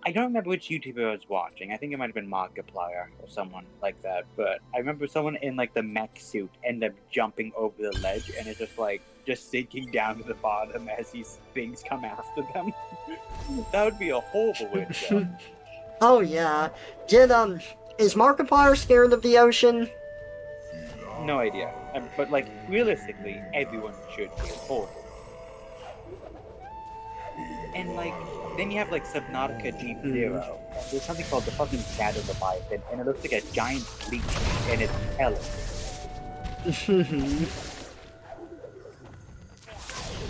I don't remember which YouTuber I was watching. I think it might have been Markiplier or someone like that. But I remember someone in like the mech suit ended up jumping over the ledge and it's just sinking down to the bottom as these things come after them. That would be a horrible way to go. Oh yeah. Is Markiplier scared of the ocean? No idea. But like realistically, everyone should be horrible. And like then you have like Subnautica Deep Zero. And there's something called the fucking Shadow Leviathan, and it looks like a giant leech, and it's hellish.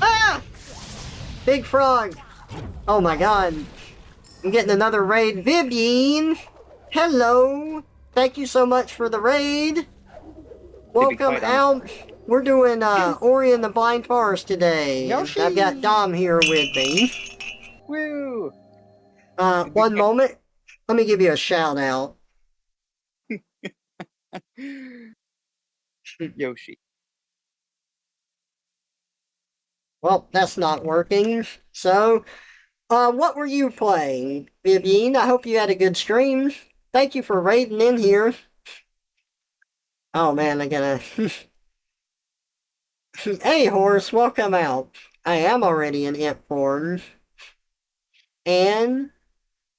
Ah! Big frog! Oh my god. I'm getting another raid. Vivian! Hello! Thank you so much for the raid. Welcome out. We're doing Ori and the Blind Forest today. Yoshi! I've got Dom here with me. Woo! One moment. Let me give you a shout out. Yoshi. Well, that's not working. So, what were you playing, Vivian? I hope you had a good stream. Thank you for raiding in here. Oh man, I gotta... Hey, Horse, welcome out. I am already in imp form. And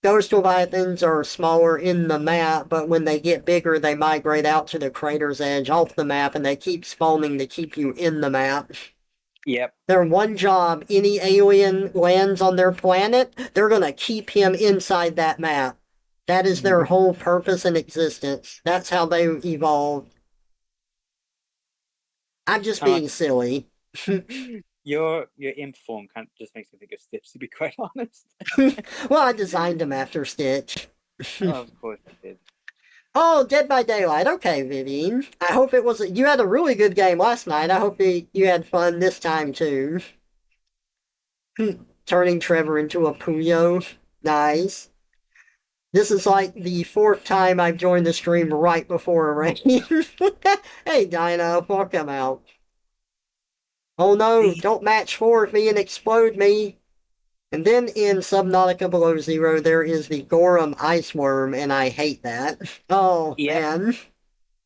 ghost leviathans are smaller in the map, but when they get bigger, they migrate out to the crater's edge off the map, and they keep spawning to keep you in the map. Yep. Their one job, any alien lands on their planet, they're gonna keep him inside that map. That is their whole purpose in existence. That's how they evolved. I'm just being silly. Your imp form kind of just makes me think of Stitch, to be quite honest. Well, I designed him after Stitch. Of course I did. Oh, Dead by Daylight. Okay, Vivian. I hope it was... You had a really good game last night. I hope you had fun this time, too. Turning Trevor into a Puyo. Nice. This is like the 4th time I've joined the stream right before a rain. Hey, Dino, welcome out. Oh no, don't match 4 with me and explode me. And then in Subnautica Below Zero, there is the Gorum Ice Worm, and I hate that. Oh, Yep. man.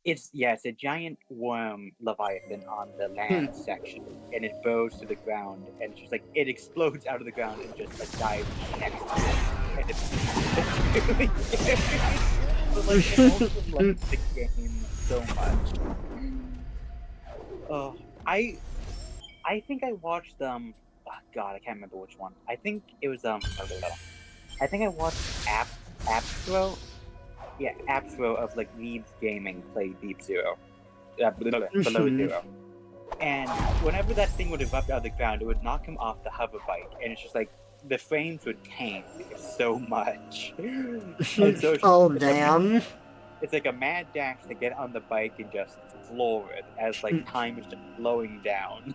It's a giant worm leviathan on the land section, and it burrows to the ground, and it's just like it explodes out of the ground and just like dives next to it, and it's really scary. But like, I also like the game so much. Oh, I think I watched oh God, I can't remember which one. I think it was I think I watched Appsro. Yeah, Appsro of like Reed's Gaming play Deep Zero. Below Zero. And whenever that thing would erupt out of the ground, it would knock him off the hover bike, and it's just like the frames would tank so much. And so it's Oh, damn. it's like a mad dash to get on the bike and just floor it as like time is just slowing down.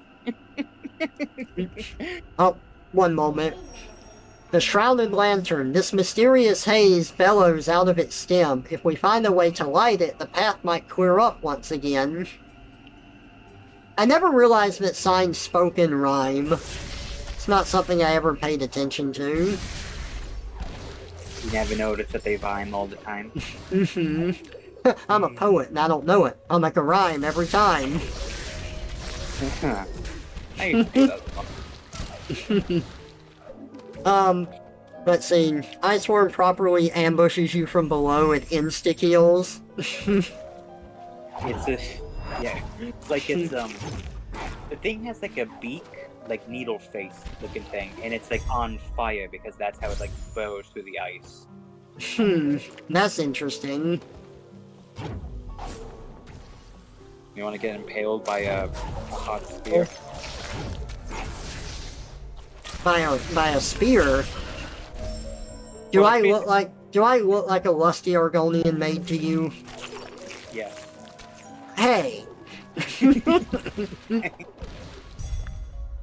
Oh, one moment. The Shrouded Lantern. This mysterious haze bellows out of its stem. If we find a way to light it, the path might clear up once again. I never realized that signs spoke in rhyme. It's not something I ever paid attention to. You never notice that they rhyme all the time. I'm a poet and I don't know it. I'll make a rhyme every time. I used to do that. Let's see. Iceworm properly ambushes you from below and insta-kills. It's just, yeah, like it's, the thing has like a beak, like needle face looking thing, and it's like on fire because that's how it like burrows through the ice. That's interesting. You want to get impaled by a hot spear? By a spear? Do I look like a lusty Argonian maid to you? Yes. Hey!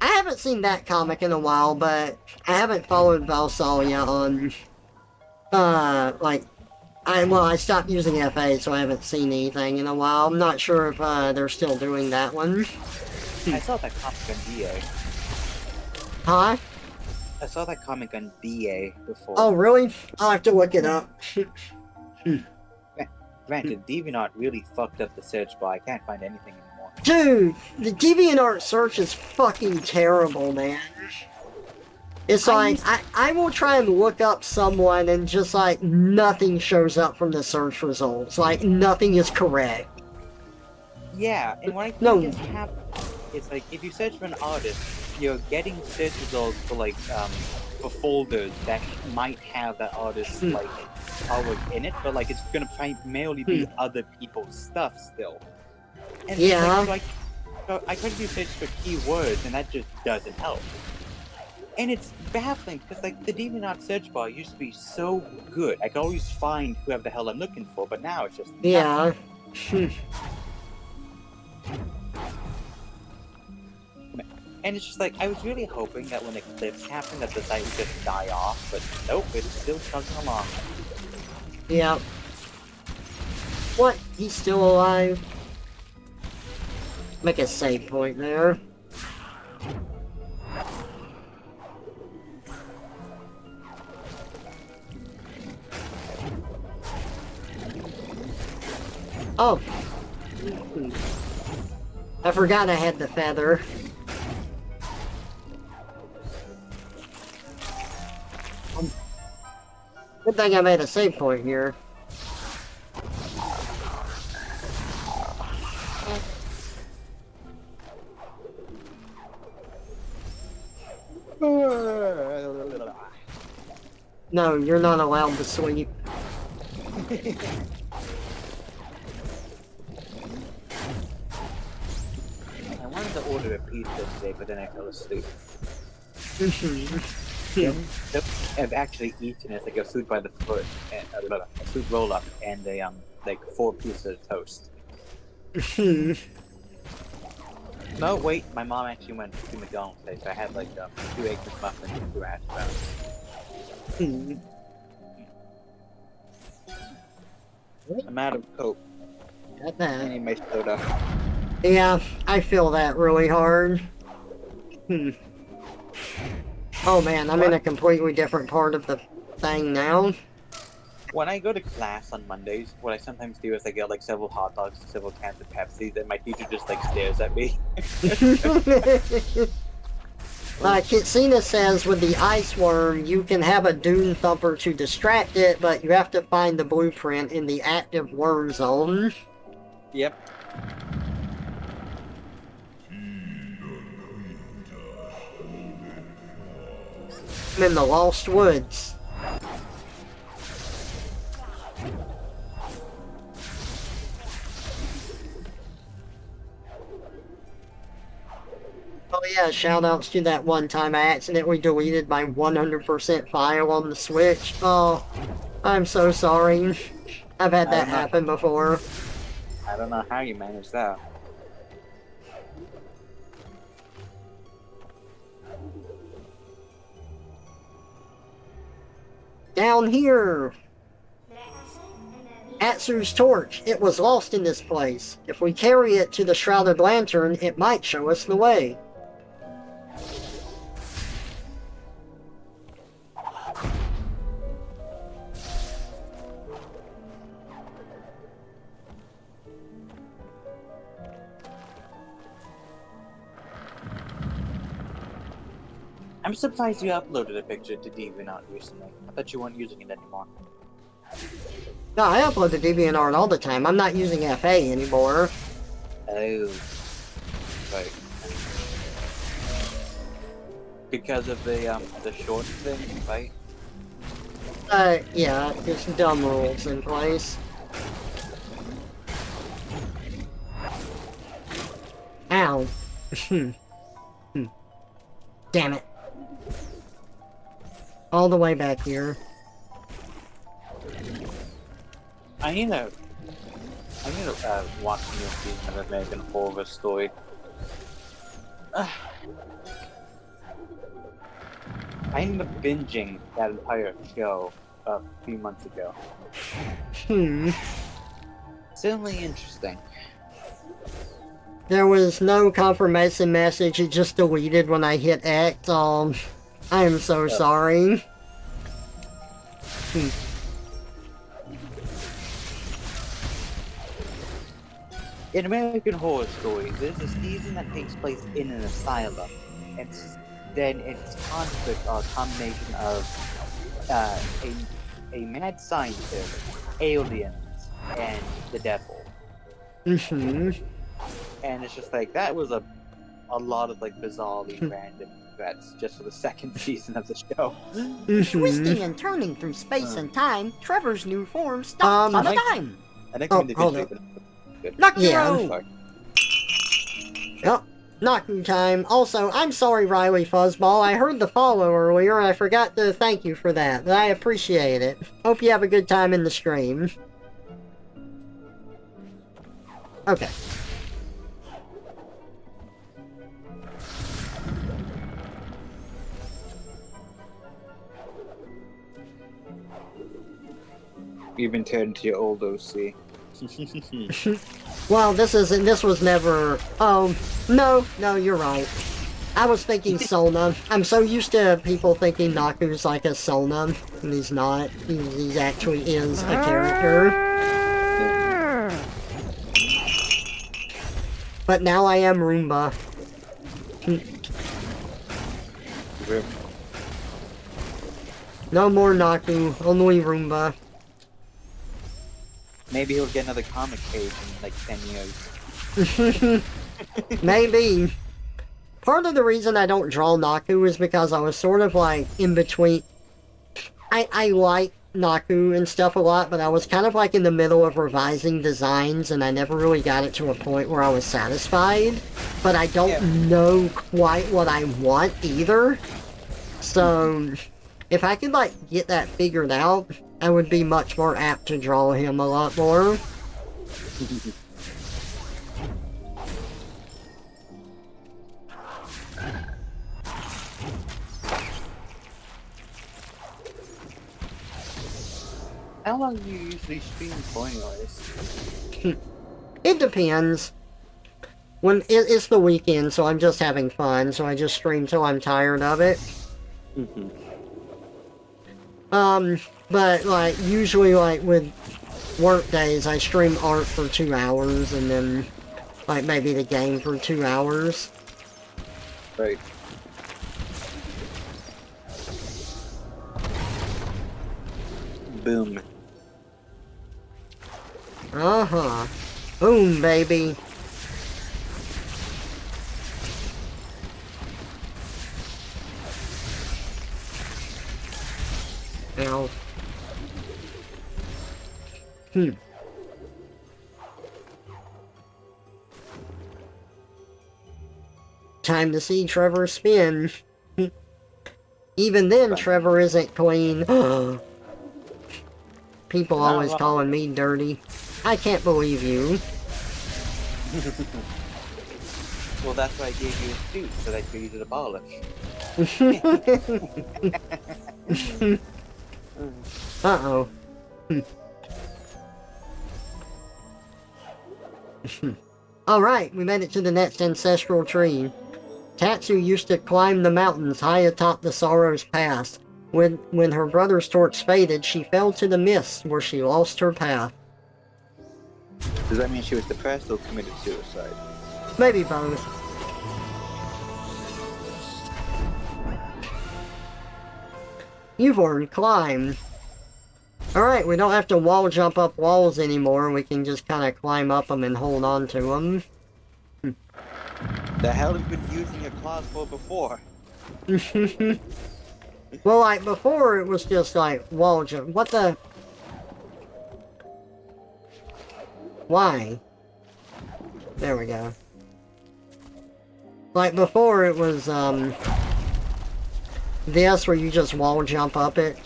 I haven't seen that comic in a while, but I haven't followed Valsalia on, I stopped using FA, so I haven't seen anything in a while. I'm not sure if, they're still doing that one. I saw that comic on DA. Huh? I saw that comic on DA before. Oh, really? I'll have to look it up. Granted, DeviantArt really fucked up the search bar. I can't find anything anymore. Dude, the DeviantArt search is fucking terrible, man. It's like, I will try and look up someone and just like, nothing shows up from the search results. Like, nothing is correct. Yeah, and what I think is happening, it's like, if you search for an artist, you're getting search results for like, for folders that might have that artist's like, artwork in it, but like, it's gonna primarily be other people's stuff still. And yeah. Like, so I try to do search for keywords, and that just doesn't help. And it's baffling, because like, the DeviantArt search bar used to be so good. I could always find whoever the hell I'm looking for, but now it's just yeah. And it's just like, I was really hoping that when eclipse happened that the site would just die off, but nope, it's still chugging along. Yeah. What? He's still alive? Make a save point there. Oh. I forgot I had the feather. Good thing I made a save point here. No, you're not allowed to sleep. I wanted to order a pizza today, but then I fell asleep. I've actually eaten it's like a food by the foot, and a food roll up, and a like 4 pieces of toast. No, wait, my mom actually went to McDonald's today, so I had like 2 egg McMuffins and 2 hash browns. I'm out of Coke. Got I that. need my soda. Yeah, I feel that really hard. Oh man, I'm in a completely different part of the thing now. When I go to class on Mondays, what I sometimes do is I get like several hot dogs and several cans of Pepsi, and my teacher just like stares at me. Like Kitsina says, with the ice worm, you can have a Dune Thumper to distract it, but you have to find the blueprint in the active worm zone. Yep. I'm in the Lost Woods. Oh yeah, shoutouts to that one time I accidentally deleted my 100% file on the Switch. Oh, I'm so sorry. I've had that happen before. I don't know how you managed that. Down here! Atsu's torch. It was lost in this place. If we carry it to the Shrouded Lantern, it might show us the way. I'm surprised you uploaded a picture to DeviantArt recently. I thought you weren't using it anymore. No, I upload to DeviantArt all the time. I'm not using FA anymore. Oh. Right. Because of the short thing, right? Yeah, there's dumb rules in place. Ow. Damn it. All the way back here. I need to watch a new season of American Horror Story. I ended up binging that entire show a few months ago. Certainly interesting. There was no confirmation message, it just deleted when I hit X. I am so sorry. In American Horror Story, there's a season that takes place in an asylum, and then its conflict are a combination of a mad scientist, aliens, and the devil. And it's just like, that was a lot of like bizarrely random threats just for the second season of the show. Twisting and turning through space and time, Trevor's new form stops on a dime. I think we hold individually, up. but Yeah. Yep. Knocking time. Also, I'm sorry, Riley Fuzzball. I heard the follow earlier and I forgot to thank you for that, but I appreciate it. Hope you have a good time in the stream. Okay. you've been turned into your old OC. Well, this was never... Oh, no, you're right. I was thinking Solna. I'm so used to people thinking Naku's like a Solna, and he's not. He actually is a character. But now I am Roomba. No more Naku, only Roomba. Maybe he'll get another comic page in like 10 years. Maybe. Part of the reason I don't draw Naku is because I was sort of like in between. I like Naku and stuff a lot, but I was kind of like in the middle of revising designs and I never really got it to a point where I was satisfied. But I don't know quite what I want either. So, if I could like get that figured out, I would be much more apt to draw him a lot more. How long do you usually stream for anyways? It depends. When it's the weekend, so I'm just having fun, so I just stream till I'm tired of it. But like usually like with work days, I stream art for 2 hours and then like maybe the game for 2 hours. Right. Boom. Uh-huh. Boom, baby. Ow. Time to see Trevor spin. Even then, Trevor isn't clean. People Not always wrong. calling me dirty. I can't believe you. Well, that's why I gave you a suit, so that you could abolish. Uh-oh. Alright, we made it to the next ancestral tree. Tatsu used to climb the mountains high atop the Sorrow's Pass. When her brother's torch faded, she fell to the mist where she lost her path. Does that mean she was depressed or committed suicide? Maybe both. You've learned Climb. Alright, we don't have to wall jump up walls anymore. We can just kind of climb up them and hold on to them. The hell have you been using your claws for before? Well, like, before it was just like wall jump. What the? Why? There we go. Like, before it was, this where you just wall jump up it.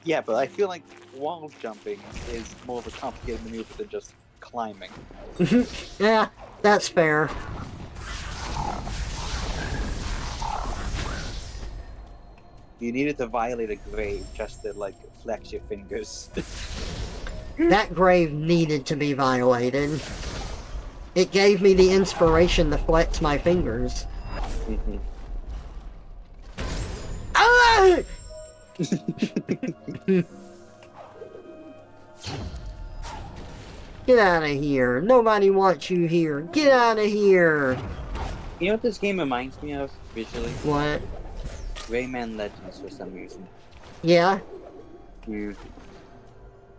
Yeah, but I feel like wall jumping is more of a complicated maneuver than just climbing. Yeah, that's fair. You needed to violate a grave just to, like, flex your fingers. That grave needed to be violated. It gave me the inspiration to flex my fingers. Ah! Get out of here. Nobody wants you here. Get out of here. You know what this game reminds me of, visually? What? Rayman Legends, for some reason. Yeah? Mm.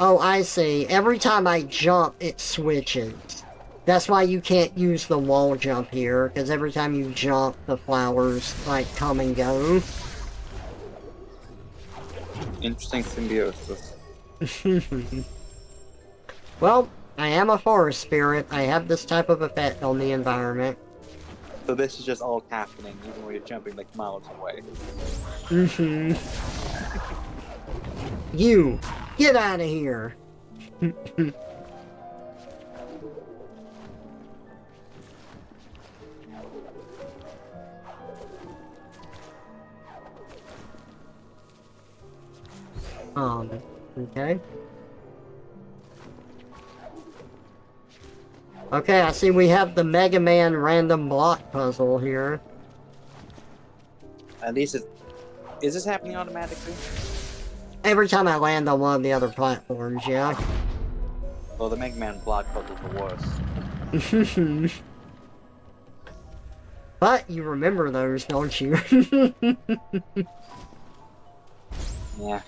Oh, I see. Every time I jump, it switches. That's why you can't use the wall jump here, because every time you jump, the flowers, like, come and go. Interesting symbiosis. Well, I am a forest spirit. I have this type of effect on the environment. So this is just all happening even when you're jumping like miles away. You! Get out of here! Okay. Okay, I see we have the Mega Man random block puzzle here. At least is this happening automatically? Every time I land on one of the other platforms, yeah. Well, the Mega Man block puzzle's the worst. But you remember those, don't you? Yeah.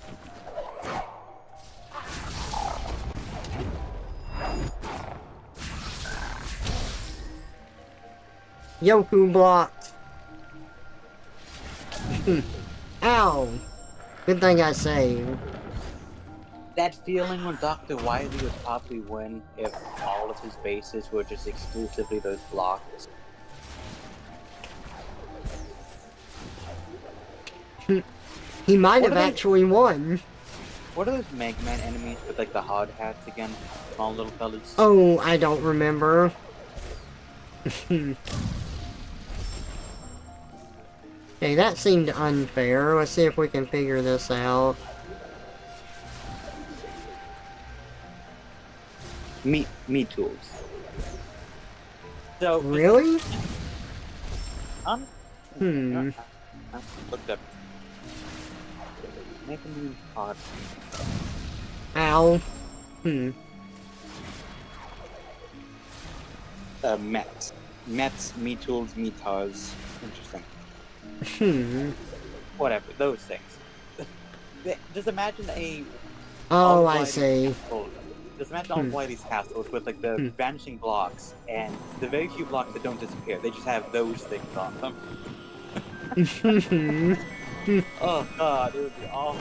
Yoku blocks. Ow! Good thing I saved. That feeling when Dr. Wily would probably win if all of his bases were just exclusively those blocks. He might have actually won. What are those Mega Man enemies with like the hard hats again? Small little fellas? Oh, I don't remember. Okay, that seemed unfair. Let's see if we can figure this out. Me tools. So Really? Um, Hmm. I looked up. Make a new pod. Ow. Hmm. Mets. Mets, me tools, me tars. Interesting. Hmm. Whatever, those things. Just imagine Oh, all I of see. castles. Just imagine all of Whitey's castles with like the vanishing blocks and the very few blocks that don't disappear. They just have those things on them. Oh god, it would be awful.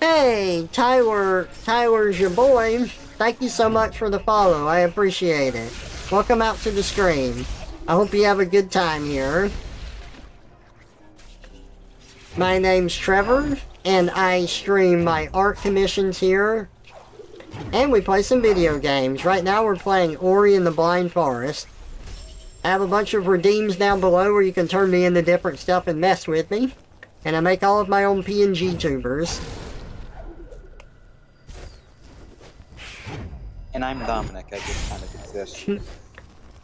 Hey, Tyler's your boy. Thank you so much for the follow. I appreciate it. Welcome out to the stream. I hope you have a good time here. My name's Trevor, and I stream my art commissions here. And we play some video games. Right now we're playing Ori and the Blind Forest. I have a bunch of redeems down below where you can turn me into different stuff and mess with me. And I make all of my own PNG tubers. And I'm Dominic, I just kind of exist.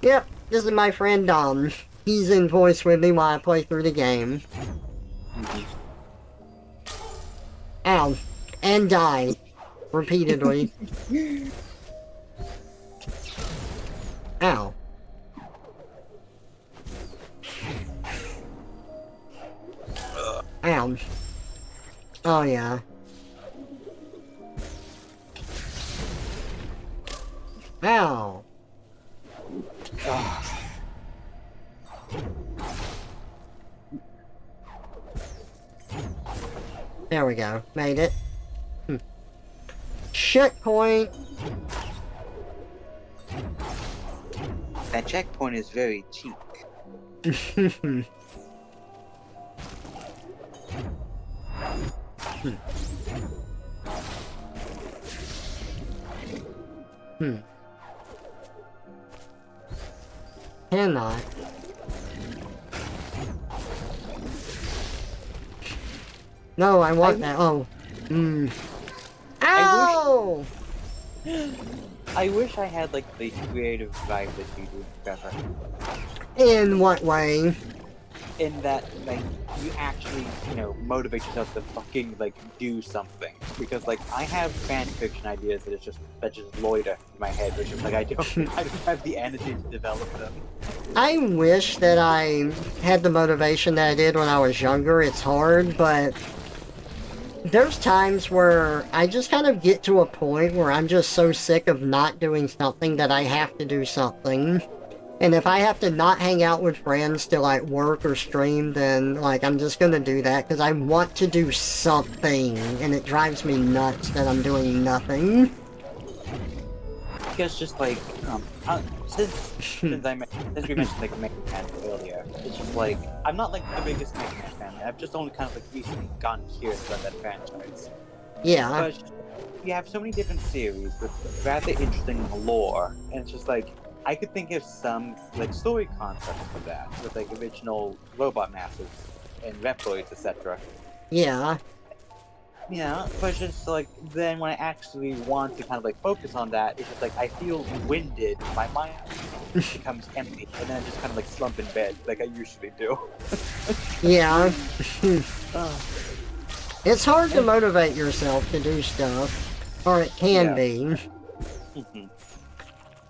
Yep, this is my friend Dom. He's in voice with me while I play through the game. Ow. And die. Repeatedly. Ow. Ow. Oh yeah. Ow. There we go. Made it. Checkpoint. That checkpoint is very cheap. Cannot. No, I want that. Oh. Ow! I wish I had like the creative vibe that you do, Trevor. In what way? In that, like, you actually, motivate yourself to fucking like do something. Because like I have fan fiction ideas that just loiter in my head, which is like I don't have the energy to develop them. I wish that I had the motivation that I did when I was younger. It's hard, but there's times where I just kind of get to a point where I'm just so sick of not doing something that I have to do something. And if I have to not hang out with friends to like work or stream, then like I'm just gonna do that because I want to do something, and it drives me nuts that I'm doing nothing. I guess just like since we mentioned like Mega Man earlier, it's just like I'm not like the biggest Mega Man fan. I've just only kind of like recently gotten curious about that franchise. Yeah. But you have so many different series with rather interesting lore, and it's just like I could think of some like story concepts for that with like original robot masses and Reploids, etc. Yeah. Yeah, but it's just like then when I actually want to kind of like focus on that, it's just like I feel winded, my mind becomes empty, and then I just kind of like slump in bed like I usually do. Yeah. It's hard to motivate yourself to do stuff, or it can be.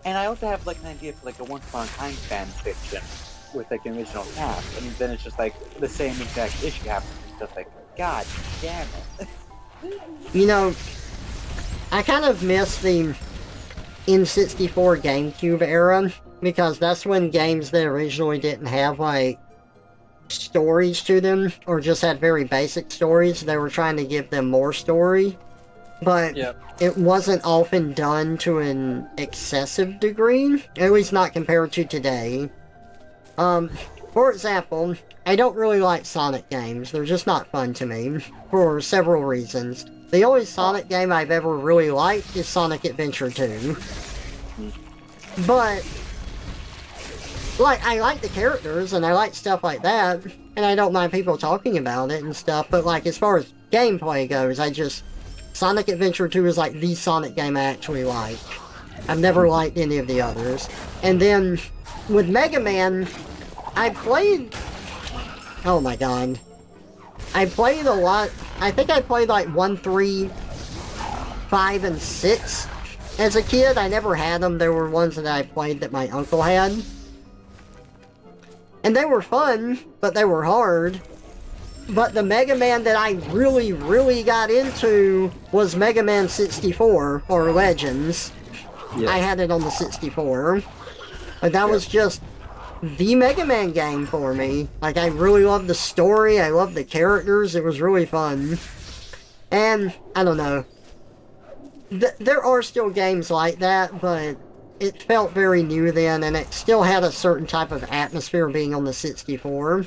And I also have like an idea for like a Once Upon a Time fan fiction with like an original cast, and then it's just like the same exact issue happens. It's just like, god damn it. You know, I kind of miss the N64 GameCube era, because that's when games that originally didn't have like stories to them, or just had very basic stories, they were trying to give them more story. But it wasn't often done to an excessive degree, at least not compared to today. For example, I don't really like Sonic games. They're just not fun to me, for several reasons. The only Sonic game I've ever really liked is Sonic Adventure 2. But like, I like the characters, and I like stuff like that, and I don't mind people talking about it and stuff, but, like, as far as gameplay goes, Sonic Adventure 2 is, like, the Sonic game I actually like. I've never liked any of the others. And then, with Mega Man, I played... Oh my god. I played a lot... I think I played, like, 1, 3, 5, and 6 as a kid. I never had them. There were ones that I played that my uncle had. And they were fun, but they were hard. But the Mega Man that I really, really got into was Mega Man 64, or Legends. Yeah. I had it on the 64. But that was just the Mega Man game for me. Like, I really loved the story, I loved the characters, it was really fun. And, I don't know. There are still games like that, but it felt very new then, and it still had a certain type of atmosphere being on the 64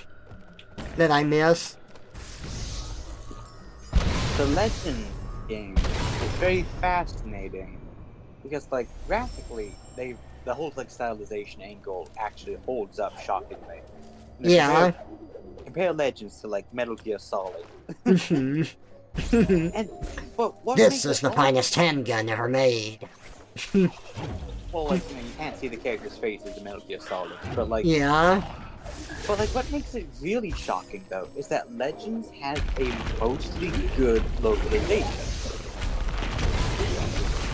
that I miss. The Legend game is very fascinating because, like, graphically, the whole like stylization angle actually holds up shockingly. Yeah. Compare Legends to like Metal Gear Solid. And but what this makes is it the all- finest handgun ever made. Well, like, you can't see the character's faces in Metal Gear Solid, but like, Yeah. but like, what makes it really shocking though is that Legends has a mostly good localization.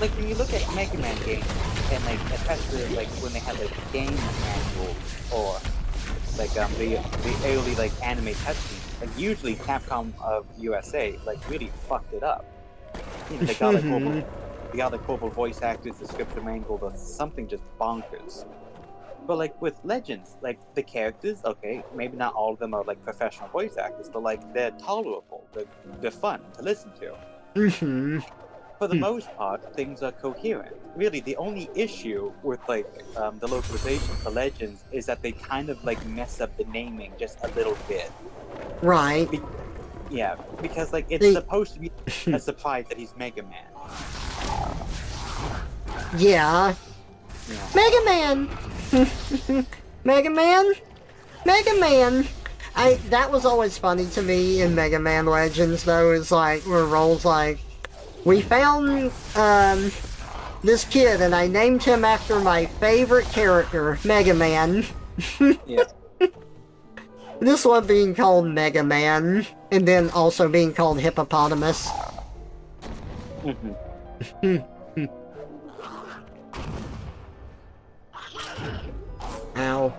Like when you look at Mega Man games, and like especially like when they have like game manuals or like the early like anime cutscenes, like usually Capcom of USA like really fucked it up. You know, they got like corporal voice actors, the scripts are mangled, or something just bonkers. But like with Legends, like the characters, okay, maybe not all of them are like professional voice actors, but like they're tolerable, they're fun to listen to. For the most part, things are coherent. Really, the only issue with like the localization for Legends is that they kind of like mess up the naming just a little bit. Right. Yeah, because like it's supposed to be a surprise that he's Mega Man. Yeah. Mega Man! Mega Man? Mega Man! That was always funny to me in Mega Man Legends, though, is like, where Roll's like, we found, this kid, and I named him after my favorite character, Mega Man. Yeah. This one being called Mega Man, and then also being called Hippopotamus. Ow.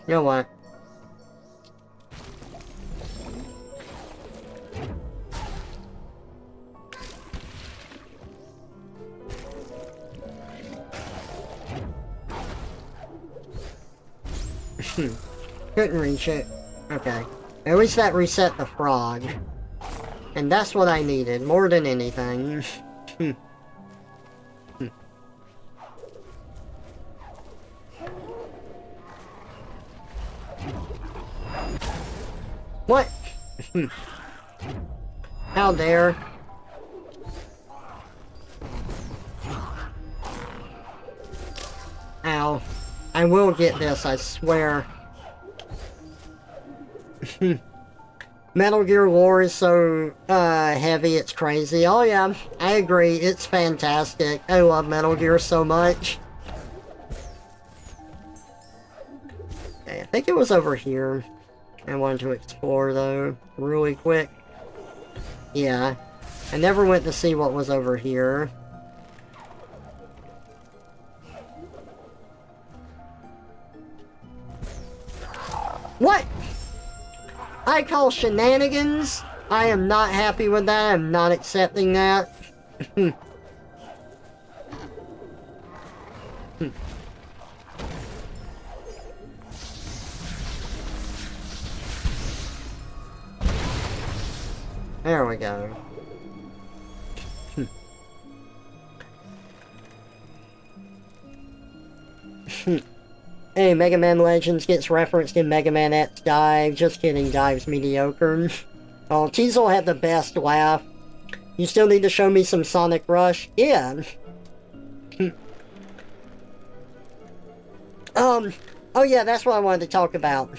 You know what? Couldn't reach it. Okay. At least that reset the frog. And that's what I needed, more than anything. What? How dare? Ow. I will get this, I swear. Metal Gear lore is so, heavy, it's crazy. Oh yeah, I agree, it's fantastic. I love Metal Gear so much. Okay, I think it was over here. I wanted to explore, though, really quick. Yeah, I never went to see what was over here. What? I call shenanigans? I am not happy with that. I'm not accepting that. There we go. Hey, Mega Man Legends gets referenced in Mega Man X Dive. Just kidding, Dive's mediocre. Oh, Teasel had the best laugh. You still need to show me some Sonic Rush? Yeah. Oh yeah, that's what I wanted to talk about.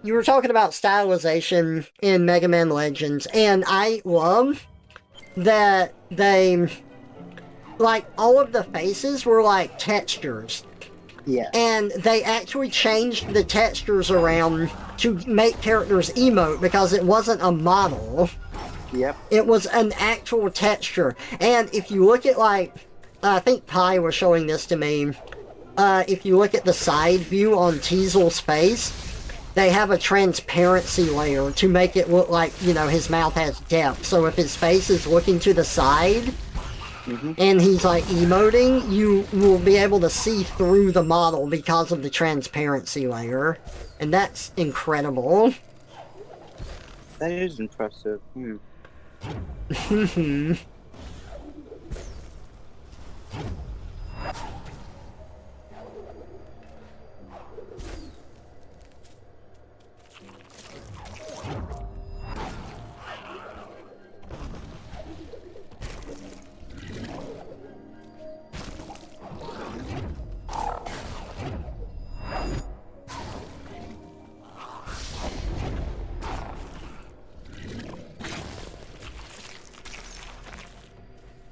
You were talking about stylization in Mega Man Legends, and I love that they, like, all of the faces were like textures. Yeah. And they actually changed the textures around to make characters emote because it wasn't a model. Yep. It was an actual texture. And if you look at, like, I think Pi was showing this to me. If you look at the side view on Teasel's face, they have a transparency layer to make it look like, you know, his mouth has depth. So if his face is looking to the side, and he's like emoting, you will be able to see through the model because of the transparency layer. And that's incredible. That is impressive.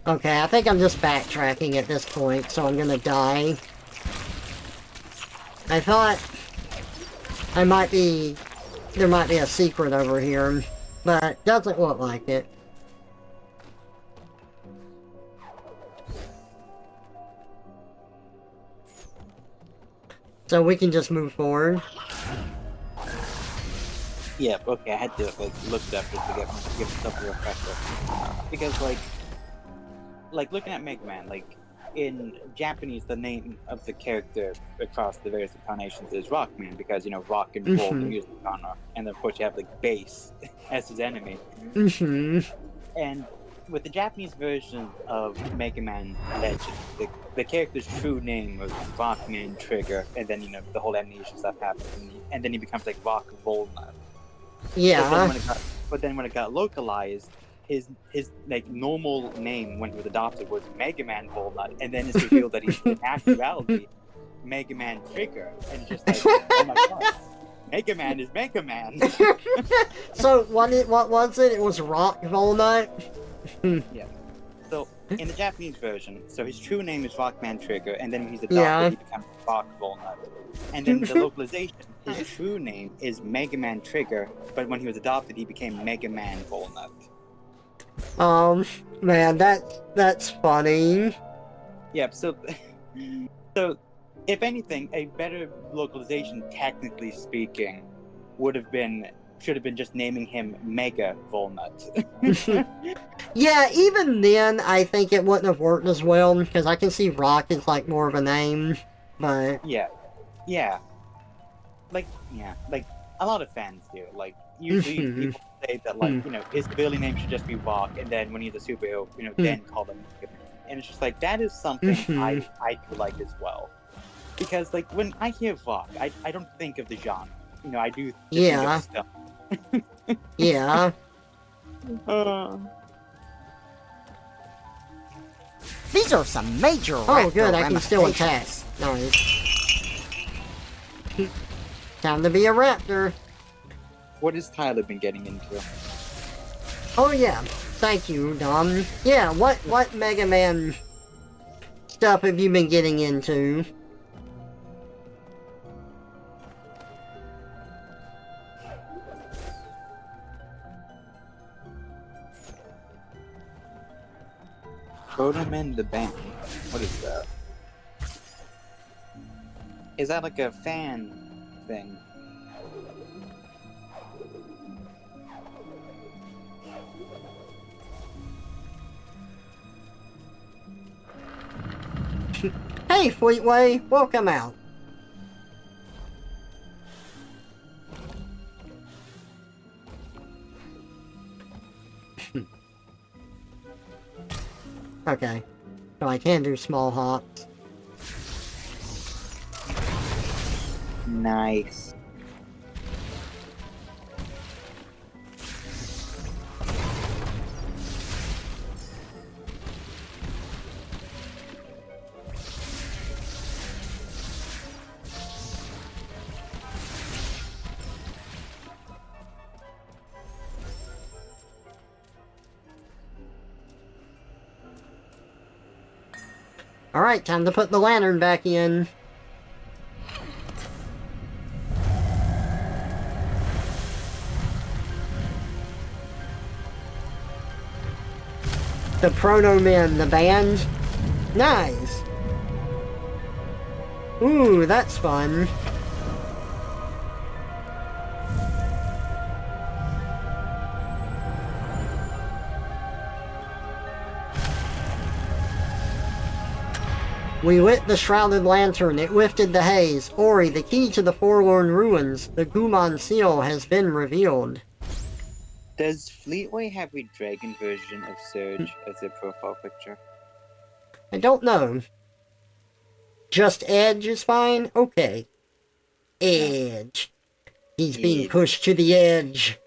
Okay, I think I'm just backtracking at this point, so I'm gonna die. I thought there might be a secret over here, but doesn't look like it. So we can just move forward. Yep. Okay, I had to like look it up just to give myself a refresher, because like looking at Mega Man, like in Japanese, the name of the character across the various incarnations is Rockman, because you know rock and roll the music genre, and then of course you have like bass as his enemy. And with the Japanese version of Mega Man Legends, the character's true name was Rockman Trigger, and then you know the whole amnesia stuff happens, and then he becomes like Rock Volnut. Yeah. But then when it got localized, his like normal name when he was adopted was Mega Man Volnut, and then it's revealed that he's in actuality Mega Man Trigger, and just like, oh my god, Mega Man is Mega Man. So what was it? It was Rock Volnut? Yeah. So in the Japanese version, so his true name is Rockman Trigger, and then when he's adopted, he becomes Rock Volnut. And then the localization, his true name is Mega Man Trigger, but when he was adopted, he became Mega Man Volnut. Man, that's funny. Yep. So if anything, a better localization, technically speaking, should have been just naming him Mega Volnut. Yeah, even then, I think it wouldn't have worked as well, because I can see Rock is like more of a name, but... Yeah. Like a lot of fans do. Like, usually people say that, like, you know, his civilian name should just be Rock, and then when he's a superhero, you know, then call him Mega Man. And it's just like, that is something I do like as well. Because, like, when I hear Rock, I don't think of the genre. You know, I do just think of stuff. Yeah. These are some major Oh, good, I raptor can still attack. ramifications. Nice. Time to be a raptor. What has Tyler been getting into? Oh yeah, thank you, Dom. Yeah, what Mega Man stuff have you been getting into? Bodeman the Band. What is that? Is that like a fan thing? Hey, Fleetway, welcome out. Okay, so I can do small hops. Nice. Alright, time to put the lantern back in. The Proto-Men, the band. Nice. Ooh, that's fun. We lit the shrouded lantern. It lifted the haze. Ori, the key to the Forlorn Ruins. The Guman seal has been revealed. Does Fleetway have a dragon version of Surge as their profile picture? I don't know. Just Edge is fine? Okay. Edge. He's being Edge. pushed to the edge.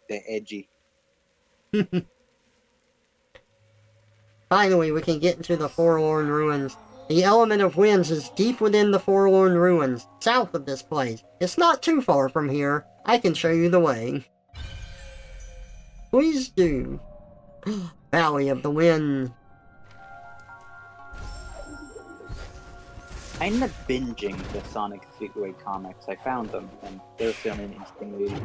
They're edgy. Finally, we can get into the Forlorn Ruins. The element of winds is deep within the Forlorn Ruins, south of this place. It's not too far from here. I can show you the way. Please do. Valley of the Wind. I ended up binging the Sonic Fleetway comics. I found them, and they were certainly an interesting read.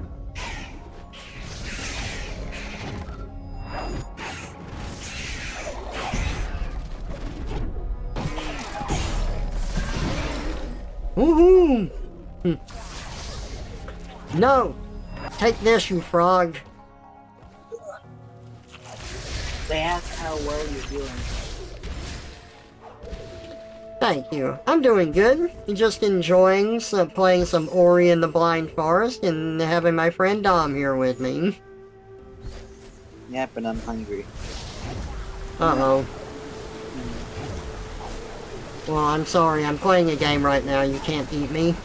Woohoo! No! Take this, you frog. They asked how well you're doing. Thank you. I'm doing good. Just enjoying playing some Ori in the Blind Forest and having my friend Dom here with me. Yep, and I'm hungry. Uh-oh. Well, I'm sorry. I'm playing a game right now. You can't eat me.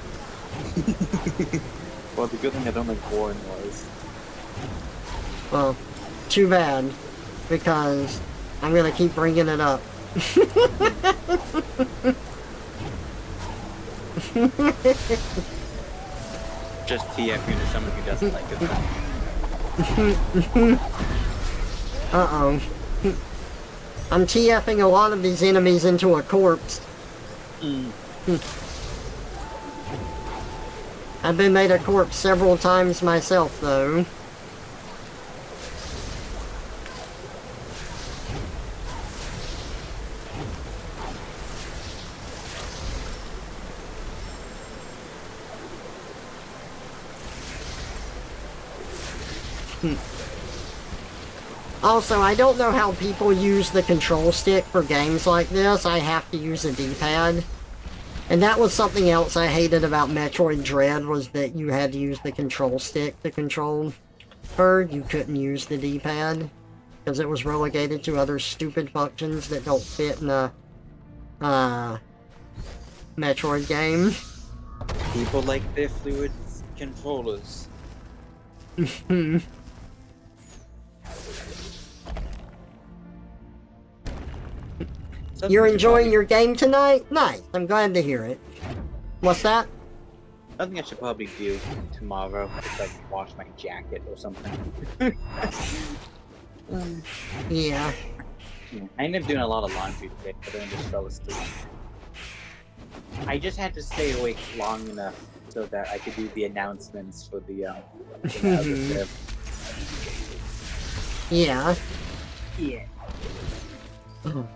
Well, the good thing I don't like boring noise. Well, too bad. Because I'm gonna keep bringing it up. Just TF you to someone who doesn't like it. Uh-oh. I'm TFing a lot of these enemies into a corpse. I've been made a corpse several times myself, though. Also, I don't know how people use the control stick for games like this. I have to use a D-pad. And that was something else I hated about Metroid Dread, was that you had to use the control stick to control her. You couldn't use the D-pad, because it was relegated to other stupid functions that don't fit in a Metroid game. People like their fluid controllers. You're enjoying your game tonight? Nice, I'm glad to hear it. What's that? I think I should probably do tomorrow, just like wash my jacket or something. Yeah. I ended up doing a lot of laundry today, but then I just fell asleep. I just had to stay awake long enough so that I could do the announcements for the episode. Yeah. Yeah. Oh.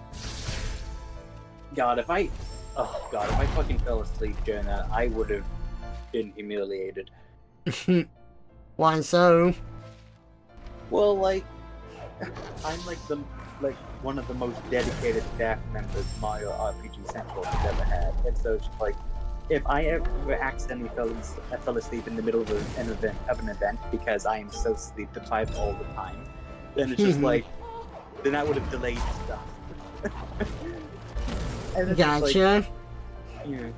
God, if I fucking fell asleep during that, I would have been humiliated. Why so? Well, like, I'm like one of the most dedicated staff members Mario RPG Central has ever had, and so it's just like, if I ever accidentally fell asleep in the middle of an event because I am so sleep deprived all the time, then it's just like, then I would have delayed stuff. And Gotcha. Yeah.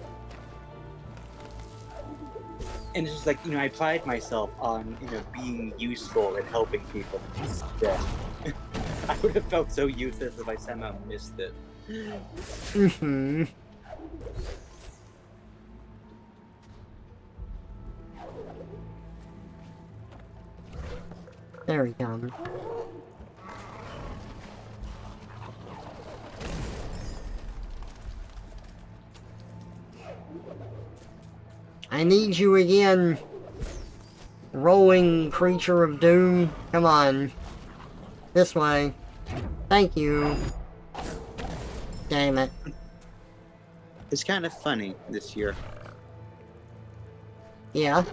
And it's just like, I pride myself on, being useful and helping people. Instead, I would have felt so useless if I somehow missed it. There we go. I need you again. Rolling creature of doom. Come on. This way. Thank you. Damn it. It's kind of funny this year Yeah.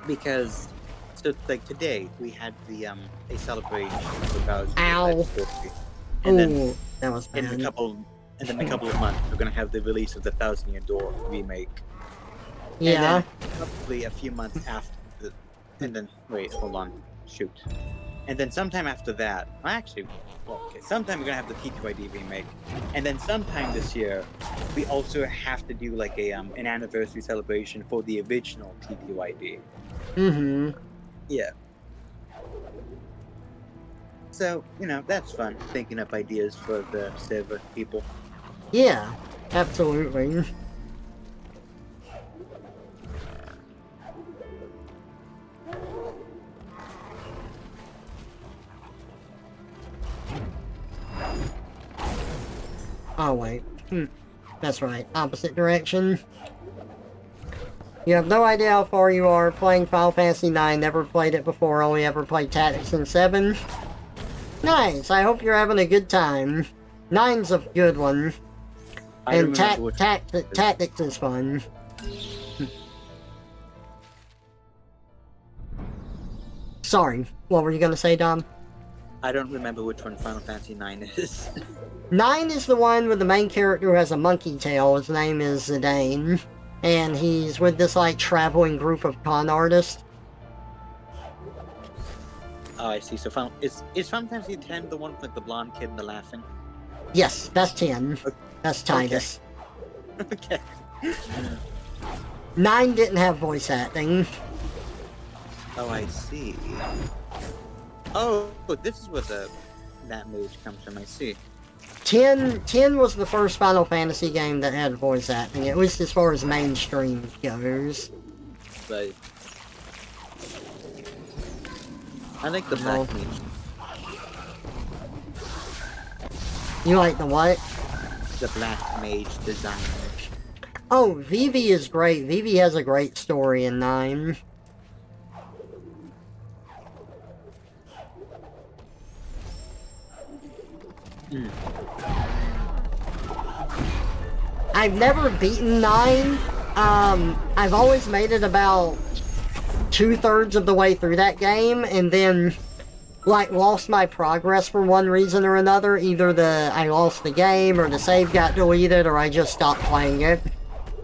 because, so like today we had the a celebration about Ow. and then Ooh, that was bad. in a couple of months we're gonna have the release of the Thousand Year Door remake. Yeah. And then probably a few months after the, and then wait, hold on, shoot. And then sometime after that, well, actually, well, okay, sometime we're gonna have the T2ID remake, and then sometime this year, we also have to do like a an anniversary celebration for the original T2ID. Mm-hmm. Yeah. So that's fun, thinking up ideas for the server people. Yeah. Absolutely. Oh, wait. That's right. Opposite direction. You have no idea how far you are playing Final Fantasy IX. Never played it before. Only ever played Tactics in 7. Nice. I hope you're having a good time. 9's a good one. And Tactics is fun. Sorry. What were you going to say, Dom? I don't remember which one Final Fantasy IX is. 9 is the one with the main character who has a monkey tail. His name is Zidane. And he's with this, like, traveling group of con artists. Oh, I see. So is Final Fantasy X the one with like, the blonde kid and the laughing? Yes, that's 10. Okay. That's Titus. Okay. 9 didn't have voice acting. Oh, I see. Oh, this is where that mage comes from. I see. 10 was the first Final Fantasy game that had voice acting, at least as far as mainstream goes. But I like the black mage. You like the what? The black mage design. Oh, Vivi is great. Vivi has a great story in 9. I've never beaten 9. I've always made it about 2/3 of the way through that game, and then, like, lost my progress for one reason or another. Either I lost the game, or the save got deleted, or I just stopped playing it.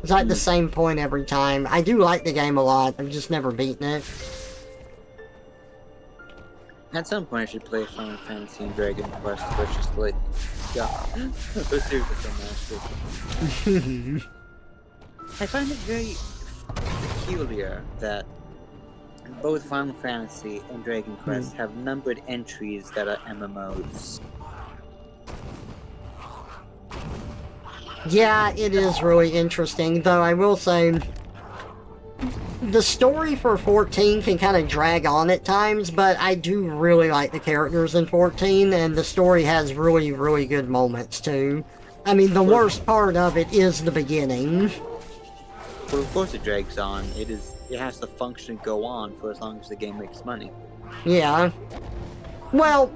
It's like the same point every time. I do like the game a lot, I've just never beaten it. At some point, I should play Final Fantasy and Dragon Quest, but it's just like, yeah, those series are so massive. I find it very peculiar that both Final Fantasy and Dragon Quest have numbered entries that are MMOs. Yeah, it is really interesting, though I will say the story for 14 can kind of drag on at times, but I do really like the characters in 14, and the story has really, really good moments, too. I mean, the worst part of it is the beginning. Well, of course it drags on. It has to function and go on for as long as the game makes money. Yeah. Well,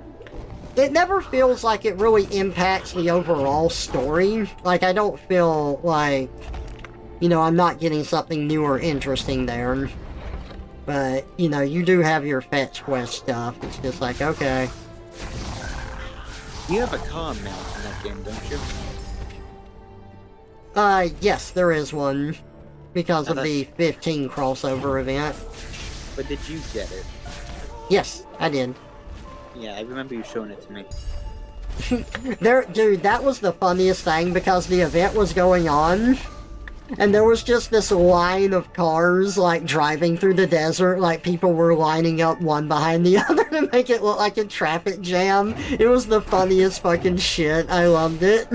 it never feels like it really impacts the overall story. Like, I don't feel like, I'm not getting something new or interesting there. But, you do have your fetch quest stuff. It's just like, okay. You have a car mount in that game, don't you? Yes, there is one. Because of the 15 crossover event. But did you get it? Yes, I did. Yeah, I remember you showing it to me. Dude, that was the funniest thing because the event was going on. And there was just this line of cars, like, driving through the desert, like people were lining up one behind the other to make it look like a traffic jam. It was the funniest fucking shit. I loved it.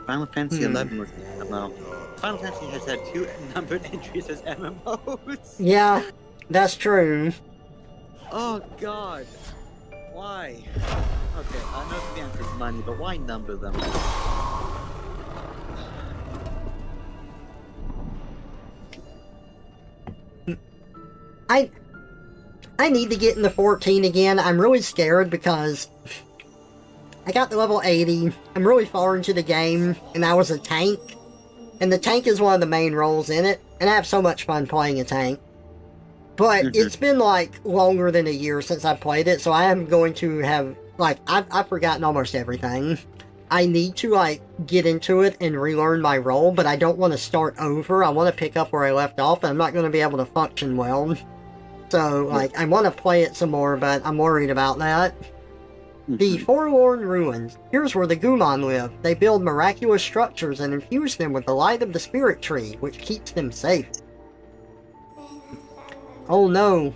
Final Fantasy 11 was the MMO. Final Fantasy has had 2 numbered entries as MMOs. Yeah, that's true. Oh God. Why? Okay, I know the answer is money, but why number them? I need to get into 14 again. I'm really scared because I got to level 80. I'm really far into the game, and I was a tank. And the tank is one of the main roles in it, and I have so much fun playing a tank. But it's been, like, longer than a year since I played it, so I am going to have, like, I've forgotten almost everything. I need to, like, get into it and relearn my role, but I don't want to start over. I want to pick up where I left off, and I'm not going to be able to function well. So, like, I want to play it some more, but I'm worried about that. The Forlorn Ruins. Here's where the Gumon live. They build miraculous structures and infuse them with the light of the spirit tree, which keeps them safe. Oh no.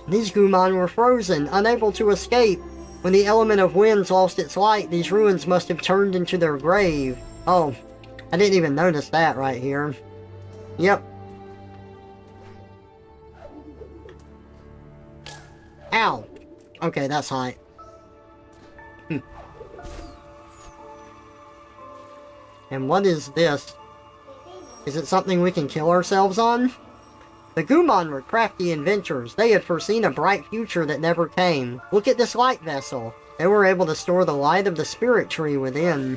These Gumon were frozen, unable to escape. When the element of winds lost its light, these ruins must have turned into their grave. Oh, I didn't even notice that right here. Yep. Ow. Okay, that's high. And what is this? Is it something we can kill ourselves on? The Gumon were crafty inventors. They had foreseen a bright future that never came. Look at this light vessel. They were able to store the light of the spirit tree within.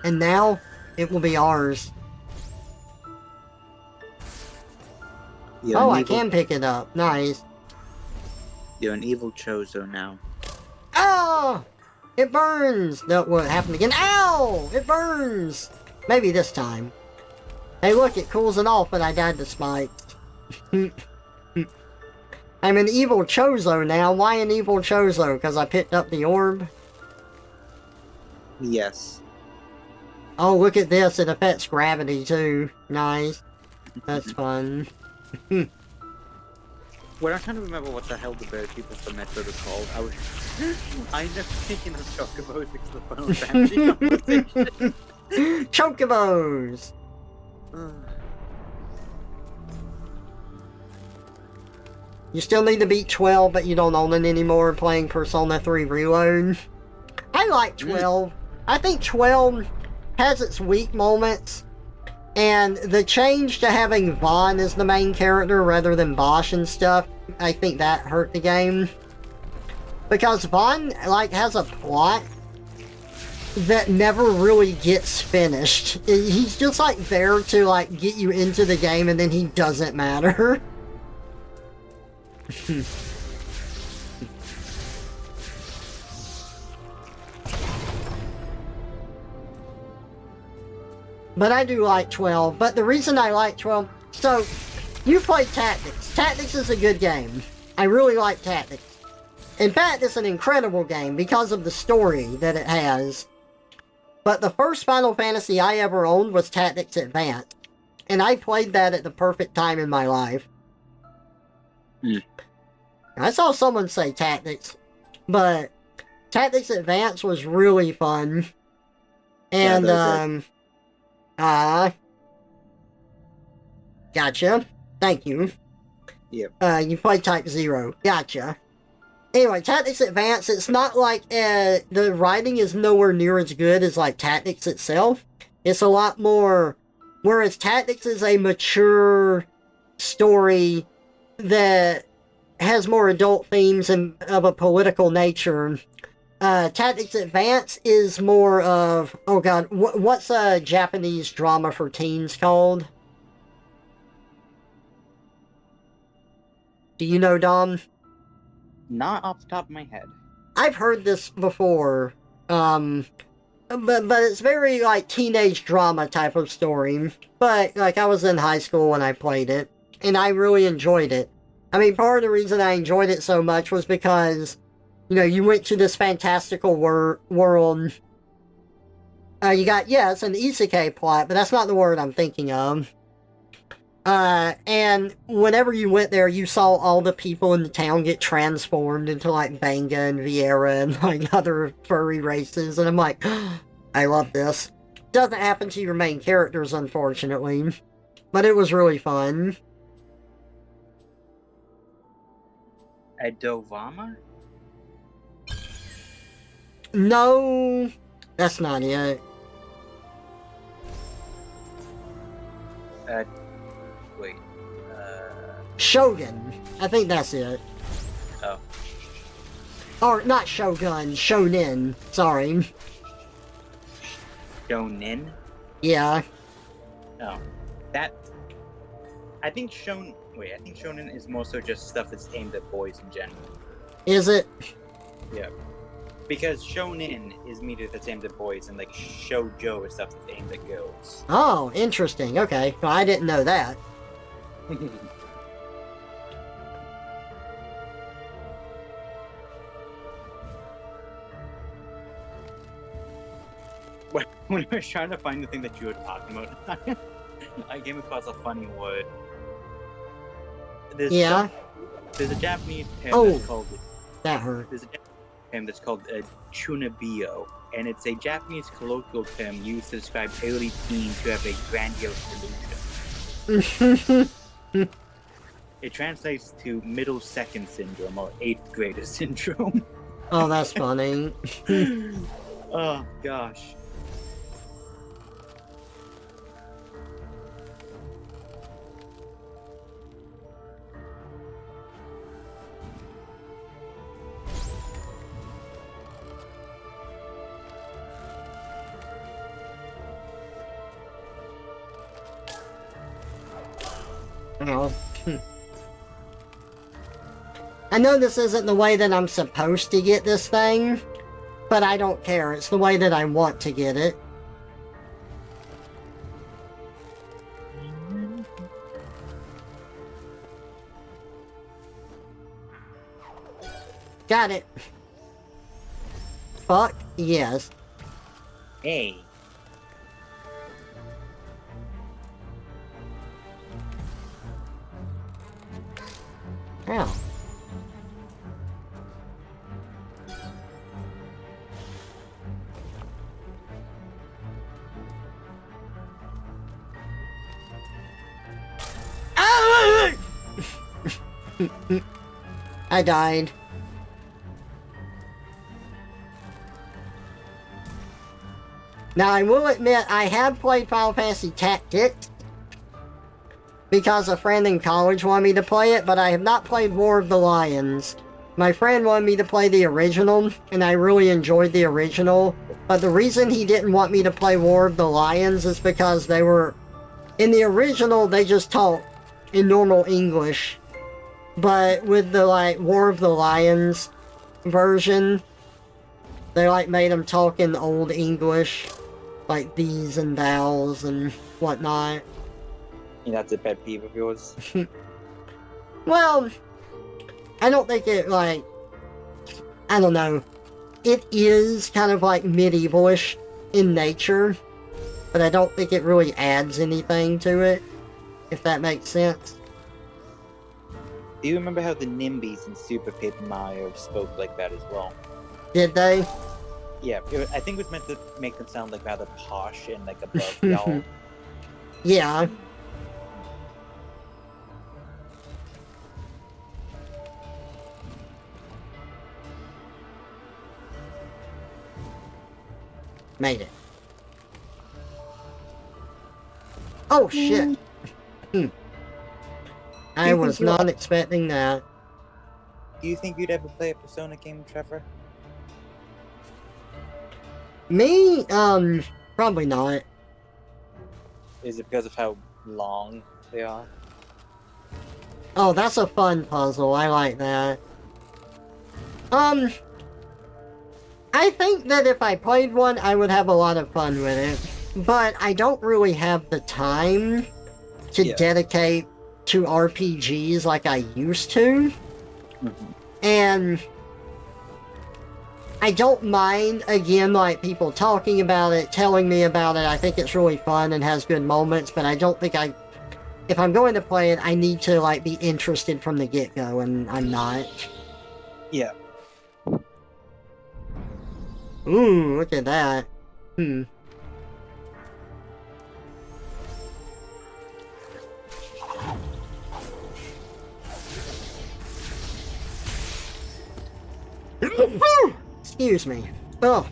And now, it will be ours. Oh, I can pick it up. Nice. You're an evil Chozo now. Oh! It burns! No, what happened again? Ow! It burns! Maybe this time. Hey look, it cools it off, but I died to spikes. I'm an evil Chozo now. Why an evil Chozo? Because I picked up the orb? Yes. Oh, look at this. It affects gravity, too. Nice. That's fun. When I'm trying to remember what the hell the bird people from Metroid are called, I never thinking of Chocobos because the Final Fantasy conversation. Chocobos! You still need to beat 12, but you don't own it anymore playing Persona 3 Reload. I like 12. I think 12 has its weak moments. And the change to having Vaughn as the main character rather than Bosch and stuff, I think that hurt the game. Because Vaughn, like, has a plot that never really gets finished. He's just, like, there to, like, get you into the game and then he doesn't matter. But I do like 12. But the reason I like 12... So, you played Tactics. Tactics is a good game. I really like Tactics. In fact, it's an incredible game because of the story that it has. But the first Final Fantasy I ever owned was Tactics Advance. And I played that at the perfect time in my life. I saw someone say Tactics. But Tactics Advance was really fun. And, gotcha. Thank you. Yep. You play Type 0. Gotcha. Anyway, Tactics Advance, it's not like, the writing is nowhere near as good as, like, Tactics itself. It's a lot more, whereas Tactics is a mature story that has more adult themes and of a political nature. Tactics Advance is more of, oh god, what's a Japanese drama for teens called? Do you know, Dom? Not off the top of my head. I've heard this before, but it's very, like, teenage drama type of story. But, like, I was in high school when I played it, and I really enjoyed it. I mean, part of the reason I enjoyed it so much was because, you know, you went to this fantastical world. You got, yeah, it's an isekai plot, but that's not the word I'm thinking of. And whenever you went there, you saw all the people in the town get transformed into, like, Banga and Vieira and, like, other furry races, and I'm like, I love this. Doesn't happen to your main characters, unfortunately, but it was really fun. Adovama? No, that's not it. Wait. Shogun. I think that's it. Oh. Or, not Shogun, Shonen. Sorry. Shonen? Yeah. No. That... I think Shonen is more so just stuff that's aimed at boys in general. Is it? Yeah. Because Shonen is media that's aimed at boys, and like Shoujo is stuff that's aimed at girls. Oh, interesting. Okay. Well, I didn't know that. When I was trying to find the thing that you were talking about, I came across a funny word. There's a Japanese term that's called... That hurt. There's a Japanese term that's called chunabio, and it's a Japanese colloquial term used to describe early teens who have a grandiose delusion. It translates to middle second syndrome or 8th grader syndrome. Oh, that's funny. Oh, gosh. Oh. I know this isn't the way that I'm supposed to get this thing, but I don't care. It's the way that I want to get it. Got it. Fuck yes. Hey. Ow. I died. Now, I will admit, I have played Final Fantasy Tactics because a friend in college wanted me to play it, but I have not played War of the Lions. My friend wanted me to play the original, and I really enjoyed the original, but the reason he didn't want me to play War of the Lions is because they were... In the original, they just talked in normal English, but with the, like, War of the Lions version, they, like, made them talk in Old English, like these and thous and whatnot. That's a pet peeve of yours? Well, I don't think it, like, I don't know. It is kind of, like, medievalish in nature, but I don't think it really adds anything to it, if that makes sense. Do you remember how the NIMBYs in Super Paper Mario spoke like that as well? Did they? Yeah, I think it was meant to make them sound like rather posh and like above y'all. Yeah. Made it. Oh shit. I was not expecting that. Do you think you'd ever play a Persona game, Trevor? Me? Probably not. Is it because of how long they are? Oh, that's a fun puzzle. I like that. I think that if I played one, I would have a lot of fun with it. But I don't really have the time to dedicate to RPGs like I used to. And I don't mind, again, like, people talking about it, telling me about it. I think it's really fun and has good moments, but I don't think if I'm going to play it, I need to, like, be interested from the get-go, and I'm not. Yeah. Ooh, look at that. Excuse me. Oh.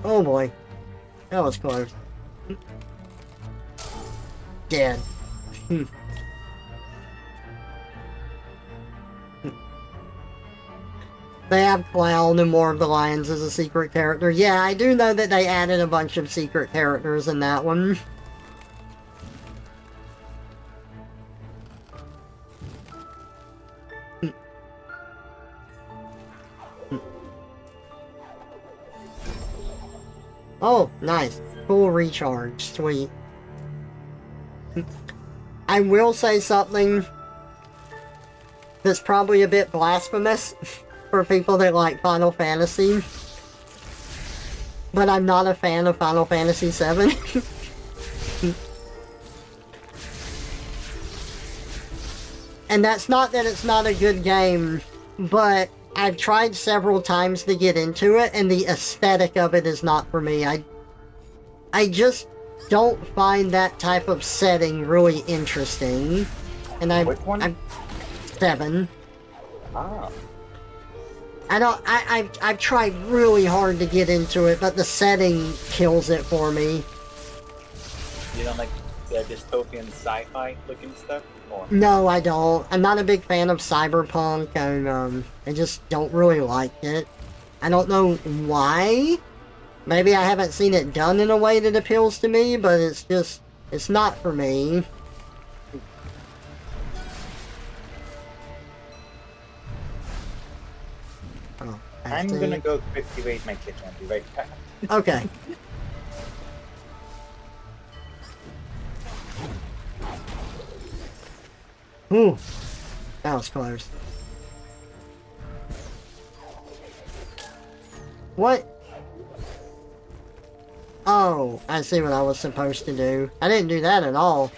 Oh boy. That was close. Dead. They have Clown and more of the Lions as a secret character. Yeah, I do know that they added a bunch of secret characters in that one. Oh, nice. Full recharge. Sweet. I will say something that's probably a bit blasphemous for people that like Final Fantasy. But I'm not a fan of Final Fantasy VII. And that's not that it's not a good game, but I've tried several times to get into it, and the aesthetic of it is not for me. I just don't find that type of setting really interesting. And Which one? I'm 7. Ah. I've tried really hard to get into it, but the setting kills it for me. You don't like the dystopian sci-fi looking stuff? Or? No, I don't. I'm not a big fan of cyberpunk, and I just don't really like it. I don't know why. Maybe I haven't seen it done in a way that appeals to me, but it's not for me. Oh, I'm gonna go quickly raid my kitchen. I'll be right back. Okay. Ooh, that was close. What? Oh, I see what I was supposed to do. I didn't do that at all.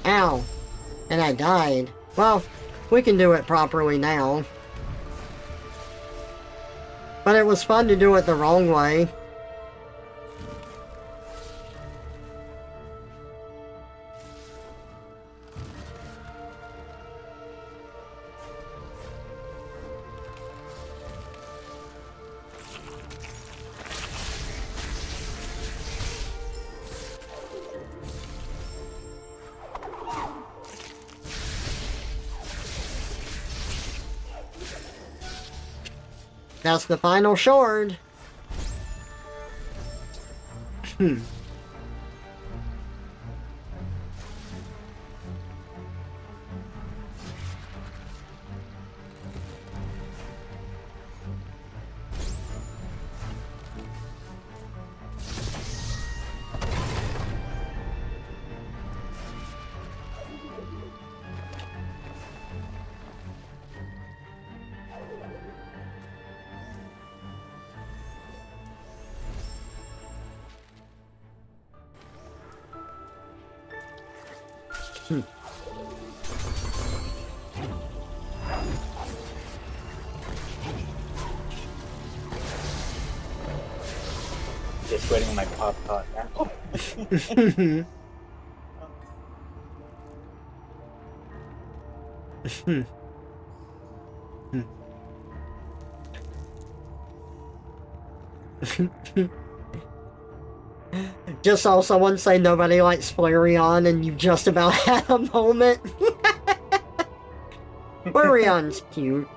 Ow. And I died. Well, we can do it properly now. But it was fun to do it the wrong way. That's the final shard. Just waiting on my pop pot now. Just saw someone say nobody likes Flareon, and you just about had a moment. Flareon's cute.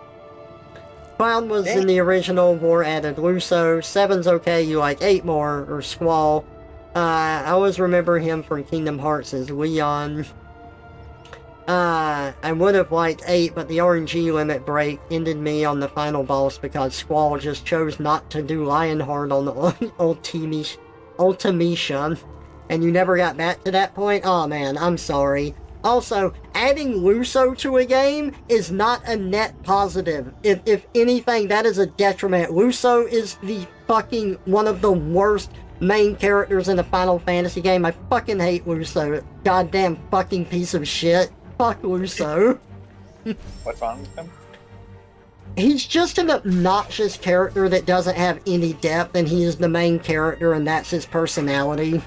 Clown was in the original, War added Luso. 7's okay, you like 8 more, or Squall. I always remember him from Kingdom Hearts as Leon. I would have liked 8, but the RNG limit break ended me on the final boss because Squall just chose not to do Lionheart on the Ultimisha. and you never got back to that point? Oh man, I'm sorry. Also, adding Luso to a game is not a net positive. If anything, that is a detriment. Luso is the fucking one of the worst main characters in a Final Fantasy game. I fucking hate Luso. Goddamn fucking piece of shit. Fuck Luso. What's wrong with him? He's just an obnoxious character that doesn't have any depth, and he is the main character, and that's his personality.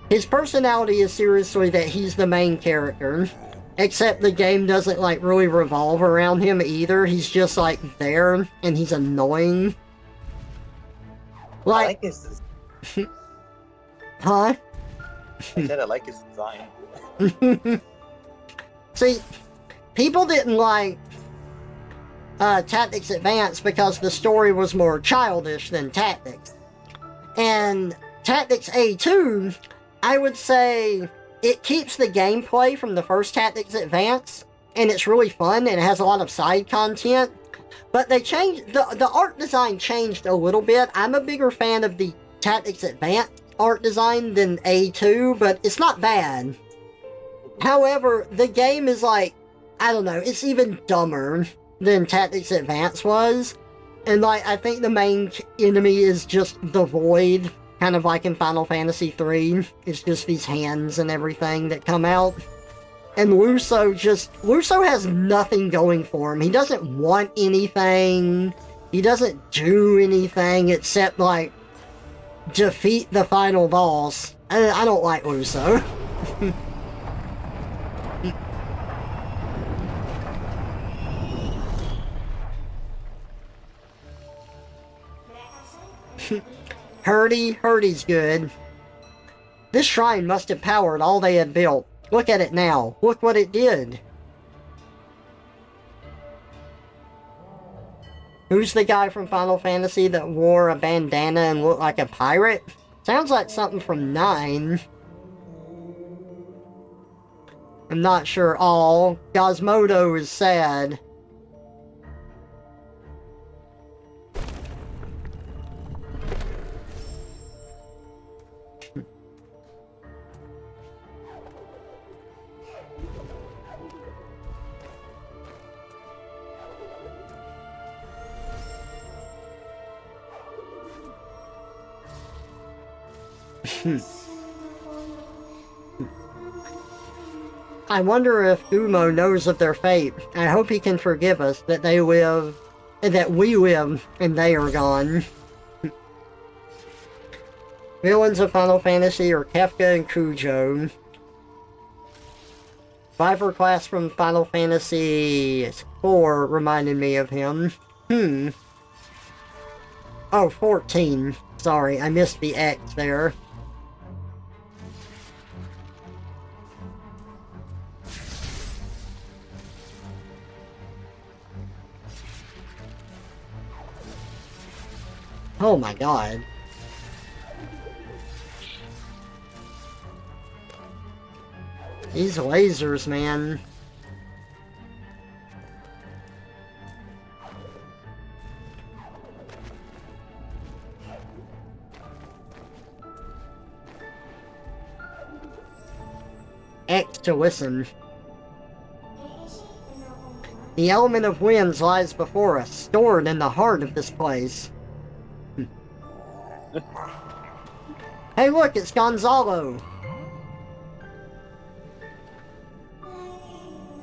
His personality is seriously that he's the main character. Except the game doesn't, like, really revolve around him either. He's just, like, there, and he's annoying. I Like... like his design. Huh? I said I like his design. See, people didn't like Tactics Advance because the story was more childish than Tactics. And Tactics A2, I would say it keeps the gameplay from the first Tactics Advance, and it's really fun, and it has a lot of side content. But they changed, the art design changed a little bit. I'm a bigger fan of the Tactics Advance art design than A2, but it's not bad. However, the game is like, I don't know, it's even dumber than Tactics Advance was. And like, I think the main enemy is just the Void, kind of like in Final Fantasy III. It's just these hands and everything that come out. And Luso has nothing going for him. He doesn't want anything. He doesn't do anything except, like, defeat the final boss. I don't like Luso. Hurdy's good. This shrine must have powered all they had built. Look at it now. Look what it did. Who's the guy from Final Fantasy that wore a bandana and looked like a pirate? Sounds like something from 9. I'm not sure. Oh, Gosmodo is sad. I wonder if Umo knows of their fate. I hope he can forgive us, that they live, that we live, and they are gone. Villains of Final Fantasy are Kefka and Kujo. Viper class from Final Fantasy IV reminded me of him. Oh, 14. Sorry, I missed the X there. Oh my god. These lasers, man. X to listen. The element of winds lies before us, stored in the heart of this place. Hey look, it's Gonzalo!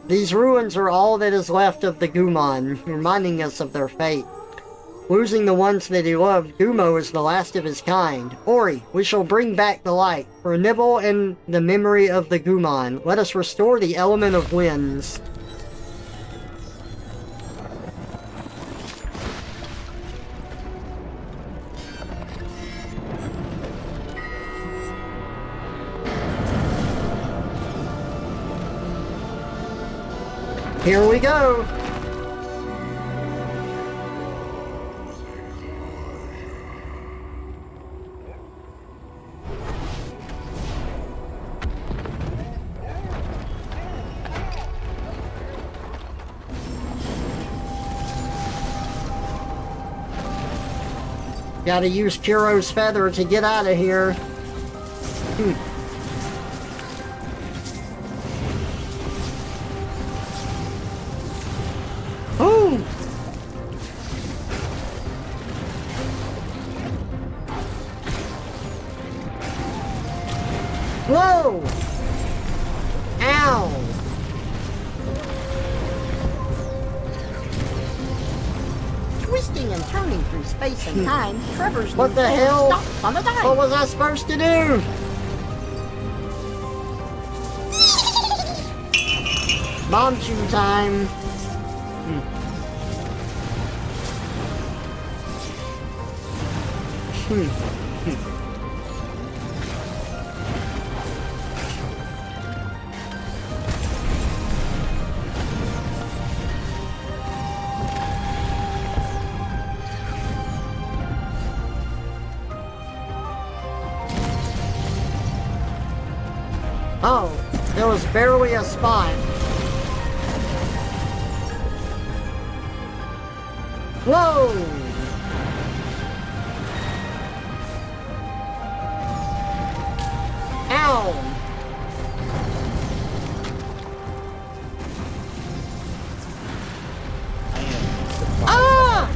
These ruins are all that is left of the Gumon, reminding us of their fate. Losing the ones that he loved, Gumo is the last of his kind. Ori, we shall bring back the light. For Nibble and the memory of the Gumon, let us restore the element of winds. Here we go! Gotta use Kuro's feather to get out of here. Oh! Whoa! Ow! Twisting and turning through space and time, Trevor's What new the form hell? stops on a dime. What was I supposed to do? Bomb shoe time. Oh, there was barely a spot. Whoa! Ow! Ah!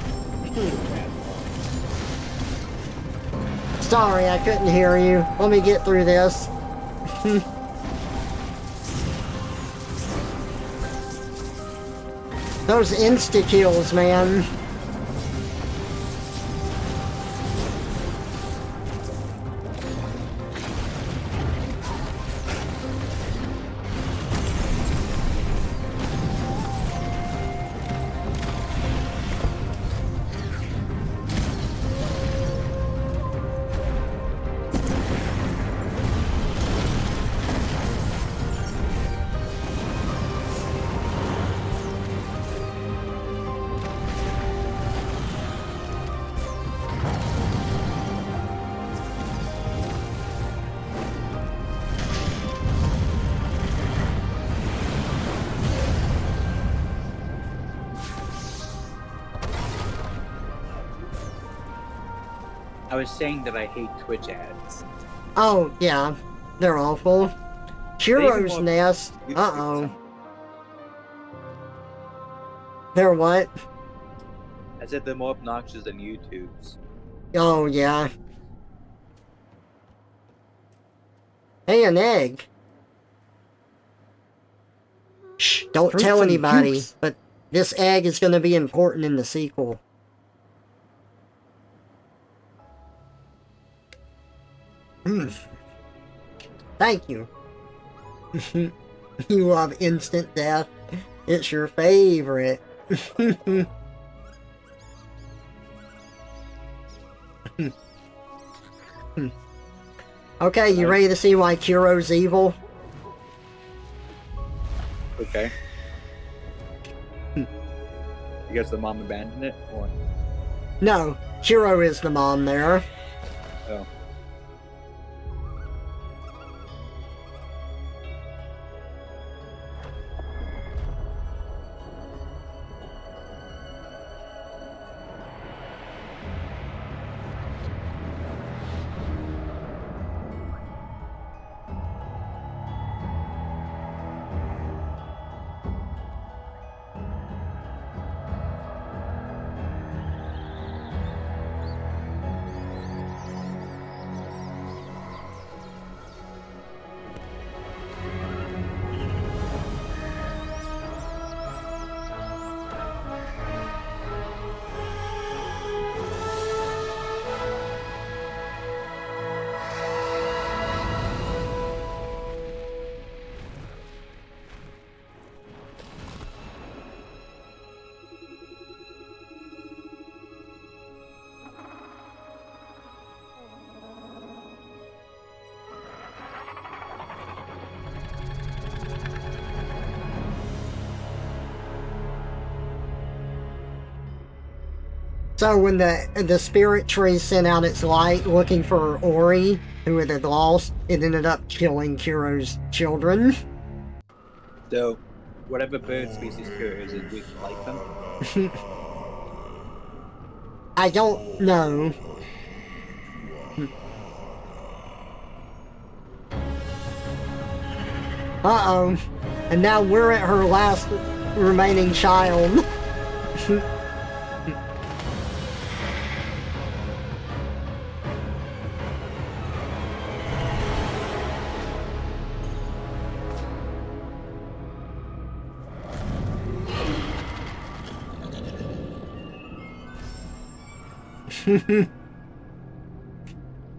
Sorry, I couldn't hear you. Let me get through this. Those insta-kills, man. I was saying that I hate Twitch ads. Oh, yeah. They're awful. Hero's more- Nest. Uh-oh. They're what? I said they're more obnoxious than YouTube's. Oh, yeah. Hey, an egg. Shh, don't Fruits tell and anybody, juice. but this egg is going to be important in the sequel. Thank you. You love instant death. It's your favorite. Okay, you ready to see why Kuro's evil? Okay. Because the mom abandoned it? Or... No, Kuro is the mom there. Oh. So when the spirit tree sent out its light looking for Ori, who it had lost, it ended up killing Kuro's children. So, whatever bird species Kuro is we can like them? I don't know. Uh-oh. And now we're at her last remaining child.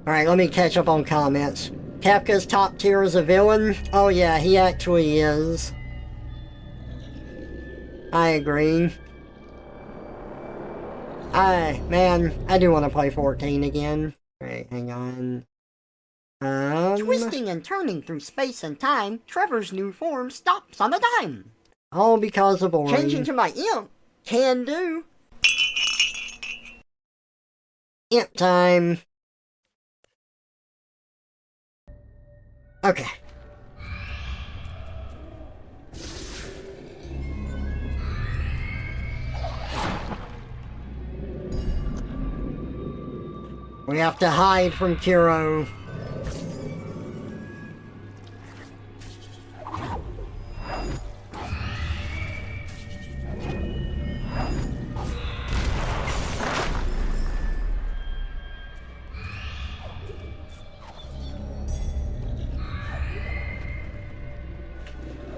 Alright, let me catch up on comments. Kafka's top tier as a villain? Oh yeah, he actually is. I agree. Man, I do want to play 14 again. Alright, hang on. Twisting and turning through space and time, Trevor's new form stops on a dime. All because of boring. Changing to my imp. Can do. Imp time. Okay. We have to hide from Kiro.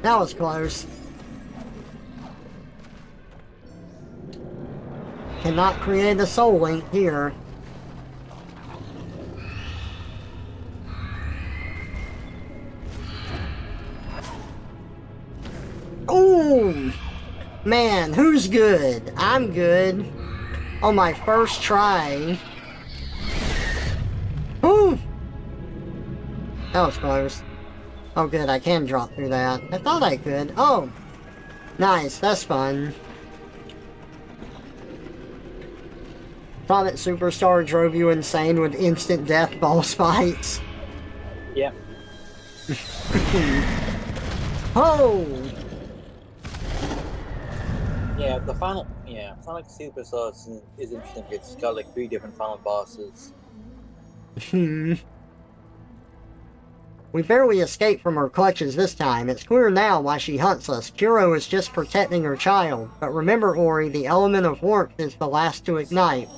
That was close. Cannot create a soul link here. Ooh! Man, who's good? I'm good. On my first try. Ooh! That was close. Oh good, I can drop through that. I thought I could. Oh! Nice, that's fun. Thought that Superstar drove you insane with instant death boss fights. Yep. Oh! Yeah, the final. Yeah, Sonic Superstar is interesting. It's got like 3 different final bosses. We barely escaped from her clutches this time. It's clear now why she hunts us. Kuro is just protecting her child. But remember, Ori, the element of warmth is the last to ignite.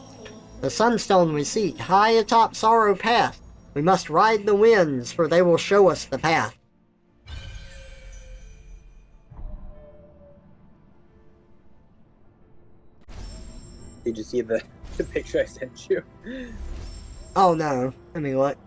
The sunstone we seek, high atop Sorrow Path. We must ride the winds, for they will show us the path. Did you see the picture I sent you? Oh no. Let me look.